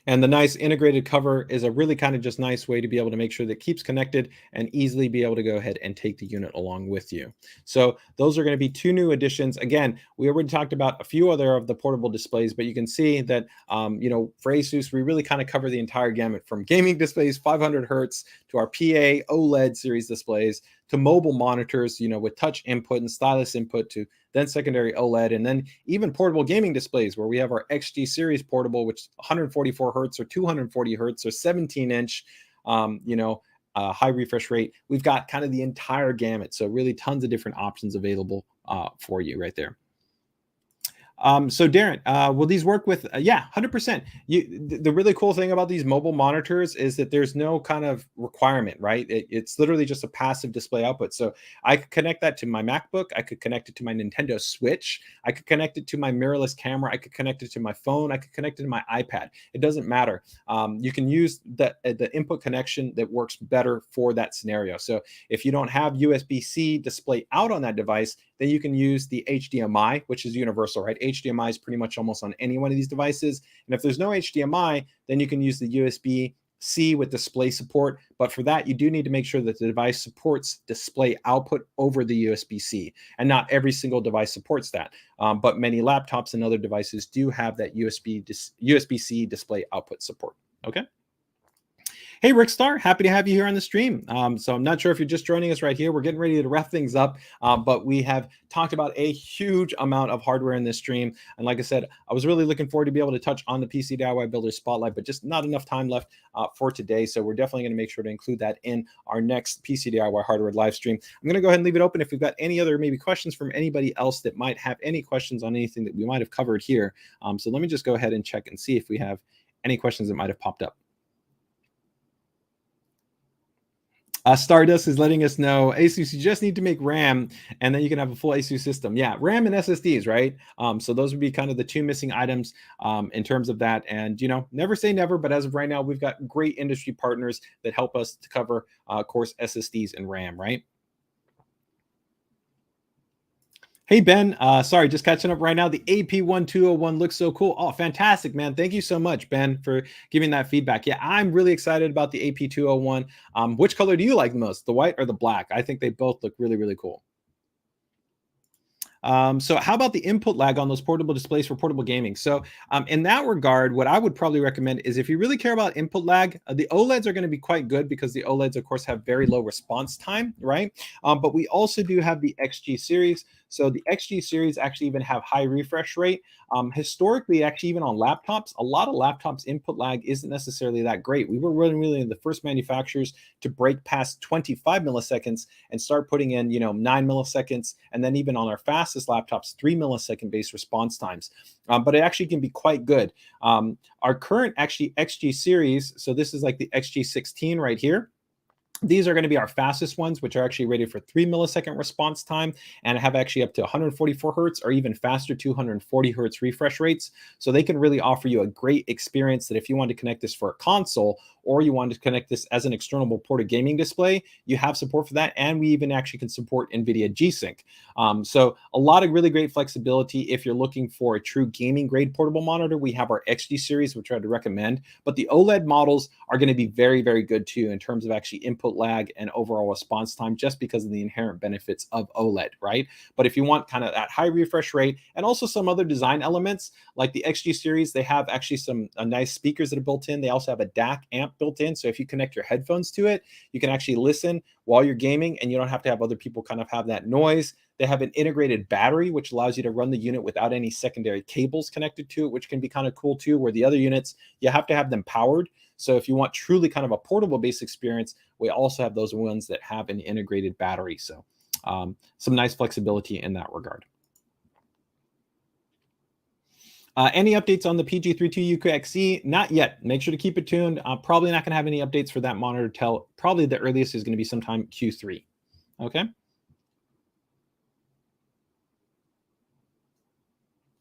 And the nice integrated cover is a really kind of just nice way to be able to make sure that it keeps connected and easily be able to go ahead and take the unit along with you. So those are going to be two new additions. Again, we already talked about a few other of the portable displays, but you can see that, for ASUS, we really kind of cover the entire gamut from gaming displays, 500 Hertz, to our PA OLED series displays, to mobile monitors, with touch input and stylus input, to then secondary OLED, and then even portable gaming displays where we have our XG series portable, which is 144 Hertz or 240 Hertz or 17 inch, high refresh rate. We've got kind of the entire gamut. So really tons of different options available for you right there. So Darren, will these work with, 100%. The really cool thing about these mobile monitors is that there's no kind of requirement, right? It's literally just a passive display output. So I could connect that to my MacBook. I could connect it to my Nintendo Switch. I could connect it to my mirrorless camera. I could connect it to my phone. I could connect it to my iPad. It doesn't matter. You can use the input connection that works better for that scenario. So if you don't have USB-C display out on that device, then you can use the HDMI, which is universal, right? HDMI is pretty much almost on any one of these devices. And if there's no HDMI, then you can use the USB-C with display support. But for that, you do need to make sure that the device supports display output over the USB-C. And not every single device supports that. But many laptops and other devices do have that USB-C display output support. Okay. Hey, Rick Star, happy to have you here on the stream. So I'm not sure if you're just joining us right here. We're getting ready to wrap things up, but we have talked about a huge amount of hardware in this stream. And like I said, I was really looking forward to be able to touch on the PCDIY Builder Spotlight, but just not enough time left for today. So we're definitely going to make sure to include that in our next PCDIY hardware live stream. I'm going to go ahead and leave it open if we've got any other maybe questions from anybody else that might have any questions on anything that we might have covered here. So let me just go ahead and check and see if we have any questions that might have popped up. Stardust is letting us know, ASUS, you just need to make RAM, and then you can have a full ASUS system. Yeah, RAM and SSDs, right? So those would be kind of the two missing items in terms of that. And, never say never, but as of right now, we've got great industry partners that help us to cover, of course, SSDs and RAM, right? Hey, Ben, sorry, just catching up right now. The AP1201 looks so cool. Oh, fantastic, man. Thank you so much, Ben, for giving that feedback. Yeah, I'm really excited about the AP201. Which color do you like the most, the white or the black? I think they both look really, really cool. So how about the input lag on those portable displays for portable gaming? So in that regard, what I would probably recommend is if you really care about input lag, the OLEDs are going to be quite good because the OLEDs, of course, have very low response time, right? But we also do have the XG series. So the XG series actually even have high refresh rate. Historically, actually, even on laptops, a lot of laptops input lag isn't necessarily that great. We were really the first manufacturers to break past 25 milliseconds and start putting in, 9 milliseconds, and then even on our fastest laptops, 3 millisecond based response times. But it actually can be quite good. Our current actually XG series, so this is like the XG16 right here. These are going to be our fastest ones, which are actually rated for 3 millisecond response time and have actually up to 144 Hertz or even faster 240 Hertz refresh rates. So they can really offer you a great experience that if you want to connect this for a console or you want to connect this as an external ported gaming display, you have support for that. And we even actually can support NVIDIA G-Sync. So a lot of really great flexibility. If you're looking for a true gaming grade portable monitor, we have our XG series, which I'd recommend. But the OLED models are going to be very, very good too in terms of actually input lag and overall response time, just because of the inherent benefits of OLED, right? But if you want kind of that high refresh rate and also some other design elements like the XG series, they have actually some nice speakers that are built in. They also have a DAC amp built in. So if you connect your headphones to it, you can actually listen while you're gaming and you don't have to have other people kind of have that noise. They have an integrated battery, which allows you to run the unit without any secondary cables connected to it, which can be kind of cool too, where the other units, you have to have them powered. So if you want truly kind of a portable based experience, we also have those ones that have an integrated battery. So some nice flexibility in that regard. Any updates on the PG32 UQXE? Not yet. Make sure to keep it tuned. Probably not going to have any updates for that monitor till probably the earliest is going to be sometime Q3. Okay.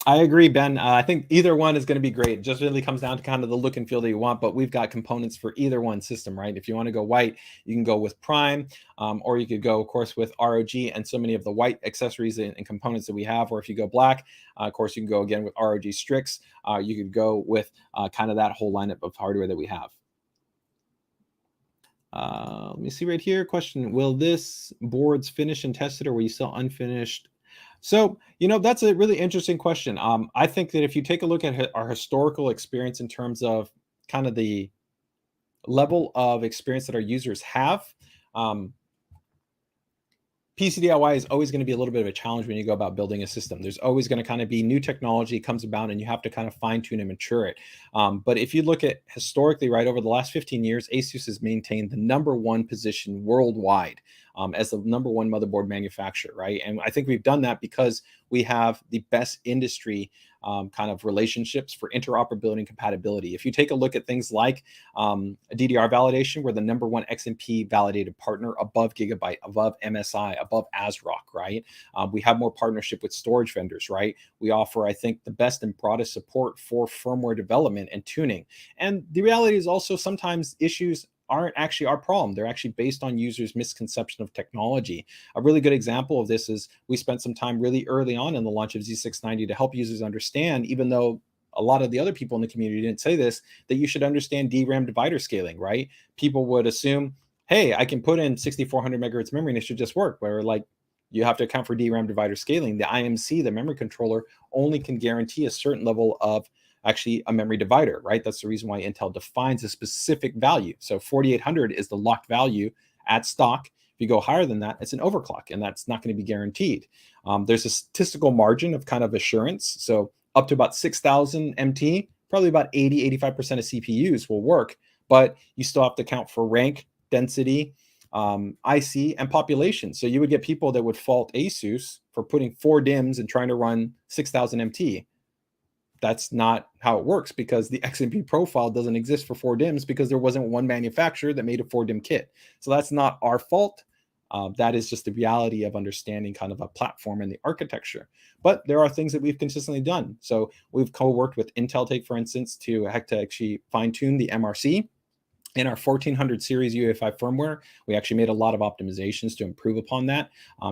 I agree, Ben. I think either one is going to be great. It just really comes down to kind of the look and feel that you want, but we've got components for either one system, right? If you want to go white, you can go with Prime, or you could go, of course, with ROG and so many of the white accessories and components that we have. Or if you go black, of course, you can go again with ROG Strix. You could go with kind of that whole lineup of hardware that we have. Let me see right here. Question: will this boards finish and tested, or will you sell unfinished? So, that's a really interesting question. I think that if you take a look at our historical experience in terms of kind of the level of experience that our users have, PCDIY is always going to be a little bit of a challenge when you go about building a system. There's always going to kind of be new technology comes about and you have to kind of fine tune and mature it. But if you look at historically, right, over the last 15 years, ASUS has maintained the #1 position worldwide as the #1 motherboard manufacturer, right? And I think we've done that because we have the best industry kind of relationships for interoperability and compatibility. If you take a look at things like DDR validation, we're the #1 XMP validated partner above Gigabyte, above MSI, above ASRock, right? We have more partnership with storage vendors, right? We offer, I think, the best and broadest support for firmware development and tuning. And the reality is also sometimes issues aren't actually our problem. They're actually based on users' misconception of technology. A really good example of this is we spent some time really early on in the launch of Z690 to help users understand, even though a lot of the other people in the community didn't say this, that you should understand DRAM divider scaling, right? People would assume, hey, I can put in 6400 megahertz memory and it should just work. Where like you have to account for DRAM divider scaling. The IMC, the memory controller, only can guarantee a certain level of actually a memory divider, right? That's the reason why Intel defines a specific value. So 4800 is the locked value at stock. If you go higher than that, it's an overclock, and that's not going to be guaranteed. There's a statistical margin of kind of assurance. So up to about 6,000 MT, probably about 85% of CPUs will work, but you still have to account for rank, density, IC, and population. So you would get people that would fault ASUS for putting 4 DIMMs and trying to run 6,000 MT. that's not how it works, because the XMP profile doesn't exist for 4 DIMMs because there wasn't one manufacturer that made a 4 DIMM kit. So that's not our fault. That is just the reality of understanding kind of a platform and the architecture. But there are things that we've consistently done. So we've co-worked with Intel, take for instance, to actually fine-tune the MRC. In our 1400 series Uefi firmware, we actually made a lot of optimizations to improve upon that,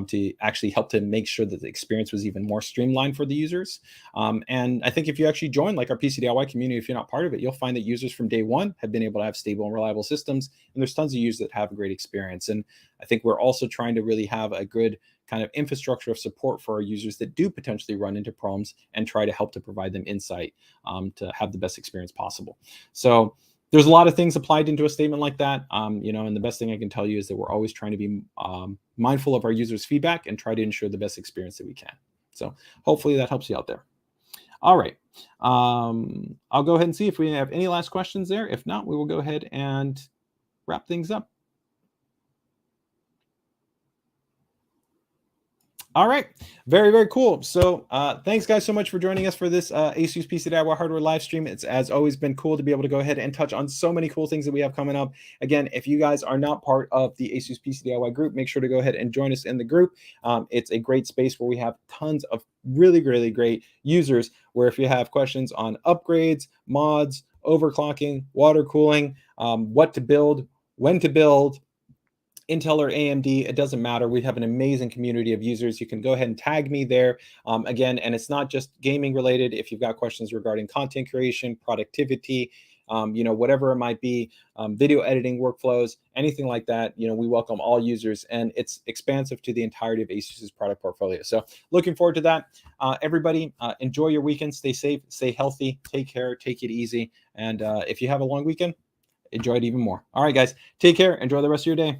to actually help to make sure that the experience was even more streamlined for the users. And I think if you actually join like our PCDIY community, if you're not part of it, you'll find that users from day one have been able to have stable and reliable systems. And there's tons of users that have a great experience. And I think we're also trying to really have a good kind of infrastructure of support for our users that do potentially run into problems, and try to help to provide them insight to have the best experience possible. So there's a lot of things applied into a statement like that, you know, and the best thing I can tell you is that we're always trying to be mindful of our users' feedback and try to ensure the best experience that we can. So hopefully that helps you out there. All right. I'll go ahead and see if we have any last questions there. If not, we will go ahead and wrap things up. All right, very, very cool. So thanks guys so much for joining us for this ASUS PCDIY hardware live stream. It's as always been cool to be able to go ahead and touch on so many cool things that we have coming up. Again, if you guys are not part of the ASUS PCDIY group, make sure to go ahead and join us in the group. It's a great space where we have tons of really, really great users, where if you have questions on upgrades, mods, overclocking, water cooling, what to build, when to build, Intel or AMD, it doesn't matter. We have an amazing community of users. You can go ahead and tag me there. Again, and it's not just gaming related. If you've got questions regarding content creation, productivity, you know, whatever it might be, video editing workflows, anything like that, you know, we welcome all users, and it's expansive to the entirety of ASUS's product portfolio. So looking forward to that. Everybody, enjoy your weekend. Stay safe, stay healthy, take care, take it easy. And if you have a long weekend, enjoy it even more. All right, guys, take care. Enjoy the rest of your day.